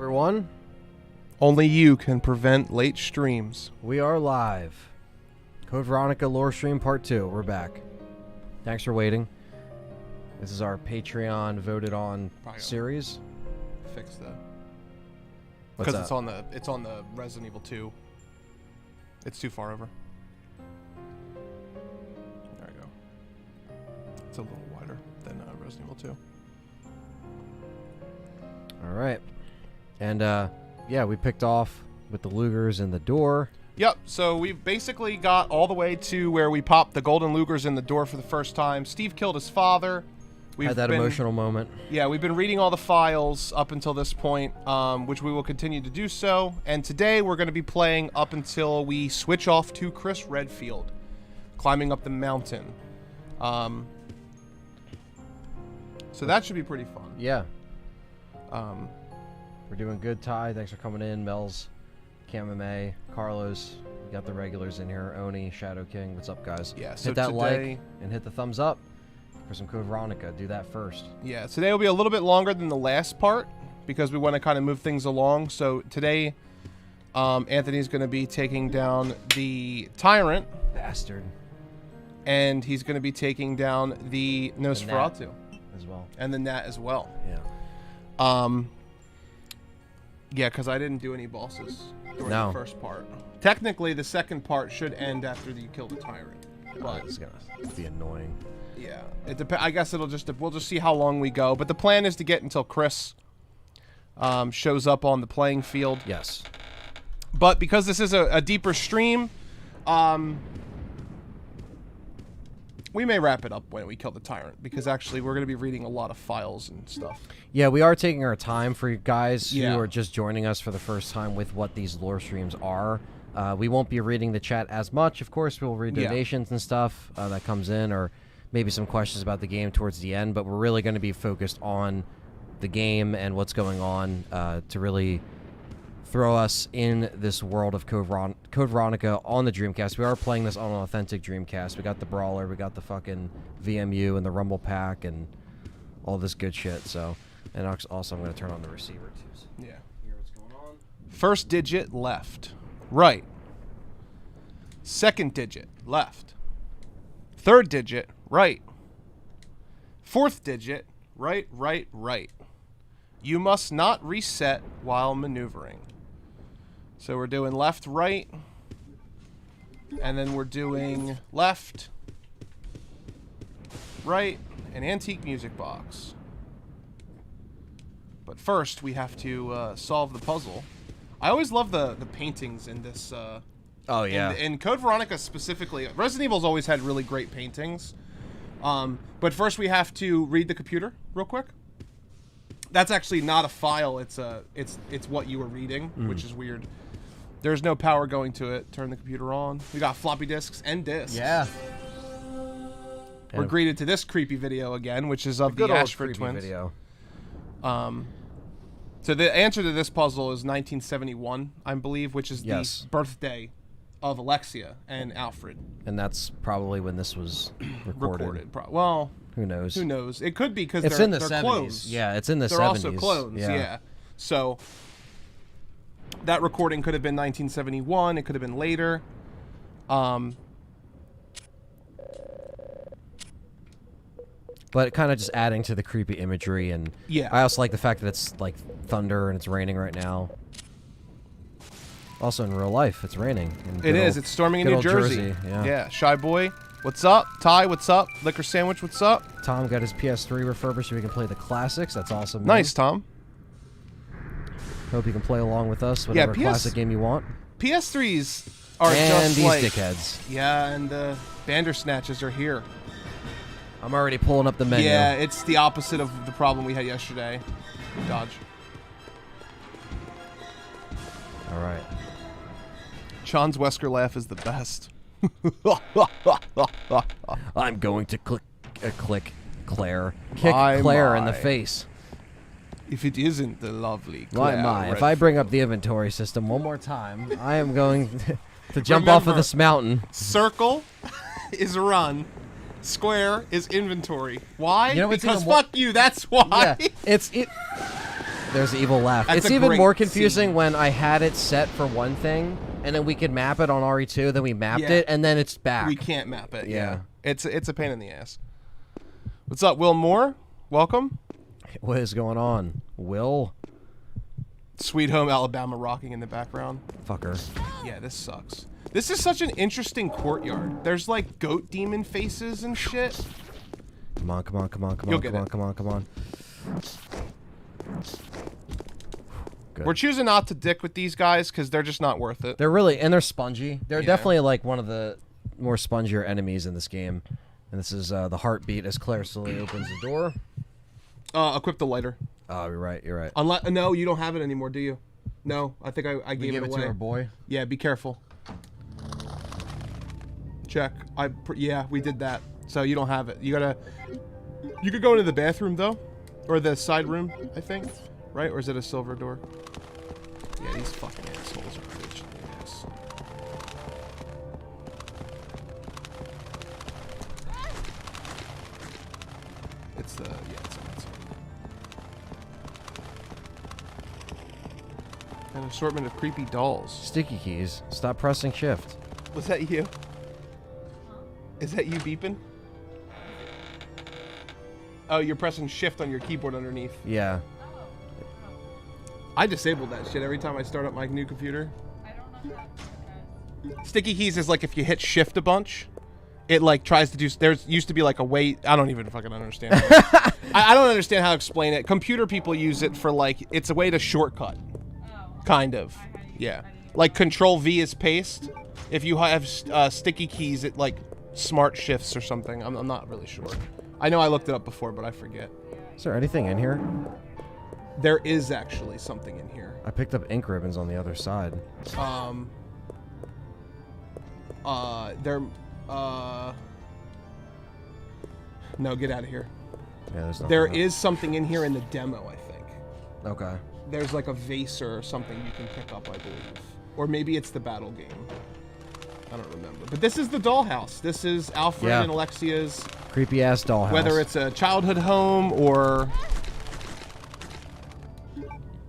everyone. Only you can prevent late streams. We are live. Code Veronica Lore Stream Part 2. We're back. Thanks for waiting. This is our Patreon voted on series. Fix that. What's Because that? it's on the Resident Evil 2. It's too far over. There you go. It's a little wider than Resident Evil 2. All right. And yeah, we picked off with the Lugers in the door. Yep, so we've basically got all the way to where we popped the golden Lugers in the door for the first time. Steve killed his father. Had that emotional moment. Yeah, we've been reading all the files up until this point, which we will continue to do so. And today we're going to be playing up until we switch off to Chris Redfield, climbing up the mountain. So that should be pretty fun. Yeah. We're doing good, Ty. Thanks for coming in. Mel's, KMMA, Carlos. We got the regulars in here. Oni, Shadow King. What's up, guys? Yeah, so hit that today, like and hit the thumbs up for some Code Veronica. Do that first. Yeah, today will be a little bit longer than the last part because we want to kind of move things along. So today, Anthony's going to be taking down the Tyrant. Bastard. And he's going to be taking down the Nosferatu. As well. And the Gnat as well. Yeah. Yeah, because I didn't do any bosses during No. the first part. Technically, the second part should end after you kill the Tyrant. But It's gonna be annoying. yeah, it I guess we'll just see how long we go. But the plan is to get until Chris shows up on the playing field. Yes. But because this is a deeper stream, we may wrap it up when we kill the Tyrant, because actually we're going to be reading a lot of files and stuff. Yeah, we are taking our time for you guys Yeah. who are just joining us for the first time with what these lore streams are. We won't be reading the chat as much. Of course, we'll read donations and stuff that comes in, or maybe some questions about the game towards the end, but we're really going to be focused on the game and what's going on to really throw us in this world of Code Veronica on the Dreamcast. We are playing this on an authentic Dreamcast. We got the Brawler, we got the fucking VMU and the Rumble Pack and all this good shit. So, and also I'm going to turn on the receiver too. So Yeah. hear what's going on. First digit, left. Right. Second digit, left. Third digit, right. Fourth digit, right, right, right. You must not reset while maneuvering. So we're doing left, right. And then we're doing left, right, and antique music box. But first, we have to solve the puzzle. I always love the paintings in this. Oh, yeah. In Code Veronica specifically, Resident Evil's always had really great paintings. But first, we have to read the computer real quick. That's actually not a file. It's what you were reading, which is weird. There's no power going to it. Turn the computer on. We got floppy disks and disks. Yeah. We're greeted to this creepy video again, which is of the Good old Ashford creepy twins. video. So the answer to this puzzle is 1971, I believe, which is Yes. the birthday of Alexia and Alfred. And that's probably when this was recorded. Well, Who knows? who knows? It could be because It's they're, in the they're 70s. clones. Yeah, it's in the They're 70s. also clones, yeah. So that recording could have been 1971. It could have been later. But kind of just adding to the creepy imagery, and Yeah. I also like the fact that it's like thunder and it's raining right now. Also in real life, it's raining. It is. It's storming in good New old Jersey. Yeah. Shy Boy, what's up? Ty, what's up? Liquor Sandwich, what's up? Tom got his PS3 refurbished so we can play the classics. That's awesome. Nice, Tom. Hope you can play along with us, whatever classic game you want. PS3s are And just these like... dickheads. Yeah, and the Bandersnatches are here. I'm already pulling up the menu. Yeah, it's the opposite of the problem we had yesterday. Dodge. All right. Sean's Wesker laugh is the best. I'm going to click Claire. Kick My, Claire in the my. face. If it isn't the lovely My, Claire my. If Redfield. I bring up the inventory system one more time, I am going to jump off of Remember, this mountain. Circle is run. Square is inventory. Why? You know what's Because even more- fuck you, that's why. Yeah, it's There's the evil laugh. That's It's a even great more confusing scene. when I had it set for one thing, and then we could map it on RE2, then we mapped Yeah. it, and then it's back. We can't map it. Yeah. It's a pain in the ass. What's up, Will Moore? Welcome. What is going on? Will? Sweet Home Alabama rocking in the background. Fucker. Yeah, this sucks. This is such an interesting courtyard. There's like goat demon faces and shit. Come on, come on, come on, come You'll on, get come on, it. come on, come on. Good. We're choosing not to dick with these guys because they're just not worth it. They're really, and they're spongy. They're Yeah. definitely like one of the more spongier enemies in this game. And this is the heartbeat as Claire slowly opens the door. Equip the lighter. Oh, you're right, you're right. Unless no, you don't have it anymore, do you? No, I think I We gave give it it away. to our boy. Yeah, be careful. Check. Yeah, we did that. So you don't have it. You could go into the bathroom though, or the side room, I think, right? Or is it a silver door? Yeah, these fucking assholes are a bitch in the ass. It's the it's an assortment of creepy dolls. Sticky keys. Stop pressing shift. Was that you? Is that you beeping? Oh, you're pressing shift on your keyboard underneath. Yeah. I disabled that shit every time I start up my new computer. Sticky keys is like if you hit shift a bunch, it like tries to do. There's used to be like a way. I don't even fucking understand. I don't understand how to explain it. Computer people use it for like it's a way to shortcut. Kind of. Yeah. Like Control V is paste. If you have sticky keys, it like smart shifts or something. I'm not really sure. I know I looked it up before, but I forget. Is there anything in here? There is actually something in here. I picked up ink ribbons on the other side. No, get out of here. Yeah, there's nothing. There else. is something in here in the demo, I think. Okay. There's like a vase or something you can pick up, I believe. Or maybe it's the battle game. I don't remember. But this is the dollhouse. This is Alfred Yeah. and Alexia's, Creepy ass dollhouse. whether it's a childhood home or...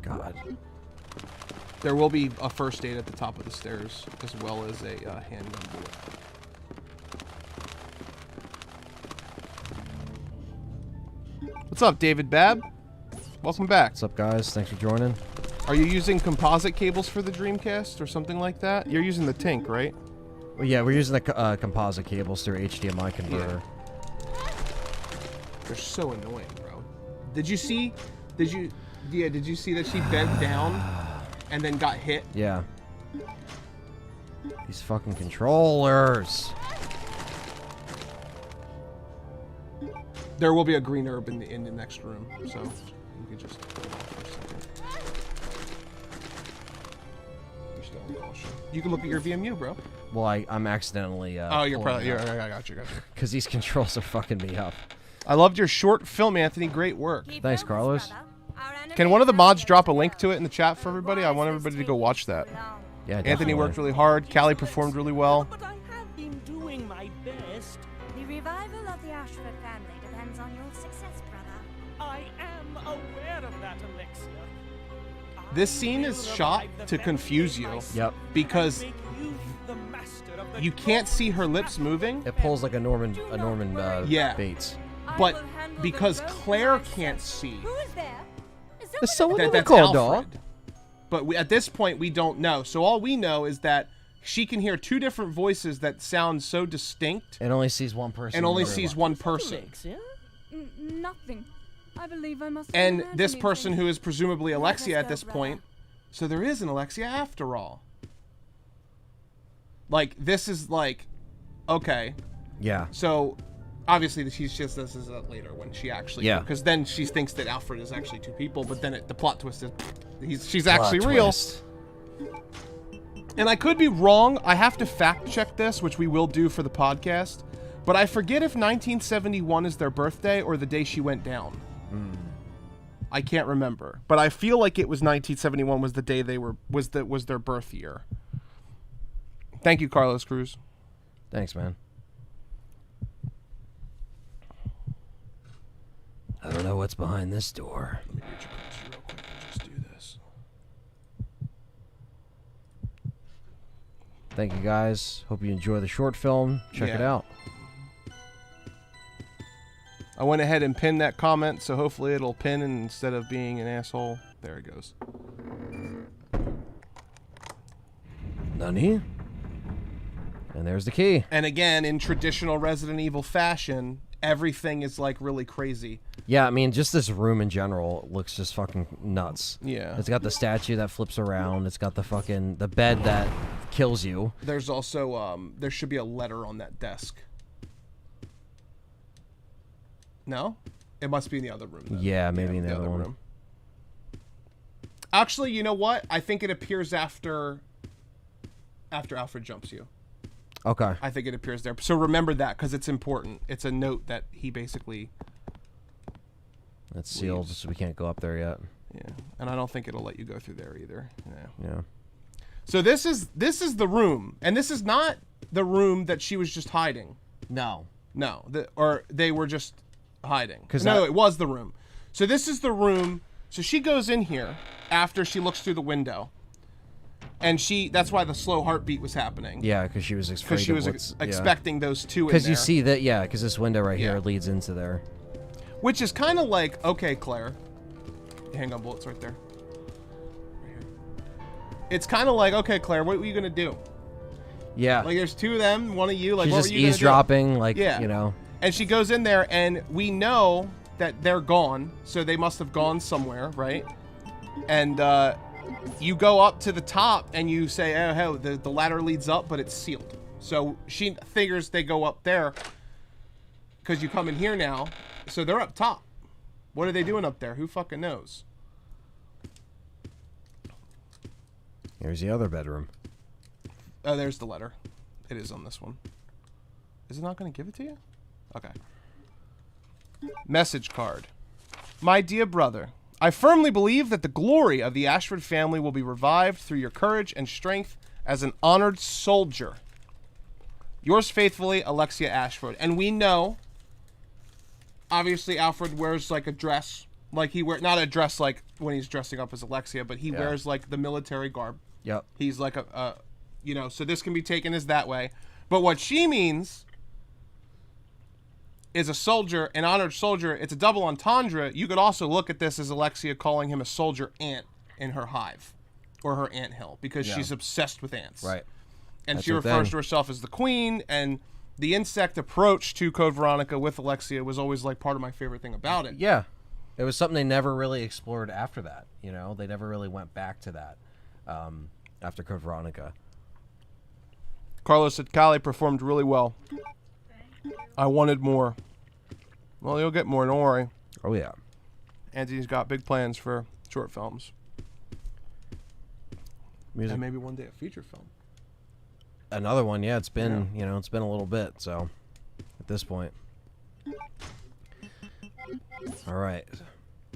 God. There will be a first aid at the top of the stairs, as well as a handgun bullet. What's up, David Babb? Welcome back. What's up, guys? Thanks for joining. Are you using composite cables for the Dreamcast or something like that? You're using the Tink, right? Well, yeah, we're using the composite cables through HDMI converter. They're so annoying, bro. Did you see that she bent down and then got hit? Yeah. These fucking controllers. There will be a green herb in the next room, so you can just hold off for a second. You're still on caution. You can look at your VMU, bro. Well, I'm accidentally. Oh, you're probably. I got you. Because these controls are fucking me up. I loved your short film, Anthony. Great work. Thanks, Carlos. Can one of the mods drop a link to it in the chat for everybody? I want everybody to go watch that. Yeah, Anthony definitely. worked really hard. Callie performed really well. But I have been doing my best. The revival of the Ashford family depends on your success, brother. I am aware of that, Alexia. This scene is shot to confuse you. Yep. Because you can't see her lips moving, It pulls like a Norman Yeah. Bates. but because Claire can't see, Who is there? Is There's someone in the that's corridor. Alfred. But at this point, we don't know. So all we know is that she can hear two different voices that sound so distinct And only sees one person. and in only the sees room. one person. Alexia? Nothing. I believe I must. And this person who is presumably Alexia at this point. So there is an Alexia after all. Like, this is like, okay. Yeah. So, obviously, she's just this is later when she actually, Yeah. because then she thinks that Alfred is actually two people, but then the plot twist is she's actually Plot real. twist. And I could be wrong. I have to fact check this, which we will do for the podcast. But I forget if 1971 is their birthday or the day she went down. I can't remember, but I feel like it was 1971 was the day they were was their birth year. Thank you, Carlos Cruz. Thanks, man. I don't know what's behind this door. Let me read your question real quick. Thank you guys. Hope you enjoy the short film. Check it out. I went ahead and pinned that comment, so hopefully it'll pin instead of being an asshole. There it goes. Nani? And there's the key. And again, in traditional Resident Evil fashion, everything is like really crazy. Yeah, I mean, just this room in general looks just fucking nuts. Yeah. It's got the statue that flips around. It's got the bed that kills you. There's also, there should be a letter on that desk. No? It must be in the other room then. Yeah, maybe in the other one. room. Actually, you know what? I think it appears after Alfred jumps you. Okay. I think it appears there. So remember that, because it's important. It's a note that he basically... It's sealed, so we can't go up there yet. Yeah, and I don't think it'll let you go through there either. Yeah. So this is the room, and this is not the room that she was just hiding. No. No, or they were just hiding. No, it was the room. So this is the room. So she goes in here after she looks through the window. And that's why the slow heartbeat was happening. Yeah, because she was afraid Because she was expecting those two in there. Because you see that, yeah, because this window right here leads into there. Which is kind of like, okay, Claire. Hang on, bullets right there. Right here. It's kind of like, okay, Claire, what were you going to do? Yeah. Like, there's two of them, one of you. Like, she's what just were you eavesdropping, like, yeah. you know. And she goes in there, and we know that they're gone, so they must have gone somewhere, right? And you go up to the top, and you say, oh, the ladder leads up, but it's sealed. So she figures they go up there, because you come in here now, so they're up top. What are they doing up there? Who fucking knows? Here's the other bedroom. Oh, there's the letter. It is on this one. Is it not going to give it to you? Okay. Message card. My dear brother, I firmly believe that the glory of the Ashford family will be revived through your courage and strength as an honored soldier. Yours faithfully, Alexia Ashford. And we know, obviously, Alfred wears like a dress. Like not a dress like when he's dressing up as Alexia, but he wears like the military garb. Yep. He's like so this can be taken as that way. But what she means is a soldier, an honored soldier. It's a double entendre. You could also look at this as Alexia calling him a soldier ant in her hive or her anthill because she's obsessed with ants. Right. And That's she refers to herself as the queen, and the insect approach to Code Veronica with Alexia was always like part of my favorite thing about it. Yeah. It was something they never really explored after that, you know? They never really went back to that after Code Veronica. Carlos said Callie performed really well. I wanted more. Well, you'll get more, don't worry. Oh, yeah. Anthony's got big plans for short films. Music. And maybe one day a feature film. Another one, yeah. It's been, it's been a little bit, so at this point. All right.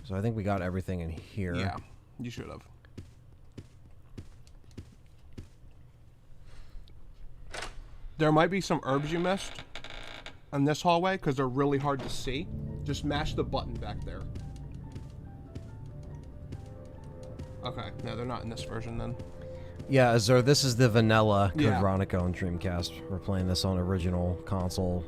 So I think we got everything in here. Yeah, you should have. There might be some herbs you missed in this hallway because they're really hard to see. Just mash the button back there. Okay, no, they're not in this version then. Yeah, so this is the vanilla Code Yeah. Veronica on Dreamcast. We're playing this on original console.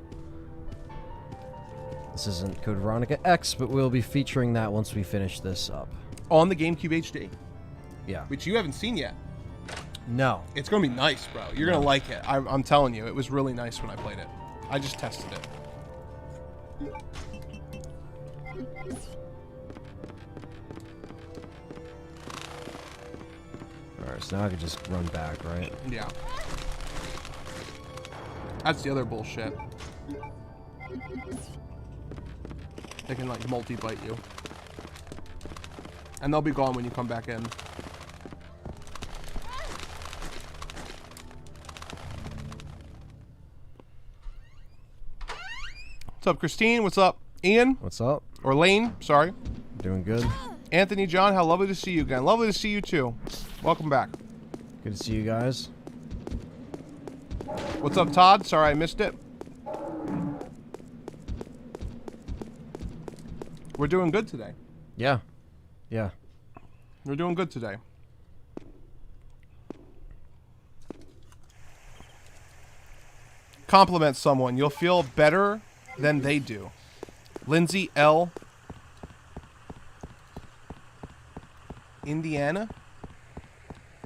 This isn't Code Veronica X, but we'll be featuring that once we finish this up. On the GameCube HD, Yeah. which you haven't seen yet. No. It's going to be nice, bro. You're going to like it. I'm telling you, it was really nice when I played it. I just tested it. Alright, so now I can just run back, right? Yeah. That's the other bullshit. They can, like, multi-bite you. And they'll be gone when you come back in. What's up, Christine? What's up, Ian? What's up? Or Lane, sorry. Doing good? Anthony, John, how lovely to see you again. Lovely to see you, too. Welcome back. Good to see you guys. What's up, Todd? Sorry I missed it. We're doing good today. Yeah. Yeah. We're doing good today. compliment someone, you'll feel better than they do. Lindsay L. Indiana.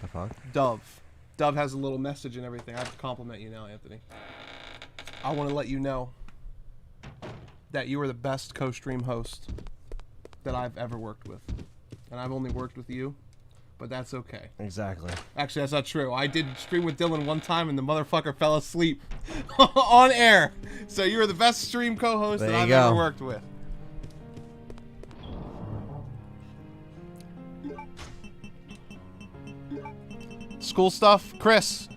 The fuck? Dove. Dove has a little message and everything. I have to compliment you now, Anthony. I want to let you know that you are the best co-stream host that I've ever worked with. And I've only worked with you, but that's okay. Exactly. Actually, that's not true. I did stream with Dylan one time and the motherfucker fell asleep on air. So you are the best stream co-host that I've ever worked with. School stuff, Chris.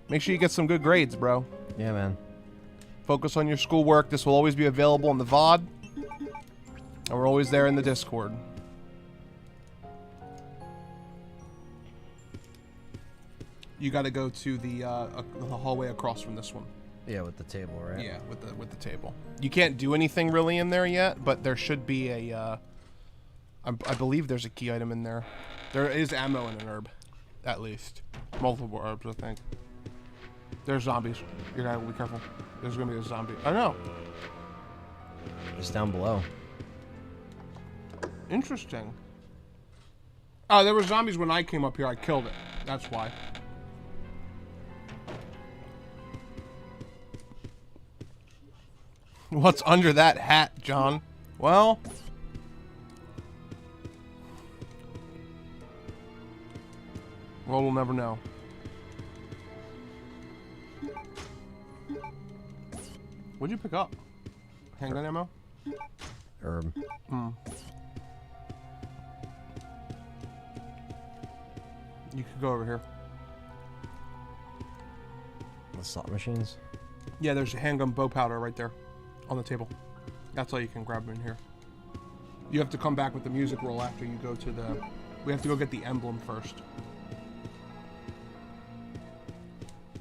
Make sure you get some good grades, bro. Yeah, man. Focus on your schoolwork. This will always be available in the VOD. And we're always there in the Discord. You got to go to the hallway across from this one. Yeah, with the table, right? Yeah, with the table. You can't do anything really in there yet, but there should be a. I believe there's a key item in there. There is ammo and an herb, at least. Multiple herbs, I think. There's zombies. You gotta be careful. There's gonna be a zombie. I know. It's down below. Interesting. Oh, there were zombies when I came up here. I killed it. That's why. What's under that hat, John? Well... well, we'll never know. What'd you pick up? Handgun ammo? Herb. You could go over here. The slot machines? Yeah, there's a handgun bow powder right there on the table. That's all you can grab in here. You have to come back with the music roll after you go to the... we have to go get the emblem first.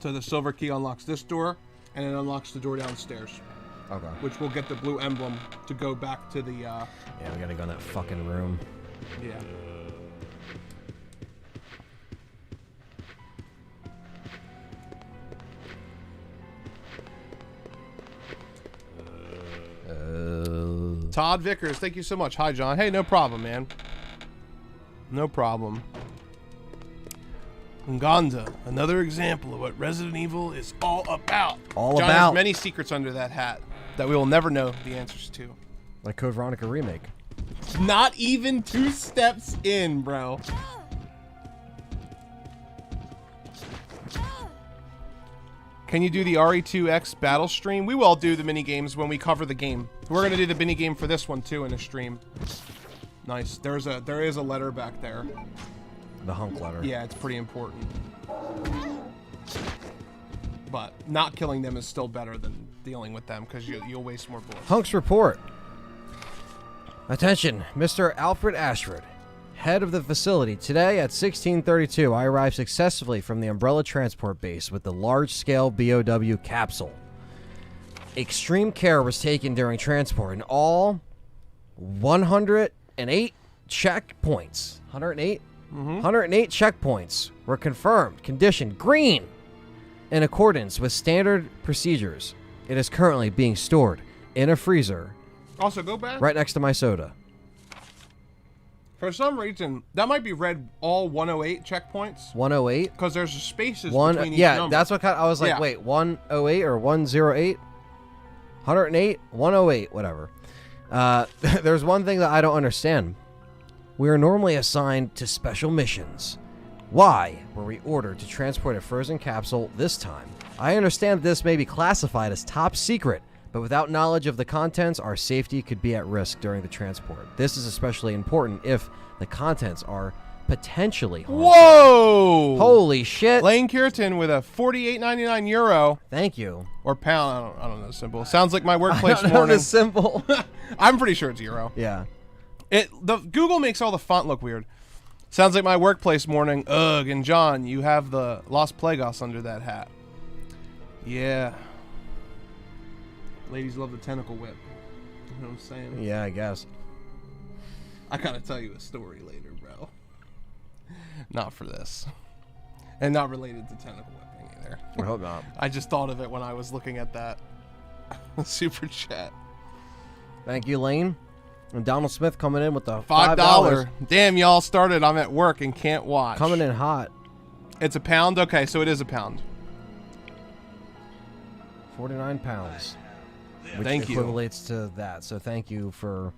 So the silver key unlocks this door, and it unlocks the door downstairs. Okay. Which will get the blue emblem to go back to the... yeah, we gotta go in that fucking room. yeah. Todd Vickers, thank you so much. Hi, John. Hey, no problem, man. No problem. Nganda, another example of what Resident Evil is all about. All John about. has many secrets under that hat that we will never know the answers to. Like Code Veronica remake. Not even 2 steps in, bro. Can you do the RE2X battle stream? We will do the mini games when we cover the game. We're gonna do the mini game for this one too in a stream. Nice. There is a letter back there. The hunk letter. Yeah, it's pretty important. But not killing them is still better than dealing with them because you'll waste more bullets. Hunks report. Attention, Mr. Alfred Ashford, head of the facility. Today at 16:32, I arrived successfully from the Umbrella Transport Base with the large-scale BOW capsule. Extreme care was taken during transport, and all 108 checkpoints. 108? 108 checkpoints were confirmed, conditioned green, in accordance with standard procedures. It is currently being stored in a freezer Also, go back. right next to my soda. For some reason, that might be read all 108 checkpoints 108? because there's spaces One, between each yeah, number. that's what kind I was like, Yeah. wait, 108 or 108? 108? 108, whatever. There's one thing that I don't understand. We are normally assigned to special missions. Why were we ordered to transport a frozen capsule this time? I understand this may be classified as top secret, but without knowledge of the contents, our safety could be at risk during the transport. This is especially important if the contents are potentially harmful. Whoa! Holy shit. Lane Kierton with a €48.99 euro Thank you. or pound. I don't know the symbol. Sounds like my workplace I don't know morning. the symbol. I'm pretty sure it's euro. Yeah. The Google makes all the font look weird. Sounds like my workplace morning. Ugh, and John, you have the Los Plagos under that hat. Yeah. Ladies love the tentacle whip. You know what I'm saying? Yeah, I guess. I gotta tell you a story later, bro. Not for this. And not related to tentacle whipping there. I hope not. I just thought of it when I was looking at that super chat. Thank you, Lane. And Donald Smith coming in with the $5. Damn, y'all started. I'm at work and can't watch. Coming in hot. It's a pound? Okay, so it is a pound. 49 pounds. Which Thank you. equivalates to that. So thank you for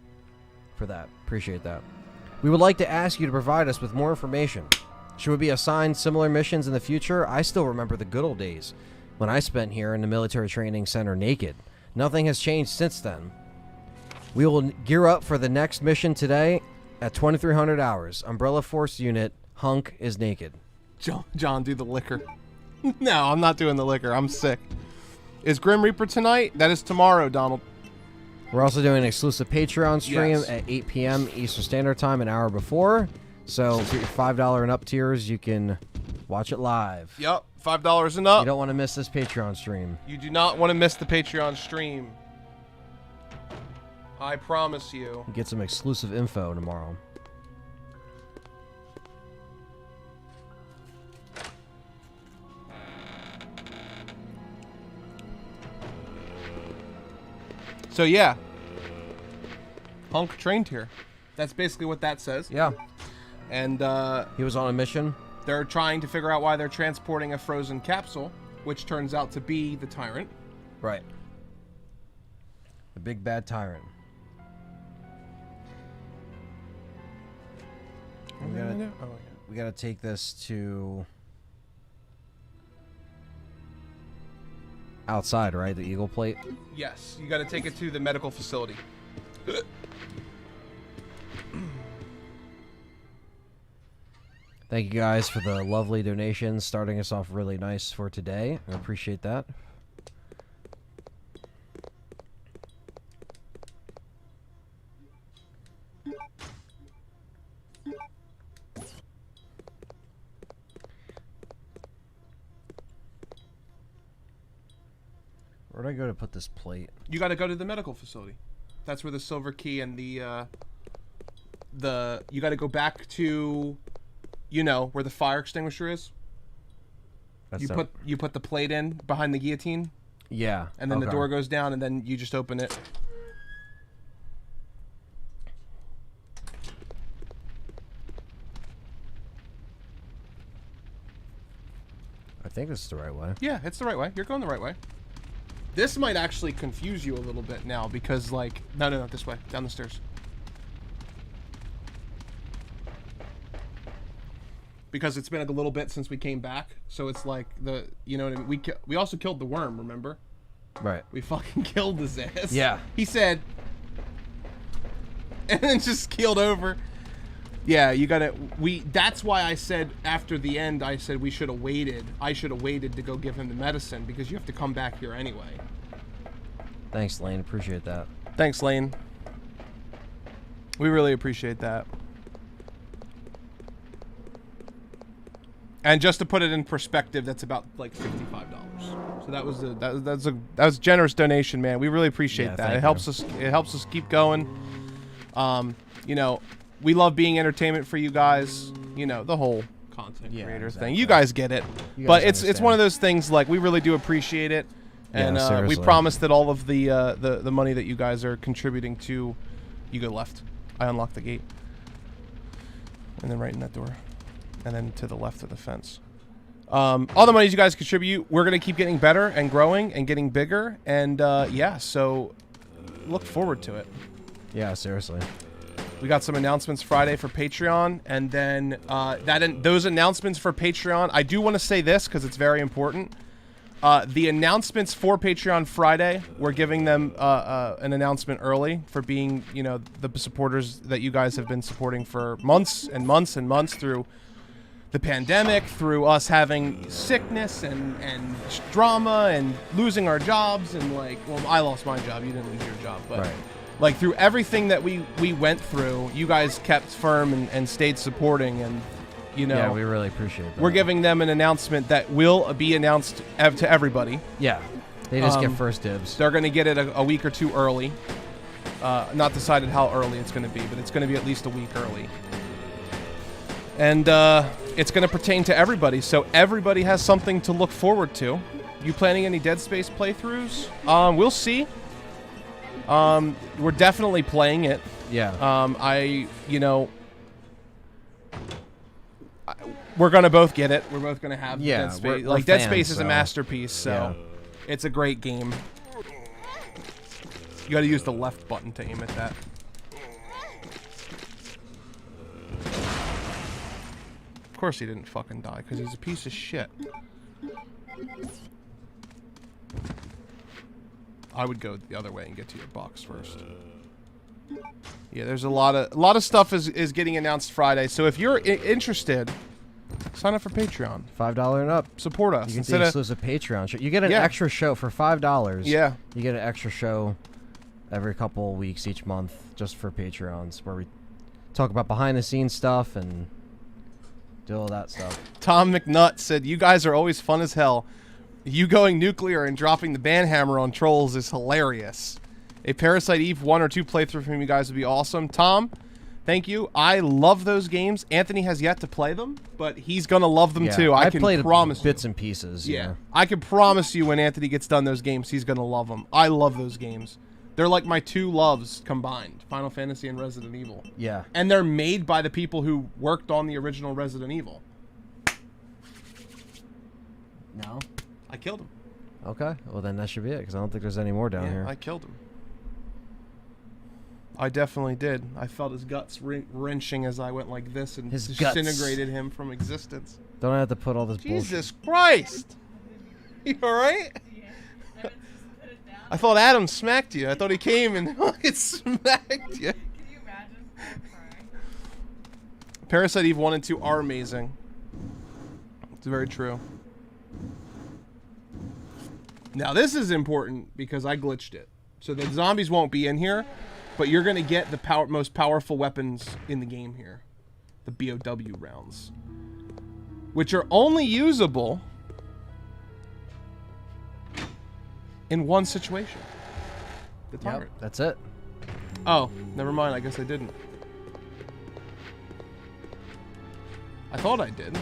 that. Appreciate that. We would like to ask you to provide us with more information. Should we be assigned similar missions in the future? I still remember the good old days when I spent here in the military training center naked. Nothing has changed since then. We will gear up for the next mission today at 2300 hours. Umbrella Force Unit, Hunk is naked. John, do the liquor. No, I'm not doing the liquor. I'm sick. Is Grim Reaper tonight? That is tomorrow, Donald. We're also doing an exclusive Patreon stream Yes. at 8 p.m. Eastern Standard Time, an hour before. So for your $5 and up tiers, you can watch it live. Yep, $5 and up. You don't want to miss this Patreon stream. You do not want to miss the Patreon stream. I promise you. You get some exclusive info tomorrow. So yeah, Hunk trained here. That's basically what that says. Yeah. And He was on a mission. they're trying to figure out why they're transporting a frozen capsule, which turns out to be the Tyrant. Right. The big bad tyrant. We gotta take this to outside, right? The Eagle Plate. Yes, you got to take it to the medical facility. Thank you guys for the lovely donations, starting us off really nice for today. I appreciate that. Where'd I go to put this plate? You got to go to the medical facility. That's where the silver key and the you got to go back to, you know, where the fire extinguisher is. That's You put the plate in behind the guillotine, yeah, and then the okay. door goes down, and then you just open it. I think this is the right way. Yeah, it's the right way. You're going the right way. This might actually confuse you a little bit now because, like, no, this way, down the stairs. Because it's been a little bit since we came back, so it's like you know what I mean? We also killed the worm, remember? Right. We fucking killed his ass. Yeah. He said, and then just keeled over. Yeah, you gotta. That's why I said after the end, I said we should have waited. I should have waited to go give him the medicine because you have to come back here anyway. Thanks, Lane. Appreciate that. Thanks, Lane. We really appreciate that. And just to put it in perspective, that's about like $55. So that was a generous donation, man. We really appreciate that. It helps us keep going. You know, we love being entertainment for you guys. You know, the whole content creator thing. You guys get it. But it's one of those things, like, we really do appreciate it. And we promise that all of the money that you guys are contributing to, you go left. I unlock the gate. And then right in that door. And then to the left of the fence. All the monies you guys contribute, we're going to keep getting better and growing and getting bigger. And yeah, so look forward to it. Yeah, seriously. We got some announcements Friday for Patreon. And then those announcements for Patreon, I do want to say this because it's very important. The announcements for Patreon Friday, we're giving them an announcement early for being, you know, the supporters that you guys have been supporting for months and months and months through the pandemic, through us having sickness and drama and losing our jobs and, like, well, I lost my job, you didn't lose your job, but right. Like, through everything that we went through, you guys kept firm and stayed supporting, and, you know, Yeah, we really appreciate that. we're giving them an announcement that will be announced to everybody. Yeah, they just get first dibs. They're going to get it a week or two early. Not decided how early it's going to be, but it's going to be at least a week early. And it's going to pertain to everybody, so everybody has something to look forward to. You planning any Dead Space playthroughs? We'll see. We're definitely playing it. Yeah. We're gonna both get it. We're both gonna have Yeah, Dead Space. we're Dead fans, Space is a so- masterpiece, so it's a great game. You gotta use the left button to aim at that. Of course he didn't fucking die, because he's a piece of shit. I would go the other way and get to your box first. Yeah, there's a lot of stuff is getting announced Friday. So if you're interested, sign up for Patreon. $5 and up. Support us. You get the exclusive Patreon show. You get an Yeah. extra show for $5. Yeah. You get an extra show every couple weeks each month just for Patreons, where we talk about behind the scenes stuff and do all that stuff. Tom McNutt said, "You guys are always fun as hell. You going nuclear and dropping the banhammer on trolls is hilarious. A Parasite Eve 1 or 2 playthrough from you guys would be awesome." Tom, thank you. I love those games. Anthony has yet to play them, but he's gonna love them too. I can played promise bits you. and pieces. Yeah, I can promise you when Anthony gets done those games, he's gonna love them. I love those games. They're like my two loves combined: Final Fantasy and Resident Evil. Yeah. And they're made by the people who worked on the original Resident Evil. No. I killed him. Okay. Well, then that should be it, because I don't think there's any more down here. I killed him. I definitely did. I felt his guts wrenching as I went like this and His guts. disintegrated him from existence. Don't I have to put all this Jesus Christ! You alright? I thought Adam smacked you. I thought he came and fucking smacked you. Can you imagine? I'm crying. Parasite Eve 1 and 2 are amazing. It's very true. Now this is important because I glitched it. So the zombies won't be in here, but you're going to get the most powerful weapons in the game here. The BOW rounds. Which are only usable in one situation. The target. Yep, that's it. Oh, never mind. I guess I didn't. I thought I did.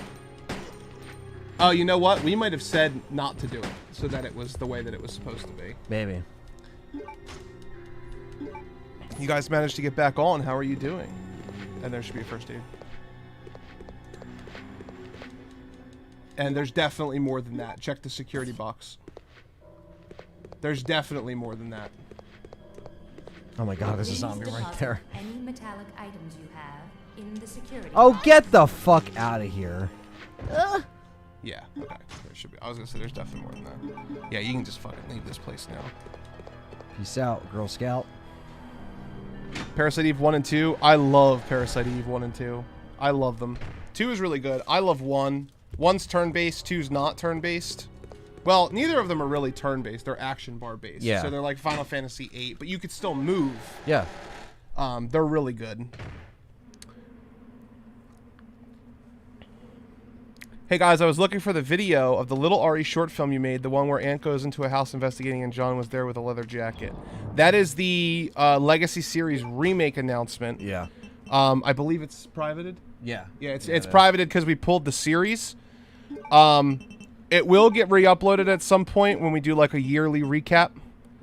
Oh, you know what? We might have said not to do it so that it was the way that it was supposed to be. Maybe. You guys managed to get back on. How are you doing? And there should be a first aid. And there's definitely more than that. Check the security box. There's definitely more than that. Oh my god, there's a Please zombie right deposit there. Any metallic items you have in the security Oh, box. get the fuck out of here. Yeah, okay. There should be. I was gonna say there's definitely more than that. Yeah, you can just fucking leave this place now. Peace out, Girl Scout. Parasite Eve 1 and 2. I love Parasite Eve 1 and 2. I love them. 2 is really good. I love 1. 1's turn-based, 2's not turn-based. Well, neither of them are really turn-based. They're action bar-based. Yeah. So they're like Final Fantasy 8, but you could still move. Yeah. They're really good. Hey guys, I was looking for the video of the Little RE short film you made, the one where Ant goes into a house investigating and John was there with a leather jacket. That is the Legacy Series remake announcement. Yeah. I believe it's privated. Yeah. Yeah, it's privated because we pulled the series. It will get re-uploaded at some point when we do like a yearly recap.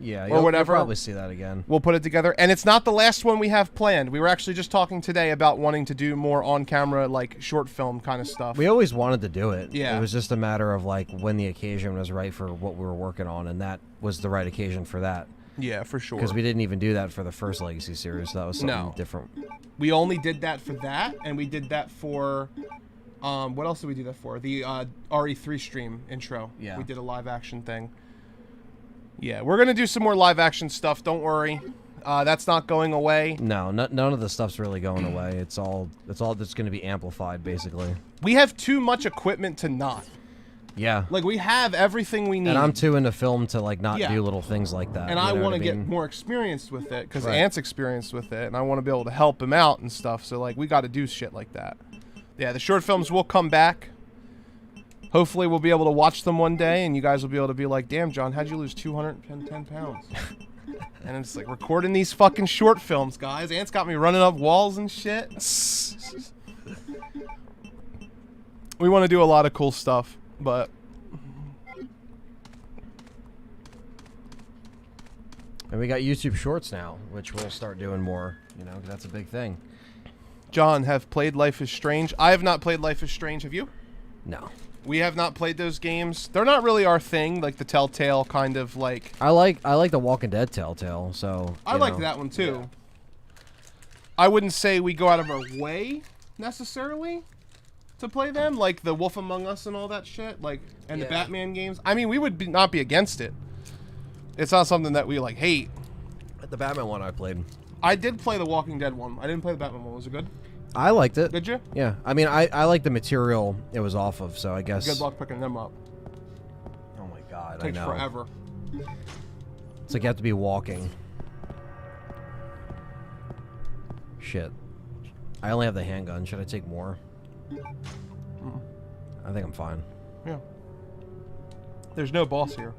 Yeah, or whatever. You'll probably see that again. We'll put it together. And it's not the last one we have planned. We were actually just talking today about wanting to do more on-camera, like, short film kind of stuff. We always wanted to do it. Yeah. It was just a matter of, like, when the occasion was right for what we were working on, and that was the right occasion for that. Yeah, for sure. Because we didn't even do that for the first Legacy series. So that was something different. We only did that for that, and we did that for... what else did we do that for? The RE3 stream intro. Yeah. We did a live-action thing. Yeah, we're going to do some more live-action stuff. Don't worry. That's not going away. No, none of the stuff's really going away. It's all just going to be amplified, basically. We have too much equipment to not. Yeah. Like, we have everything we need. And I'm too into film to, like, not Yeah. do little things like that. And you I know want what to get mean? more experienced with it, because Right. Ant's experienced with it, and I want to be able to help him out and stuff. So, like, we got to do shit like that. Yeah, the short films will come back. Hopefully, we'll be able to watch them one day, and you guys will be able to be like, damn, John, how'd you lose 210 pounds? And it's like, recording these fucking short films, guys. Ant's got me running up walls and shit. We want to do a lot of cool stuff, but And we got YouTube Shorts now, which we'll start doing more. You know, 'cause that's a big thing. John, have played Life is Strange. I have not played Life is Strange. Have you? No. We have not played those games. They're not really our thing, like the Telltale kind of like. I like the Walking Dead Telltale, so I like that one too. I wouldn't say we go out of our way necessarily to play them, like the Wolf Among Us and all that shit, like and the Batman games. I mean, we would not be against it. It's not something that we like hate. The Batman one I played. I did play the Walking Dead one. I didn't play the Batman one. Was it good? I liked it. Did you? Yeah. I mean, I like the material it was off of, so I guess. Good luck picking them up. Oh my god, Takes I know. forever. It's like you have to be walking. Shit. I only have the handgun. Should I take more? I think I'm fine. Yeah. There's no boss here.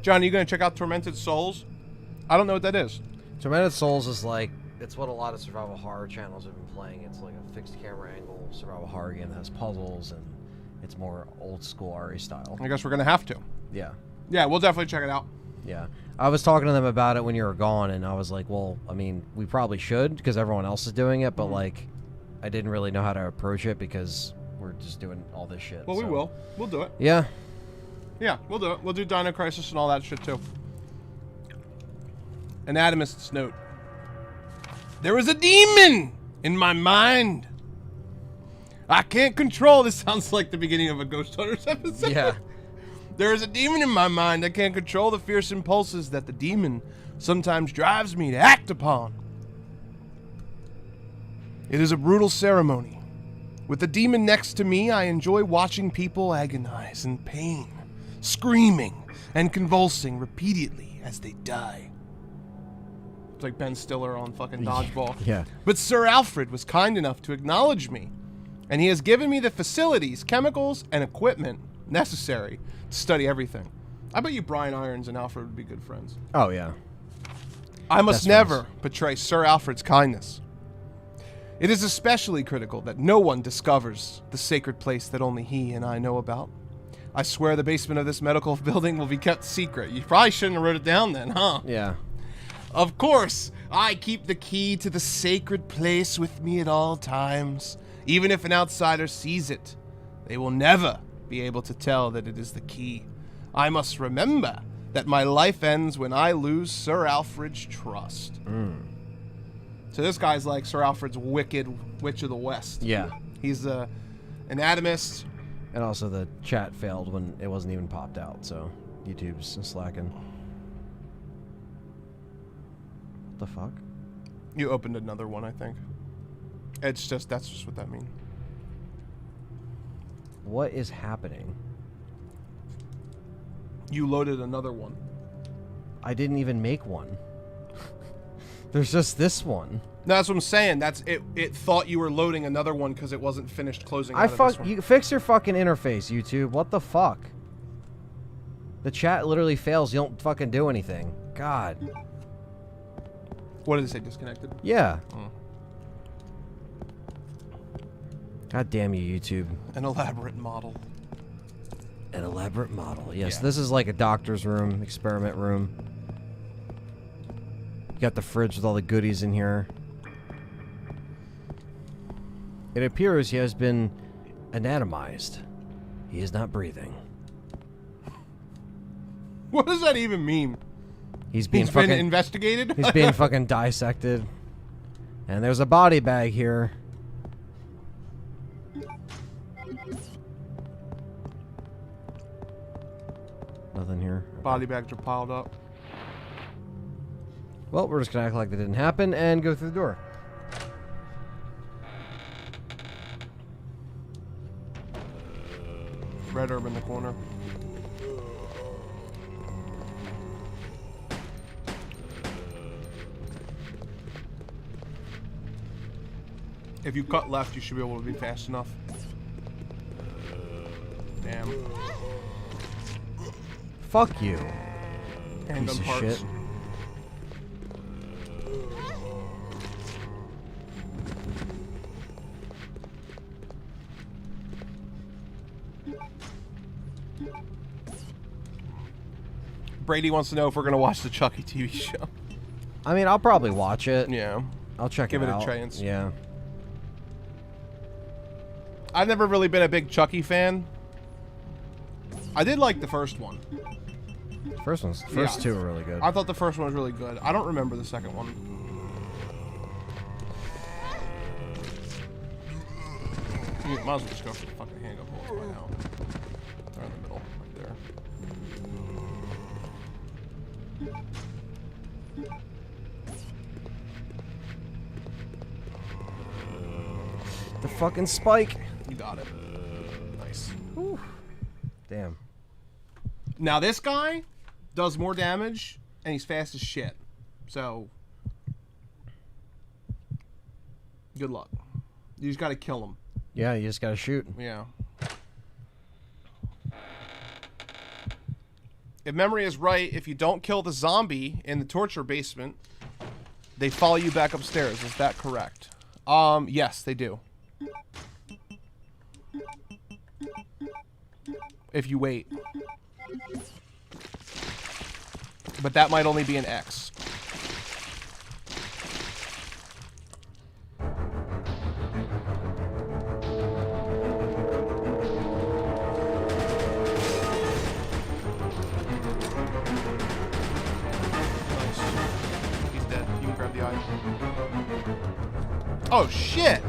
John, are you going to check out Tormented Souls? I don't know what that is. Tormented Souls is like, it's what a lot of survival horror channels have been playing. It's like a fixed camera angle survival horror game that has puzzles, and it's more old school RE style. I guess we're going to have to. Yeah. Yeah, we'll definitely check it out. Yeah. I was talking to them about it when you were gone, and I was like, well, I mean, we probably should because everyone else is doing it, but like, I didn't really know how to approach it because we're just doing all this shit. Well, we so. will. We'll do it. Yeah. Yeah, we'll do it. We'll do Dino Crisis and all that shit too. Anatomist's note. There is a demon in my mind. I can't control. This sounds like the beginning of a Ghost Hunters episode. Yeah. There is a demon in my mind. I can't control the fierce impulses that the demon sometimes drives me to act upon. It is a brutal ceremony. With the demon next to me, I enjoy watching people agonize in pain, screaming and convulsing repeatedly as they die. It's like Ben Stiller on fucking Dodgeball. Yeah. But Sir Alfred was kind enough to acknowledge me, and he has given me the facilities, chemicals, and equipment necessary to study everything. I bet you Brian Irons and Alfred would be good friends. Oh, yeah. I must Best never friends. betray Sir Alfred's kindness. It is especially critical that no one discovers the sacred place that only he and I know about. I swear the basement of this medical building will be kept secret. You probably shouldn't have wrote it down then, huh? Yeah. Of course, I keep the key to the sacred place with me at all times. Even if an outsider sees it, they will never be able to tell that it is the key. I must remember that my life ends when I lose Sir Alfred's trust. So this guy's like Sir Alfred's wicked witch of the West. Yeah. He's a anatomist. And also the chat failed when it wasn't even popped out, so YouTube's slacking. What the fuck? You opened another one, I think. It's just, that's just what that means. What is happening? You loaded another one. I didn't even make one. There's just this one. No, that's what I'm saying. That's it. It thought you were loading another one because it wasn't finished closing. Out of this one. You fix your fucking interface, YouTube. What the fuck? The chat literally fails. You don't fucking do anything. God. What did it say? Disconnected? Yeah. God damn you, YouTube. An elaborate model. An elaborate model. Yes, Yeah. this is like a doctor's room, experiment room. You got the fridge with all the goodies in here. It appears he has been anatomized. He is not breathing. What does that even mean? He's being He's been fucking investigated? he's being fucking dissected. And there's a body bag here. Nothing here. Body bags are piled up. Well, we're just gonna act like that didn't happen and go through the door. Red herb in the corner. If you cut left, you should be able to be fast enough. Damn. Fuck you. Handgun Piece of parts. shit. Brady wants to know if we're gonna watch the Chucky TV show. I mean, I'll probably watch it. Yeah. I'll check Give it it out. a chance. Yeah. I've never really been a big Chucky fan. I did like the first one. First Yeah. two are really good. I thought the first one was really good. I don't remember the second one. You might as well just go for the fucking handgun bullets by now. They're in the middle, right there. The fucking spike. You got it. Nice. Whew. Damn. Now this guy does more damage, and he's fast as shit. So, good luck. You just gotta kill him. Yeah, you just gotta shoot. Yeah. If memory is right, if you don't kill the zombie in the torture basement, they follow you back upstairs. Is that correct? Yes, they do. If you wait. But that might only be an X. Nice. He's dead. You can grab the eye. Oh, shit!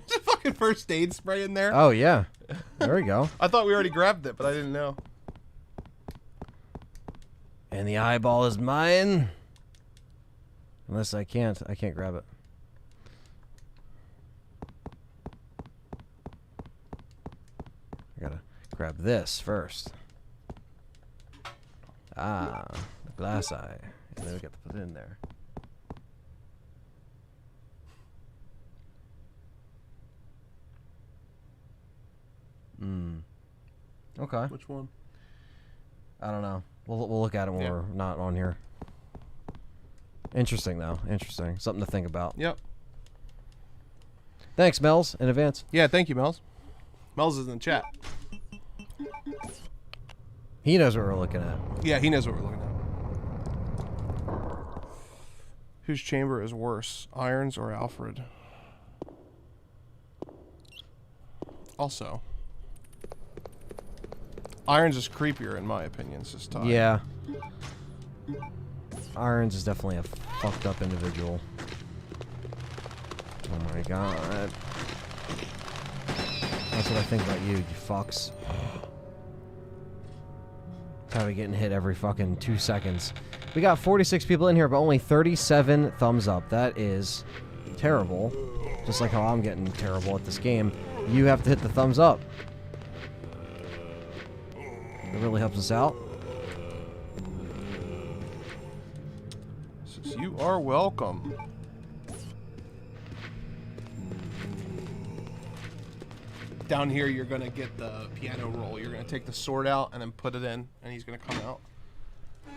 There's a fucking first aid spray in there. Oh, yeah. There we go. I thought we already grabbed it, but I didn't know. And the eyeball is mine. Unless I can't grab it. I gotta grab this first. Ah, the glass eye. And then we got to put it in there. Okay. Which one? I don't know. We'll look at it when Yeah. we're not on here. Interesting, though. Interesting. Something to think about. Yep. Thanks, Mel's, in advance. Yeah, thank you, Mel's. Mel's is in the chat. He knows what we're looking at. Yeah, he knows what we're looking at. Whose chamber is worse, Irons or Alfred? Also, Irons is creepier in my opinion. This time. Yeah. Irons is definitely a fucked up individual. Oh my god. That's what I think about you, you fucks. Tired of getting hit every fucking 2 seconds. We got 46 people in here, but only 37 thumbs up. That is terrible. Just like how I'm getting terrible at this game. You have to hit the thumbs up. It really helps us out. Says you are welcome. Down here, you're gonna get the piano roll. You're gonna take the sword out and then put it in, and he's gonna come out.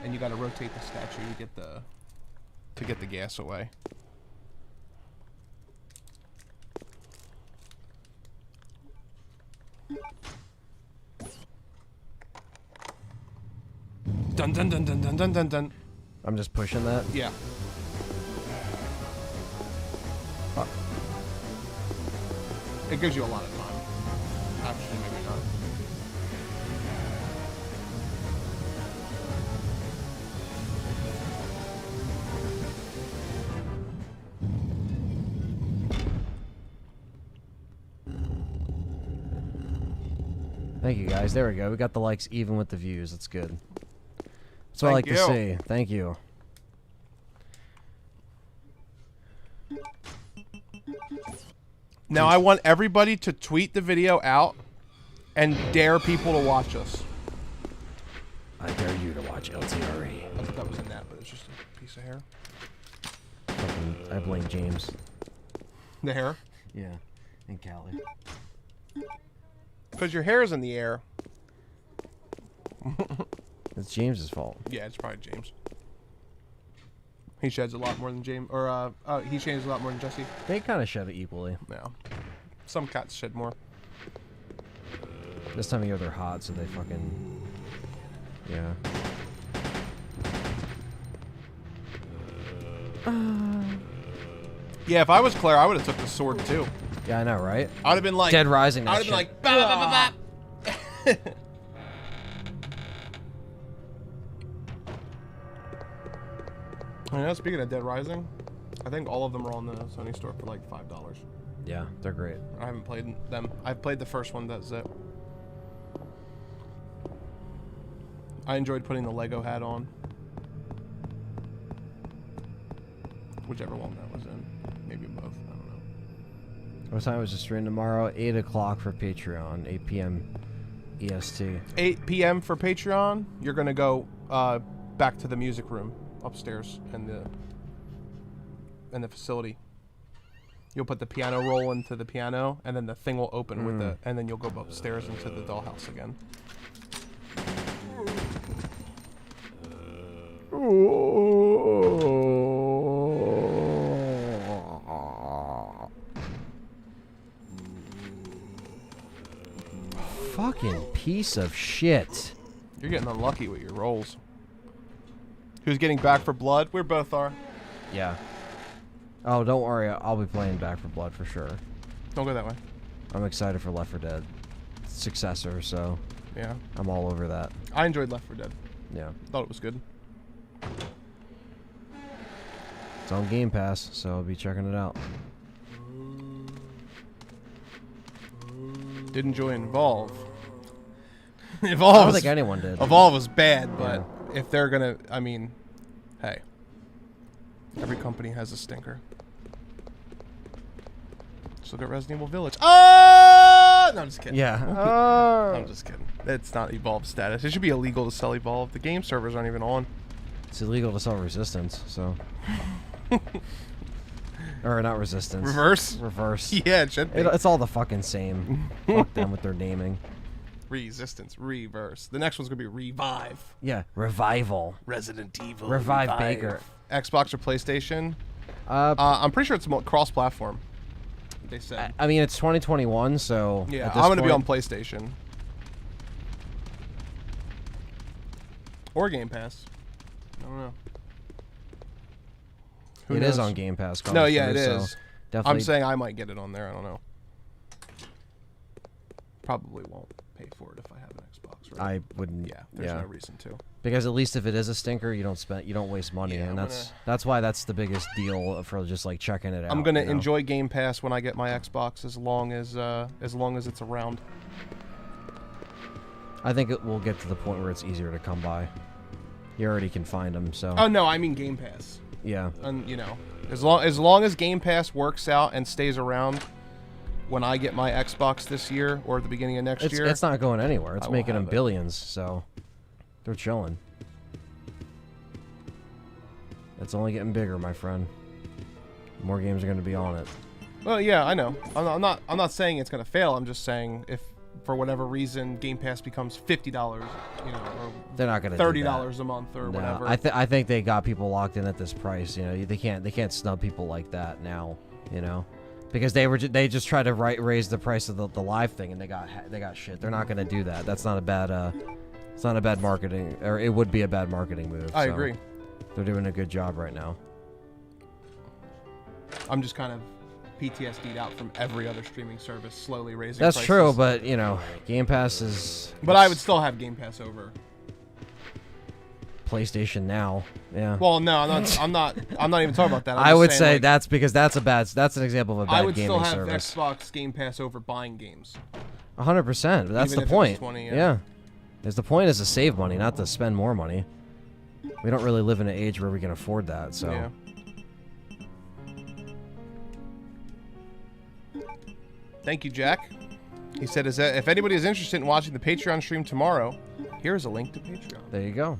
And you gotta rotate the statue to get the gas away. Dun dun dun dun dun dun dun dun. I'm just pushing that. Yeah. It gives you a lot of time. Actually, maybe not. Thank you, guys. There we go. We got the likes even with the views. That's good. That's what I like Thank to you. see. Thank you. Now I want everybody to tweet the video out and dare people to watch us. I dare you to watch LTRE. I thought that was a net, but it's just a piece of hair. Fucking, I blame James. The hair? Yeah, and Callie. Because your hair is in the air. It's James's fault. Yeah, it's probably James. He sheds a lot more than James, or he sheds a lot more than Jesse. They kind of shed it equally. Yeah. Some cats shed more. This time of year they're hot, so they fucking... Yeah. Yeah, if I was Claire, I would have took the sword too. Yeah, I know, right? I would have been like Dead Rising. I would have been like, bah, bah, bah, bah, bah. You know, speaking of Dead Rising, I think all of them are on the Sony store for like $5. Yeah, they're great. I haven't played them. I've played the first one. That's it. I enjoyed putting the Lego hat on. Whichever one that was in. Maybe both. I don't know. What time is the stream tomorrow? 8 o'clock for Patreon. 8 p.m. EST. 8 p.m. for Patreon. You're going to go back to the music room upstairs in the facility. You'll put the piano roll into the piano, and then the thing will open with it, and then you'll go upstairs into the dollhouse again. Fucking piece of shit. You're getting unlucky with your rolls. Who's getting Back for Blood? We both are. Yeah. Oh, don't worry. I'll be playing Back for Blood for sure. Don't go that way. I'm excited for Left 4 Dead successor, so Yeah. I'm all over that. I enjoyed Left 4 Dead. Yeah. Thought it was good. It's on Game Pass, so I'll be checking it out. Did enjoy Evolve. I Evolve. don't was- think anyone did. Evolve was bad, but if they're gonna, I mean, hey, every company has a stinker. Just look at Resident Evil Village. Oh! No, I'm just kidding. Yeah. I'm just kidding. It's not Evolve status. It should be illegal to sell Evolve. The game servers aren't even on. It's illegal to sell Resistance, so... Or not Resistance. Reverse? Reverse. Yeah, it should be. It's all the fucking same. Fuck them with their naming. Resistance, Reverse. The next one's gonna be Revive. Yeah. Revival. Resident Evil. Revive Baker. Xbox or PlayStation? I'm pretty sure it's cross-platform. They said. I mean, it's 2021, so... Yeah, at this I'm gonna be on point- PlayStation. Or Game Pass. I don't know. Who It is knows? on Game Pass. No, yeah, it so is. definitely. I'm saying I might get it on there. I don't know. Probably won't pay for it if I have an Xbox. Right? I wouldn't. Yeah, there's no reason to. Because at least if it is a stinker, you don't waste money, Yeah, and I'm that's why that's the biggest deal for just like checking it out. I'm gonna you know? enjoy Game Pass when I get my Xbox, as long as it's around. I think it will get to the point where it's easier to come by. You already can find them, so. Oh no, I mean Game Pass. Yeah. And you know, as long as Game Pass works out and stays around, when I get my Xbox this year or at the beginning of next year, It's not going anywhere. It's I will making them have it. billions, so they're chilling. It's only getting bigger, my friend. More games are going to be on it. Well, yeah, I know. I'm not saying it's gonna fail. I'm just saying if for whatever reason Game Pass becomes $50, you know, or They're not going to $30 a month or No, whatever. I think they got people locked in at this price. You know, they can't snub people like that now. You know, because they just tried to raise the price of the live thing and they got shit. They're not going to do that. That's not a bad it's not a bad marketing, or it would be a bad marketing move. I so agree. They're doing a good job right now. I'm just kind of PTSD'd out from every other streaming service slowly raising That's prices. true, but you know, Game Pass is. But I would still have Game Pass over. PlayStation now. Yeah. Well, no, I'm not even talking about that. I'm I just would saying, say like, that's because that's an example of a bad I would gaming still have service. Xbox Game Pass over buying games. 100%. That's Even the if it was point. 20, yeah. Is the point is to save money, not to spend more money. We don't really live in an age where we can afford that, so. Yeah. Thank you, Jack. He said, if anybody is interested in watching the Patreon stream tomorrow, here's a link to Patreon. There you go.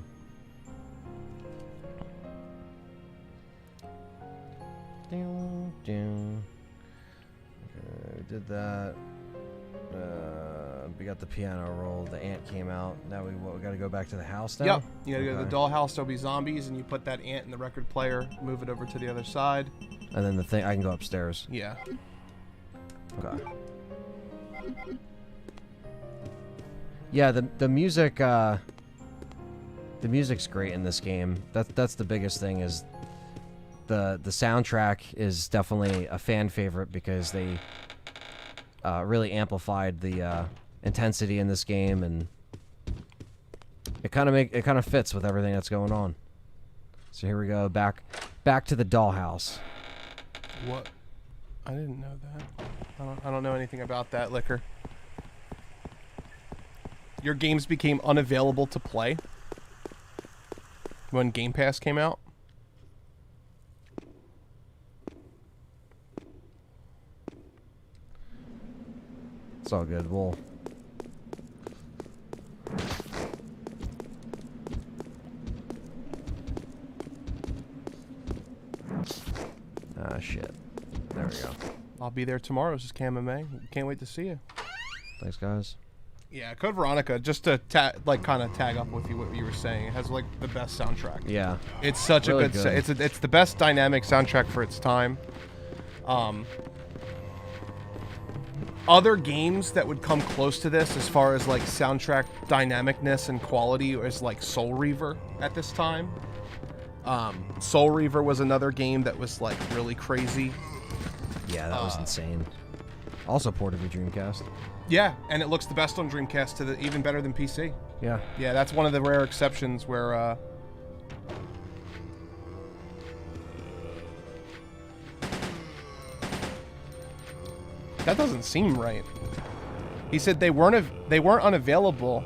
Okay, we did that. we got the piano roll. The ant came out. Now we got to go back to the house now? Yep. You gotta go to the dollhouse. There'll be zombies, and you put that ant in the record player, move it over to the other side. And then the thing, I can go upstairs. Yeah. Okay. Yeah, the music, the music's great in this game. That's the biggest thing is the soundtrack is definitely a fan favorite because they really amplified the intensity in this game, and it kind of fits with everything that's going on. So here we go, back to the dollhouse. What? I didn't know that. I don't know anything about that, Liquor. Your games became unavailable to play when Game Pass came out? It's all good. We'll... Ah, shit. There we go. I'll be there tomorrow. This is KMMA. Can't wait to see you. Thanks, guys. Yeah, Code Veronica, just to kind of tag up with you what you were saying, it has like the best soundtrack. Yeah. It's such really a good. It's the best dynamic soundtrack for its time. Other games that would come close to this as far as like soundtrack dynamicness and quality is like Soul Reaver at this time. Soul Reaver was another game that was like really crazy. Yeah, that was insane. Also ported to Dreamcast. Yeah, and it looks the best on Dreamcast, even better than PC. Yeah. Yeah, that's one of the rare exceptions where that doesn't seem right. He said they weren't unavailable.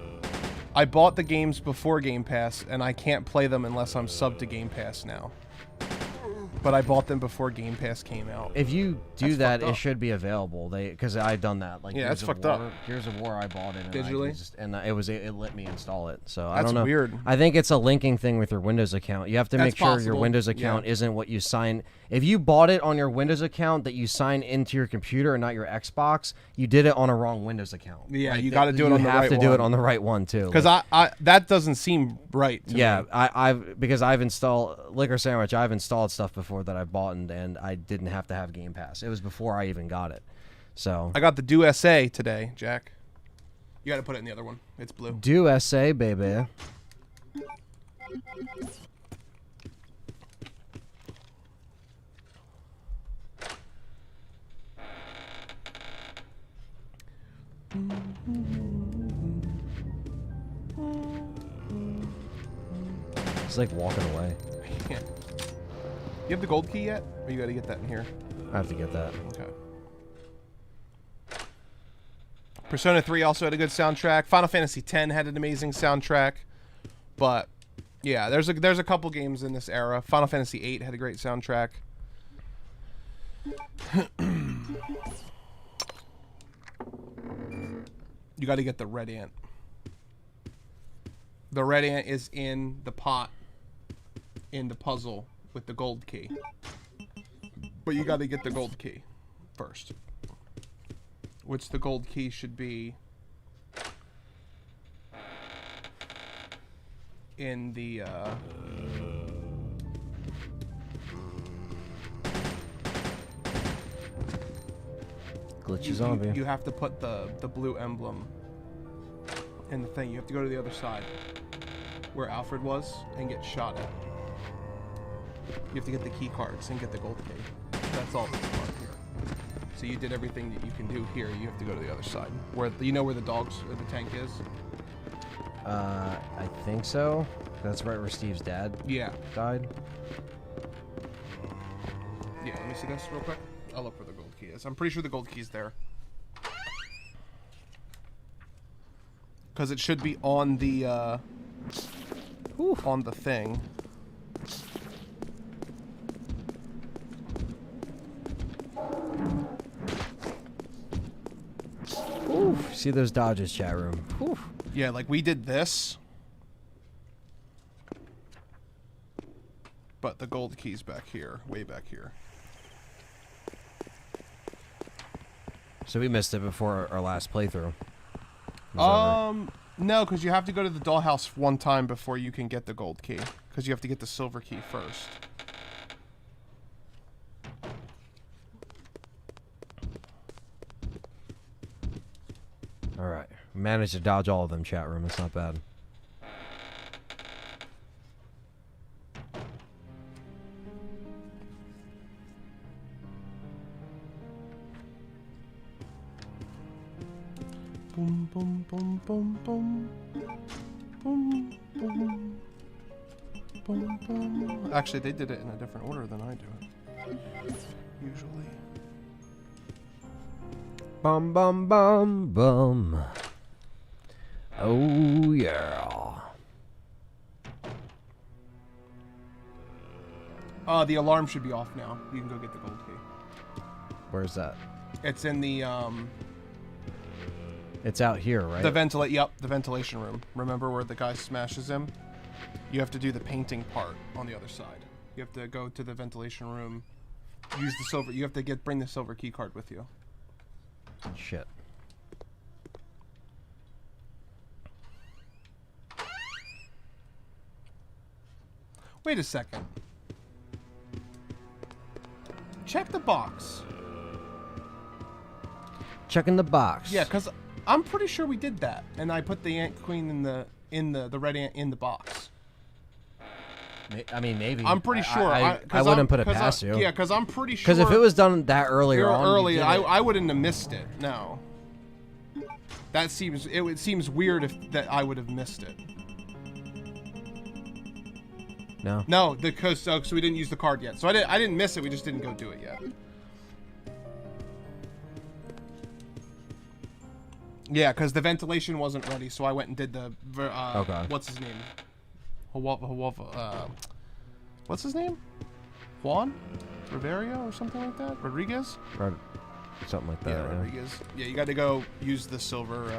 I bought the games before Game Pass, and I can't play them unless I'm subbed to Game Pass now. But I bought them before Game Pass came out. If you do That's that, fucked up. it should be available. Because I've done that. Like Yeah, Gears that's of fucked War, up. Gears of War, I bought it and Digitally? it let me install it. So I That's don't know. weird. I think it's a linking thing with your Windows account. You have to That's make sure your possible. Windows account Yeah. isn't what you sign. If you bought it on your Windows account that you sign into your computer and not your Xbox, you did it on a wrong Windows account. Yeah, Like, you got to do it on the right one. You have to do it on the right one too. Because I that doesn't seem right to Yeah, me. because I've installed Liquor Sandwich. I've installed stuff before that I bought and I didn't have to have Game Pass. It was before I even got it. So I got the Do SA today, Jack. You got to put it in the other one. It's blue. do SA, baby. It's like walking away. Yeah. You have the gold key yet? Or you got to get that in here? I have to get that. Okay. Persona 3 also had a good soundtrack. Final Fantasy X had an amazing soundtrack. But yeah, there's a couple games in this era. Final Fantasy VIII had a great soundtrack. You got to get the red ant. The red ant is in the pot in the puzzle with the gold key. But you got to get the gold key first. Which the gold key should be in the Glitchy zombie. you have to put the blue emblem in the thing. You have to go to the other side where Alfred was and get shot at. You have to get the key cards and get the gold key. That's all this part here. So you did everything that you can do here. You have to go to the other side. Where you know where the dogs or the tank is? I think so. That's right where Steve's dad Yeah. died. Yeah, let me see this real quick. I'll look where the gold key is. I'm pretty sure the gold key's there. Because it should be on the thing. Oof. See those dodges, chat room. Oof. Yeah, like we did this. But the gold key's back here, way back here. So we missed it before our last playthrough. No, because you have to go to the dollhouse one time before you can get the gold key. Because you have to get the silver key first. All right. Managed to dodge all of them, chat room. It's not bad. Boom, boom, boom, boom, boom. Boom, boom. Boom, boom. Actually, they did it in a different order than I do it. Usually. Bum, bum, bum, bum. Oh, yeah. The alarm should be off now. You can go get the gold key. Where's that? It's in the, It's out here, right? the ventilation room. Remember where the guy smashes him? You have to do the painting part on the other side. You have to go to the ventilation room. Use the silver. You have to bring the silver key card with you. Shit. Wait a second. Check the box. Checking the box. Yeah, because I'm pretty sure we did that, and I put the ant queen in the red ant in the box. I mean, maybe. I'm pretty sure. I wouldn't put it past you. Yeah, because I'm pretty sure. Because if it was done that earlier on, you did it. I wouldn't have missed it. No. That seems it seems weird that I would have missed it. No. No, because so we didn't use the card yet. So I didn't miss it. We just didn't go do it yet. Yeah, because the ventilation wasn't ready, so I went and did the okay. What's his name? What's his name? Juan? Riverio or something like that? Rodriguez? Something like that. Yeah, Rodriguez. Yeah, you got to go use the silver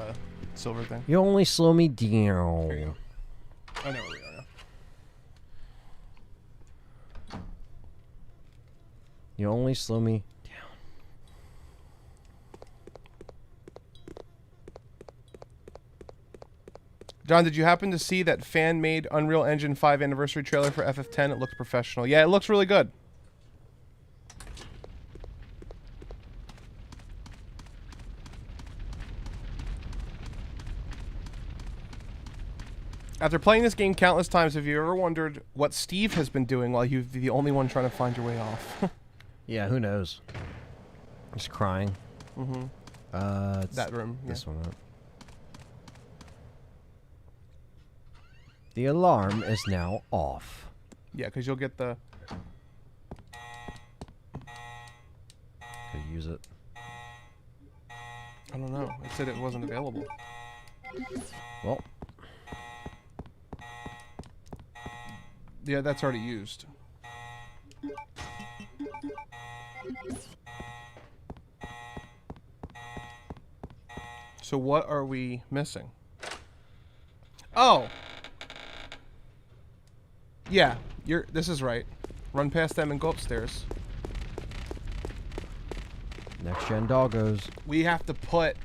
thing. You only slow me down. Here you go. I know where we are now. You only slow me down. John, did you happen to see that fan-made Unreal Engine 5 anniversary trailer for FF10? It looks professional. Yeah, it looks really good. After playing this game countless times, have you ever wondered what Steve has been doing while you're the only one trying to find your way off? Yeah, who knows? Just crying. Mm-hmm. That room. This one up. The alarm is now off. Yeah, because you'll get the... Could use it. I don't know. It said it wasn't available. Well. Yeah, that's already used. So what are we missing? Oh! Yeah, this is right. Run past them and go upstairs. Next gen doggos. We have to put...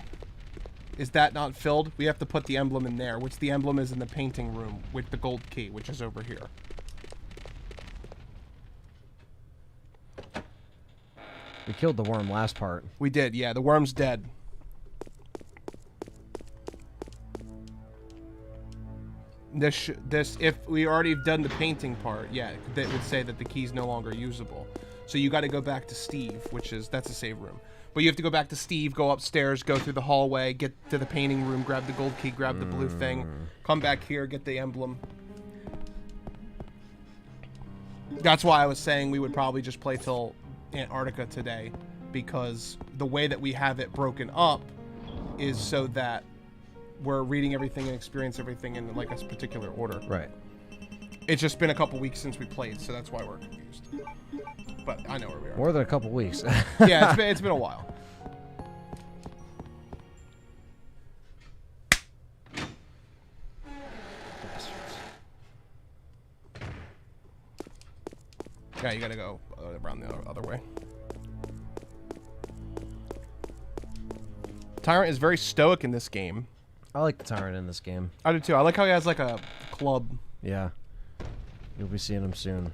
Is that not filled? We have to put the emblem in there, which the emblem is in the painting room with the gold key, which is over here. We killed the worm last part. We did, yeah. The worm's dead. This, if we already done the painting part, yeah, that would say that the key's no longer usable. So you got to go back to Steve, that's a save room. But you have to go back to Steve, go upstairs, go through the hallway, get to the painting room, grab the gold key, grab the blue thing, come back here, get the emblem. That's why I was saying we would probably just play till Antarctica today, because the way that we have it broken up is so that we're reading everything and experience everything in like a particular order. Right. It's just been a couple weeks since we played, so that's why we're confused. But I know where we are. More than a couple weeks. Yeah, it's been a while. Yeah, you gotta go around the other way. Tyrant is very stoic in this game. I like the Tyrant in this game. I do too. I like how he has like a club. Yeah. You'll be seeing him soon.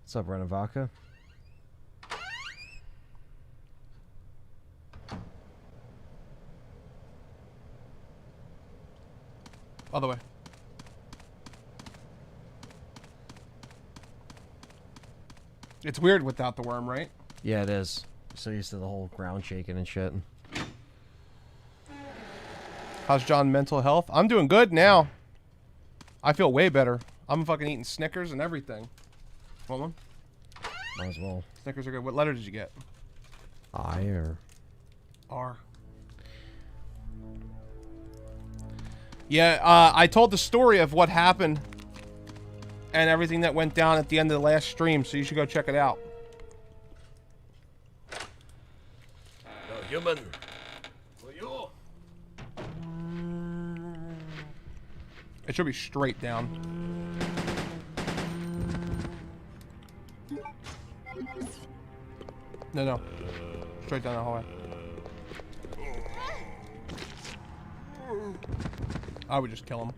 What's up, Veronica? Other way. It's weird without the worm, right? Yeah, it is. So used to the whole ground shaking and shit. How's John mental health? I'm doing good now. I feel way better. I'm fucking eating Snickers and everything. Want one? Might as well. Snickers are good. What letter did you get? I or R. Yeah, I told the story of what happened and everything that went down at the end of the last stream, so you should go check it out. No human. For you. It should be straight down. No. Straight down the hallway. I would just kill him.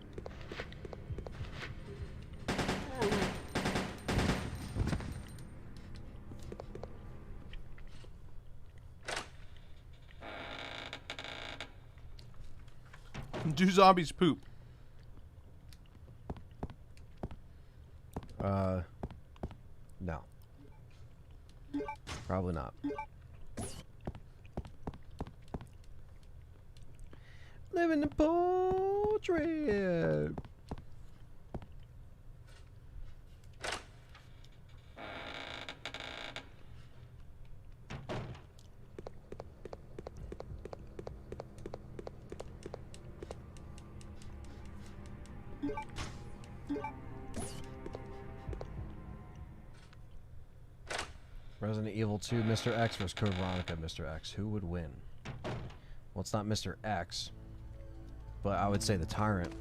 Do zombies poop? No. Probably not. Living the portrait. Resident Evil 2, Mr. X versus Code Veronica, Mr. X. Who would win? Well, it's not Mr. X, but I would say the Tyrant.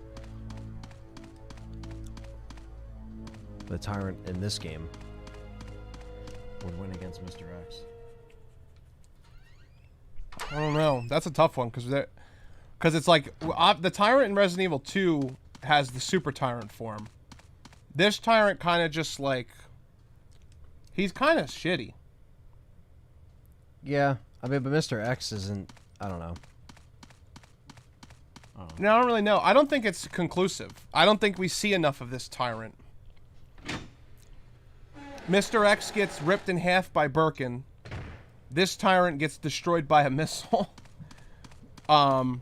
The Tyrant in this game would win against Mr. X. I don't know. That's a tough one because it's like the Tyrant in Resident Evil 2 has the Super Tyrant form. This Tyrant kind of just like he's kind of shitty. Yeah, I mean, but Mr. X isn't. I don't know. No, I don't really know. I don't think it's conclusive. I don't think we see enough of this Tyrant. Mr. X gets ripped in half by Birkin. This Tyrant gets destroyed by a missile. Both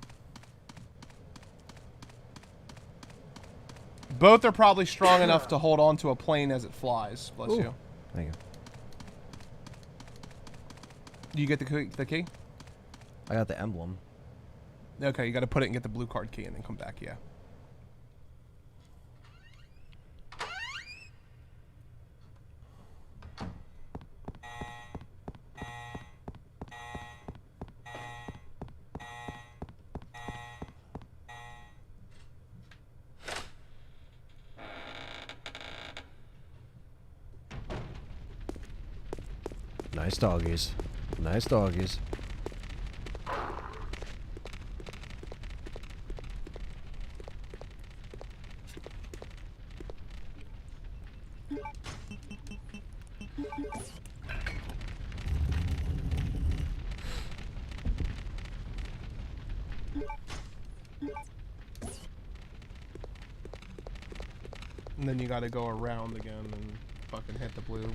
are probably strong enough to hold on to a plane as it flies. Bless you. Thank you. Do you get the key? I got the emblem. Okay, you got to put it and get the blue card key and then come back, yeah. Nice doggies. Nice doggies. And then you got to go around again and fucking hit the blue.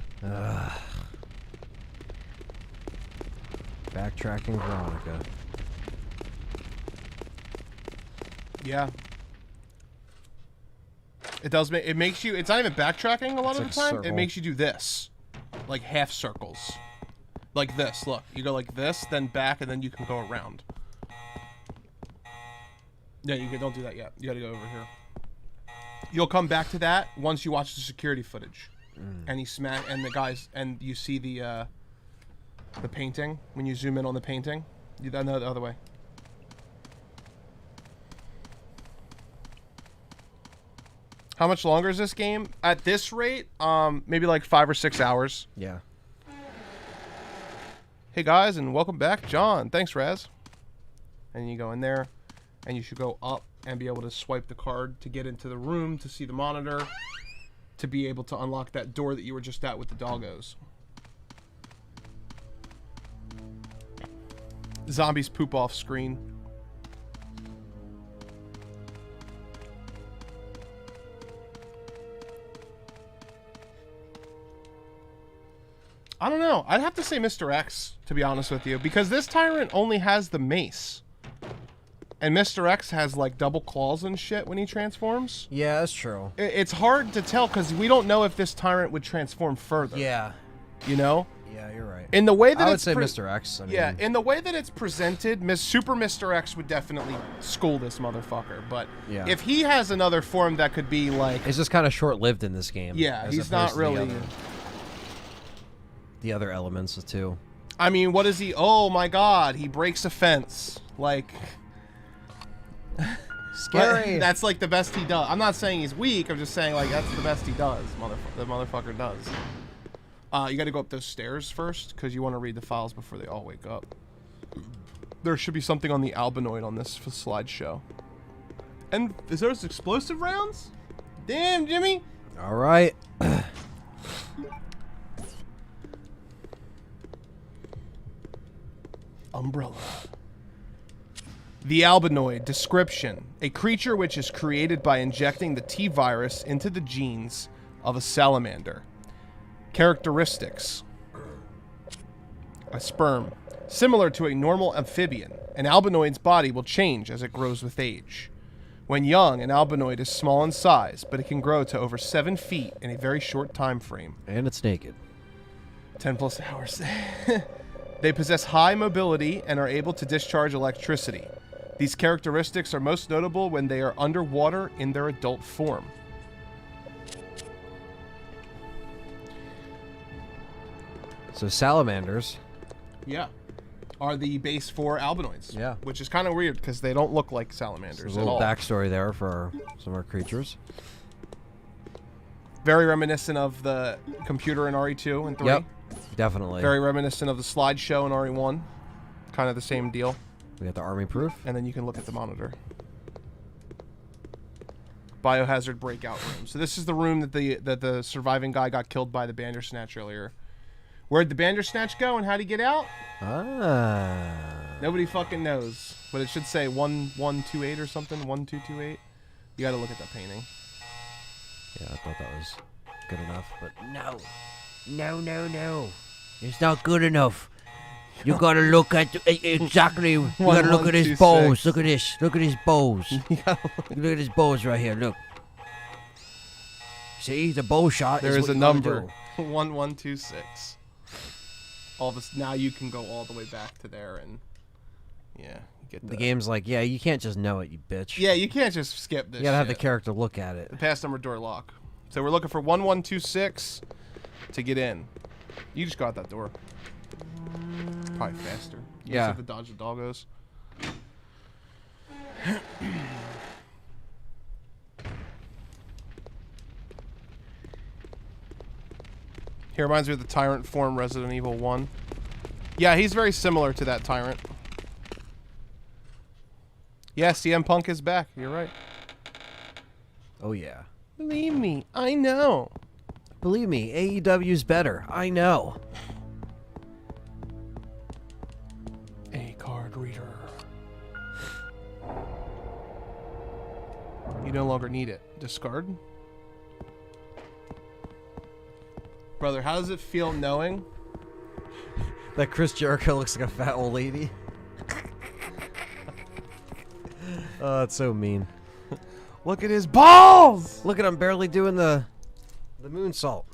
Backtracking Veronica. Yeah. It does make it makes you. It's not even backtracking a lot of the time. It makes you do this, like half circles, like this. Look, you go like this, then back, and then you can go around. Yeah, don't do that yet. You gotta go over here. You'll come back to that once you watch the security footage. And the guys, and you see the painting. When you zoom in on the painting, no, the other way. How much longer is this game? At this rate, maybe like 5 or 6 hours. Yeah. Hey guys, and welcome back, John. Thanks, Raz. And you go in there, and you should go up and be able to swipe the card to get into the room to see the monitor, to be able to unlock that door that you were just at with the doggos. Zombies poop off screen. I don't know. I'd have to say Mr. X, to be honest with you, because this tyrant only has the mace. And Mr. X has, like, double claws and shit when he transforms. Yeah, that's true. It's hard to tell, because we don't know if this tyrant would transform further. Yeah. You know? Yeah, you're right. In the way that I would say Mr. X. I mean, yeah, in the way that it's presented, Super Mr. X would definitely school this motherfucker. But yeah. If he has another form that could be, like... It's just kind of short-lived in this game. Yeah, he's not really... The other elements, too. I mean, what is he? Oh, my God. He breaks a fence. Like... Scary. That's like the best he does. I'm not saying he's weak. I'm just saying like that's the best he does. The motherfucker does. You got to go up those stairs first because you want to read the files before they all wake up. There should be something on the albinoid on this slideshow. And is those explosive rounds? Damn, Jimmy. All right. Umbrella. The albinoid. Description. A creature which is created by injecting the T-virus into the genes of a salamander. Characteristics. A sperm. Similar to a normal amphibian, an albinoid's body will change as it grows with age. When young, an albinoid is small in size, but it can grow to over 7 feet in a very short time frame. And it's naked. 10 plus hours. They possess high mobility and are able to discharge electricity. These characteristics are most notable when they are underwater in their adult form. So salamanders. Yeah. Are the base for albinoids. Yeah. Which is kind of weird because they don't look like salamanders So a little backstory there for some of our creatures. Very reminiscent of the computer in RE2 and 3. Yep. Definitely. Very reminiscent of the slideshow in RE1. Kind of the same deal. We got the army proof. And then you can look at the monitor. Biohazard breakout room. So this is the room that the surviving guy got killed by the Bandersnatch earlier. Where'd the Bandersnatch go and how'd he get out? Ah. Nobody fucking knows. But it should say 1128 or something. 1228. You gotta look at that painting. Yeah, I thought that was good enough, but no. No. It's not good enough. You gotta look at exactly. You gotta look at his bows. Look at this. Look at his bows. Look at his bows right here. Look. See the bow shot. There is what a you gotta number. do. 1126. All this now you can go all the way back to there and yeah, you get the game's like, yeah, you can't just know it, you bitch. Yeah, you can't just skip this. You gotta have the shit. character look at it. The pass number door lock. So we're looking for 1126 to get in. You just go out that door. Probably faster. You Yeah. just have to dodge the doggos. He reminds me of the Tyrant form Resident Evil 1. Yeah, he's very similar to that Tyrant. Yeah, CM Punk is back. You're right. Oh yeah. Believe me, I know. Believe me, AEW's better. I know. A card reader. You no longer need it. Discard. Brother, how does it feel knowing That Chris Jericho looks like a fat old lady. Oh, that's so mean. Look at his balls! Look at him barely doing the moonsault.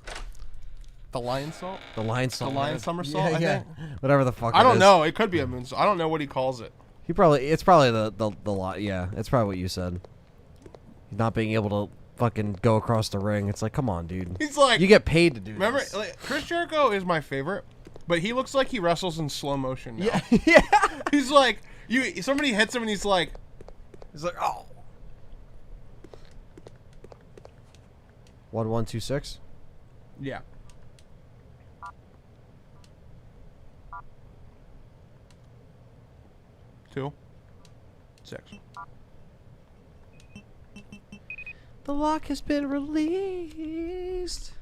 The lion salt? The lion salt. The lion somersault, I think? Whatever the fuck I it don't is. know. It could be a moonsault. I don't know what he calls it. It's probably the lot. Yeah, it's probably what you said. Not being able to fucking go across the ring. It's like, come on, dude. He's like, you get paid to do remember, this. like, Chris Jericho is my favorite, but he looks like he wrestles in slow motion now. Yeah, yeah. He's like, somebody hits him and he's like, oh. 1126. yeah. Two. 6. The lock has been released.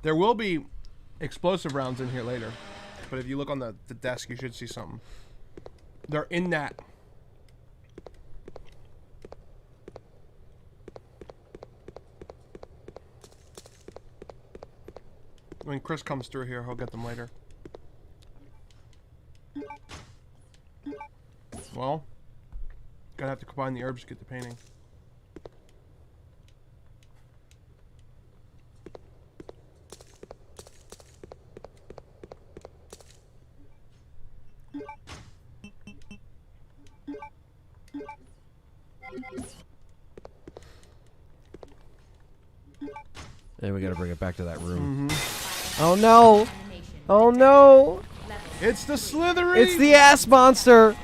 There will be explosive rounds in here later, but if you look on the desk, you should see something. They're in that. When Chris comes through here, he'll get them later. Well, gotta have to combine the herbs to get the painting. And we gotta bring it back to that room. Oh no! Oh no! It's the Slithery! It's the ass monster!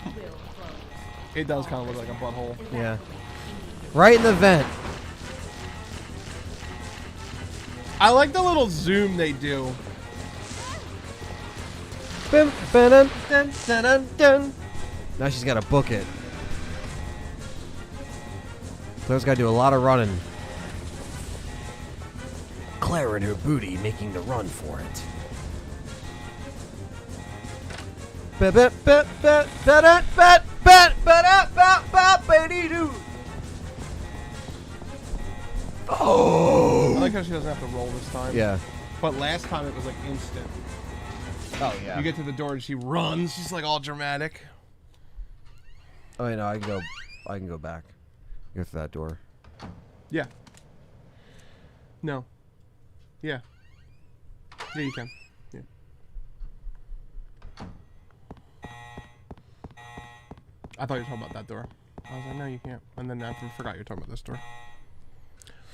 It does kind of look like a butthole. Yeah. Right in the vent. I like the little zoom they do. Bim, ba-dun, dun, dun, dun, dun. Now she's gotta book it. Claire's gotta do a lot of running. Claire and her booty making the run for it. I like how she doesn't have to roll this time. Yeah. But last time it was like instant. Oh yeah. You get to the door and she runs. She's like all dramatic. Oh wait, no, I can go back. Go through that door. Yeah. No. Yeah. Yeah, you can. Yeah. I thought you were talking about that door. I was like, no, you can't. And then I forgot you were talking about this door.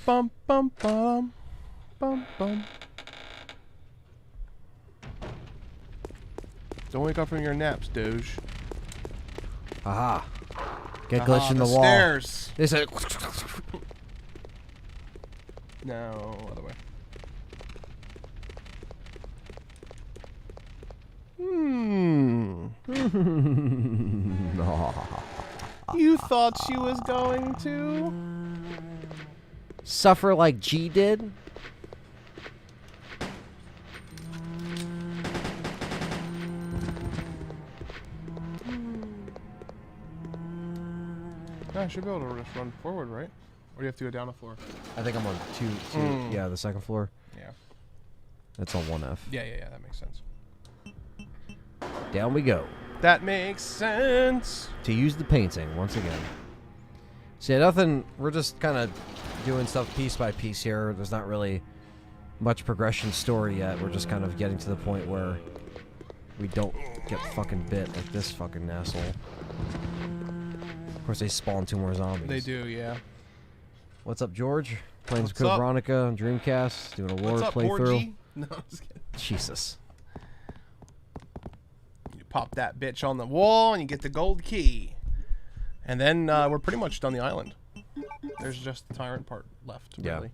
Bum, bum, bum. Bum, bum. Don't wake up from your naps, Doge. Aha. Get glitched in the wall. Stairs. They said. No, other way. You thought she was going to? Suffer like G did? I should be able to just run forward, right? Or do you have to go down a floor? I think I'm on two. Yeah, the second floor. Yeah. That's on 1F. Yeah, that makes sense. Down we go. That makes sense. To use the painting once again. See, nothing. We're just kind of doing stuff piece by piece here. There's not really much progression story yet. We're just kind of getting to the point where we don't get fucking bit like this fucking asshole. Of course, they spawn 2 more zombies. They do, yeah. What's up, George? Playing What's some up? Veronica on Dreamcast, doing a lore What's up, playthrough. Borgie? No, I'm just kidding. Jesus. You pop that bitch on the wall and you get the gold key. And then we're pretty much done the island. There's just the tyrant part left, Yeah. really.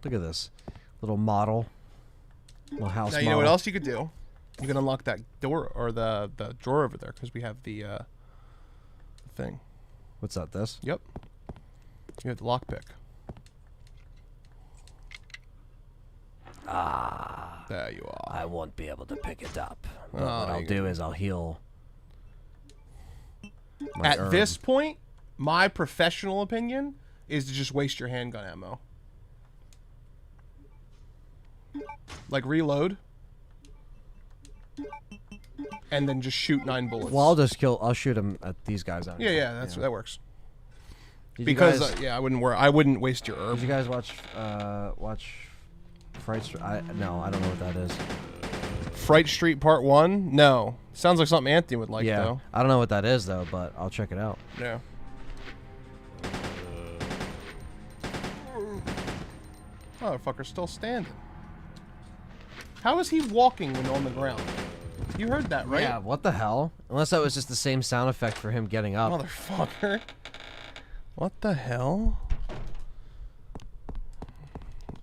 Look at this little model, little house Now, model. you know what else you could do? You can unlock that door or the drawer over there because we have the thing. What's that? This? Yep. You have the lockpick. Ah. There you are. I won't be able to pick it up. But Oh, what I'll you do is I'll heal. my At herb. this point, my professional opinion is to just waste your handgun ammo. Like reload. And then just shoot 9 bullets. Well, I'll shoot him at these guys out yeah, here. that works. Because you guys, yeah, I wouldn't waste your herb. did you guys watch Fright Street? No, I don't know what that is. Fright Street Part 1? No. Sounds like something Anthony would like, Yeah, though. I don't know what that is though, but I'll check it out. Yeah. Motherfucker's still standing. How is he walking when on the ground? You heard that, right? Yeah, what the hell? Unless that was just the same sound effect for him getting up. Motherfucker. What the hell?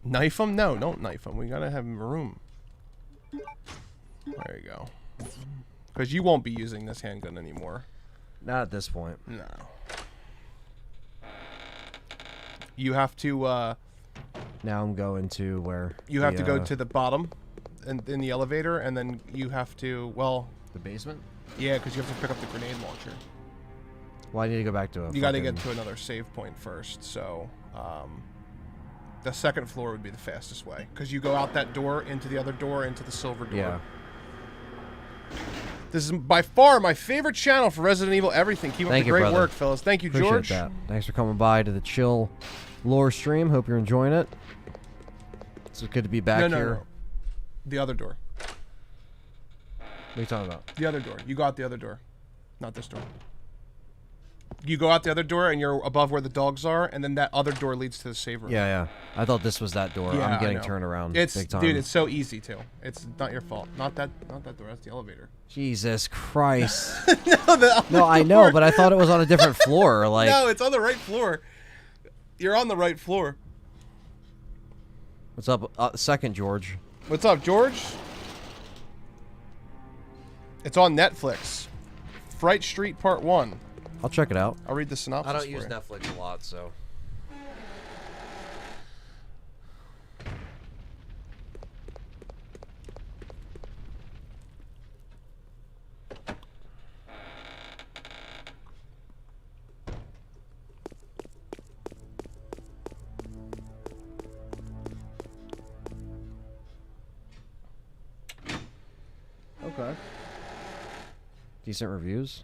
Knife him? No, don't knife him. We gotta have room. There you go. Because you won't be using this handgun anymore. Not at this point. No. You have to, Now I'm going to where? You have to go to the bottom in the elevator, and then you have to, well... the basement? Yeah, because you have to pick up the grenade launcher. Well, I need to go back to a You got to get to another save point first, so... the second floor would be the fastest way. Because you go out that door, into the other door, into the silver door. Yeah. This is by far my favorite channel for Resident Evil everything. Keep up the great brother. work, fellas. Thank you, Appreciate George. that. Thanks for coming by to the chill lore stream. Hope you're enjoying it. It's good to be back here. No. The other door. What are you talking about? The other door. You go out the other door. Not this door. You go out the other door and you're above where the dogs are, and then that other door leads to the save room. Yeah. I thought this was that door. Yeah, I'm I getting know. turned around It's big time. dude, it's so easy too. It's not your fault. Not that door. That's the elevator. Jesus Christ. No, I know, but I thought it was on a different floor. Like, no, it's on the right floor. You're on the right floor. what's up? Second, George. What's up, George? It's on Netflix. Fright Street Part 1. I'll check it out. I'll read the synopsis. I don't for use you. Netflix a lot, so. Okay. Decent reviews.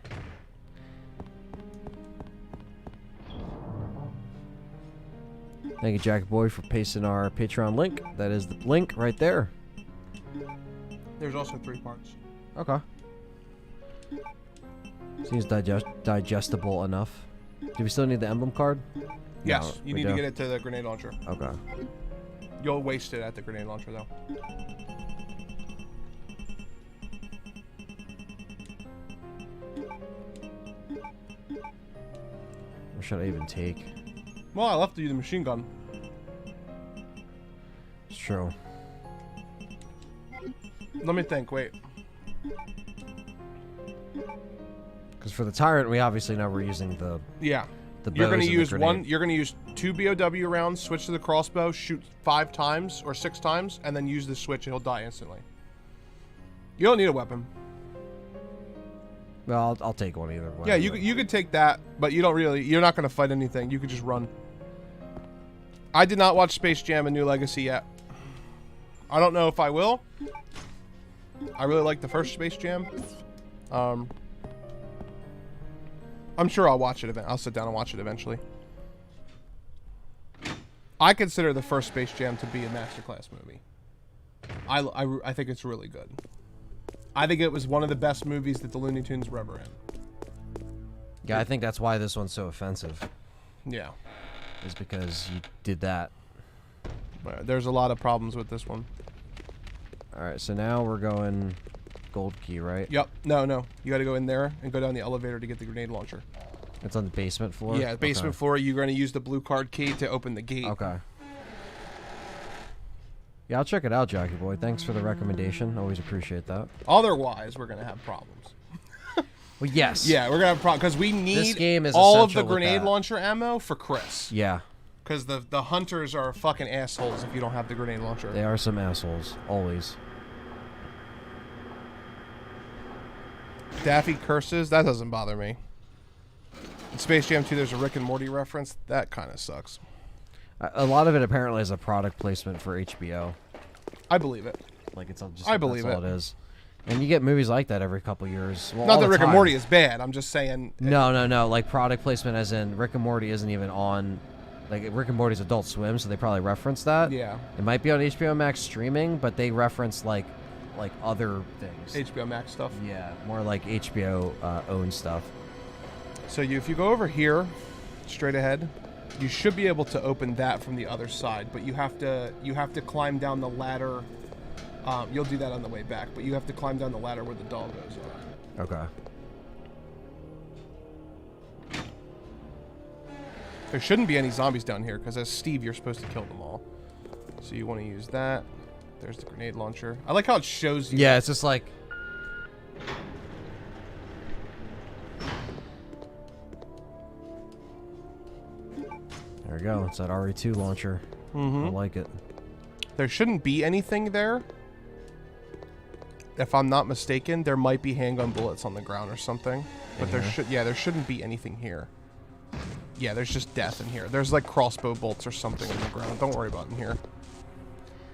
Thank you, Jack Boy, for pasting our Patreon link. That is the link right there. There's also 3 parts. Okay. Seems digestible enough. Do we still need the emblem card? Yes, No, you we need do. to get it to the grenade launcher. Okay. You'll waste it at the grenade launcher, though. What should I even take? Well, I left you the machine gun. It's true. Let me think. Wait. Because for the tyrant, we obviously know we're using the Yeah. the You're bows gonna and the use grenade. You're gonna use 2 BOW rounds. Switch to the crossbow. Shoot 5 times or 6 times, and then use the switch, and he'll die instantly. You don't need a weapon. Well, I'll take one either way. Yeah, you could take that, but you don't really. You're not gonna fight anything. You could just run. I did not watch Space Jam: A New Legacy yet. I don't know if I will. I really like the first Space Jam. I'm sure I'll watch it. I'll sit down and watch it eventually. I consider the first Space Jam to be a masterclass movie. I think it's really good. I think it was one of the best movies that the Looney Tunes were ever in. Yeah, I think that's why this one's so offensive. Yeah. Is because you did that. There's a lot of problems with this one. Alright, so now we're going gold key, right? Yep. No. You got to go in there and go down the elevator to get the grenade launcher. It's on the basement floor? Yeah, basement floor. You're going to use the blue card key to open the gate. Okay. Yeah, I'll check it out, Jockey Boy. Thanks for the recommendation. Always appreciate that. Otherwise, we're going to have problems. Well, yes. Yeah, we're going to have problems because we need This game is all of the essential with grenade that. launcher ammo for Chris. Yeah. Because the hunters are fucking assholes if you don't have the grenade launcher. They are some assholes. Always. Daffy curses? That doesn't bother me. In Space Jam 2, there's a Rick and Morty reference. That kind of sucks. A lot of it apparently is a product placement for HBO. I believe it. Like, it's all just I believe that's all it. it is. And you get movies like that every couple years. Well, Not all that the Rick and time. Morty is bad. I'm just saying. No. Like product placement, as in Rick and Morty isn't even on. Like Rick and Morty's Adult Swim, so they probably reference that. Yeah. It might be on HBO Max streaming, but they reference like other things. HBO Max stuff. Yeah, more like HBO owned stuff. So if you go over here, straight ahead, you should be able to open that from the other side, but you have to climb down the ladder. You'll do that on the way back, but you have to climb down the ladder where the doggos are. Okay. There shouldn't be any zombies down here, because as Steve, you're supposed to kill them all. So you want to use that. There's the grenade launcher. I like how it shows you. Yeah, it's just like... There we go. It's that RE2 launcher. I like it. There shouldn't be anything there. If I'm not mistaken, there might be handgun bullets on the ground or something. But there shouldn't be anything here. Yeah, there's just death in here. There's like crossbow bolts or something on the ground. Don't worry about in here.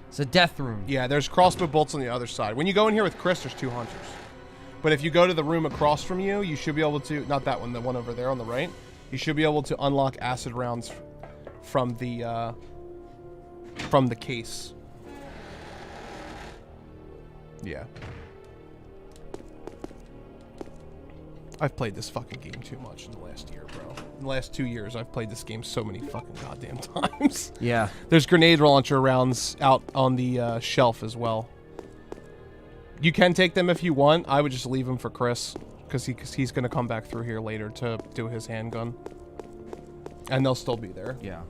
It's a death room. Yeah, there's crossbow bolts on the other side. When you go in here with Chris, there's 2 hunters. But if you go to the room across from you, you should be able to... Not that one, the one over there on the right. You should be able to unlock acid rounds from the case. Yeah. I've played this fucking game too much in the last year, bro. In the last 2 years, I've played this game so many fucking goddamn times. Yeah. There's grenade launcher rounds out on the shelf as well. You can take them if you want. I would just leave them for Chris, because he's going to come back through here later to do his handgun. And they'll still be there. Yeah.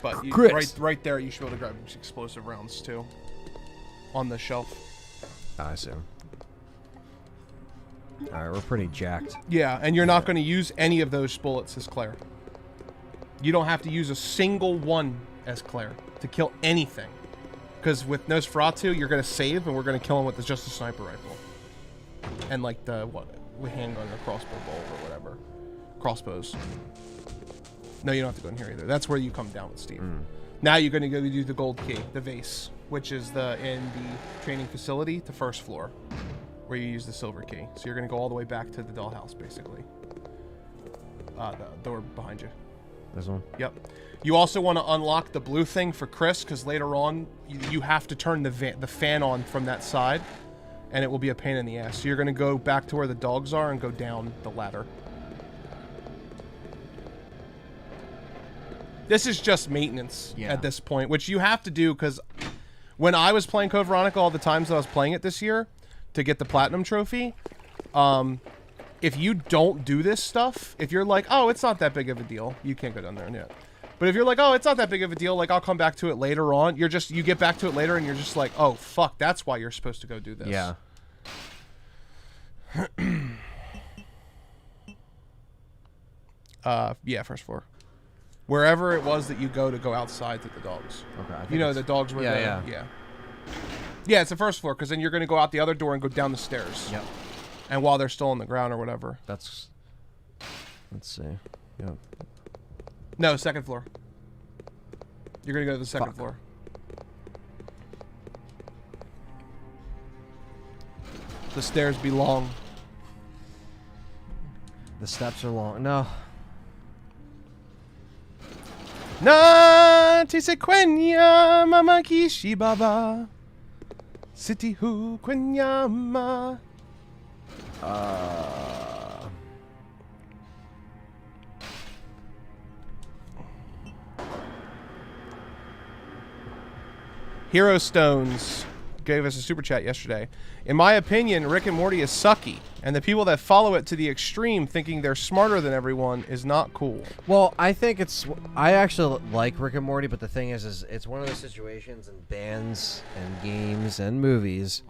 But Chris. right there, you should be able to grab explosive rounds too. On the shelf. I see. Alright, we're pretty jacked. Yeah, and you're not going to use any of those bullets as Claire. You don't have to use a single one as Claire to kill anything. Because with Nosferatu, you're going to save, and we're going to kill him with just a sniper rifle. And like the, handgun or crossbow bolt or whatever. Crossbows. No, you don't have to go in here either. That's where you come down with Steve. Now you're going to go do the gold key, the vase, which is in the training facility, the first floor, where you use the silver key. So you're going to go all the way back to the dollhouse, basically. The door behind you. This one? Yep. You also want to unlock the blue thing for Chris, because later on, you have to turn the fan on from that side, and it will be a pain in the ass. So you're going to go back to where the dogs are and go down the ladder. This is just maintenance at this point, which you have to do, because when I was playing Code Veronica, all the times that I was playing it this year to get the Platinum Trophy, if you don't do this stuff, if you're like, oh, it's not that big of a deal, you can't go down there yet. But if you're like, oh, it's not that big of a deal, like, I'll come back to it later on, you get back to it later and you're just like, oh, fuck, that's why you're supposed to go do this. Yeah. Yeah, first floor. Wherever it was that you go outside to the dogs. Okay. You know, the dogs were there. Yeah. Yeah, it's the first floor, because then you're going to go out the other door and go down the stairs. Yep. And while they're still on the ground or whatever. Let's see. Yep. No, second floor. You're going to go to the second floor. The stairs be long. The steps are long. No. Na ti sequenia mama kishi baba. City hu kwenyama. Hero Stones gave us a super chat yesterday. In my opinion, Rick and Morty is sucky, and the people that follow it to the extreme thinking they're smarter than everyone is not cool. Well, I think I actually like Rick and Morty, but the thing is it's one of those situations in bands and games and movies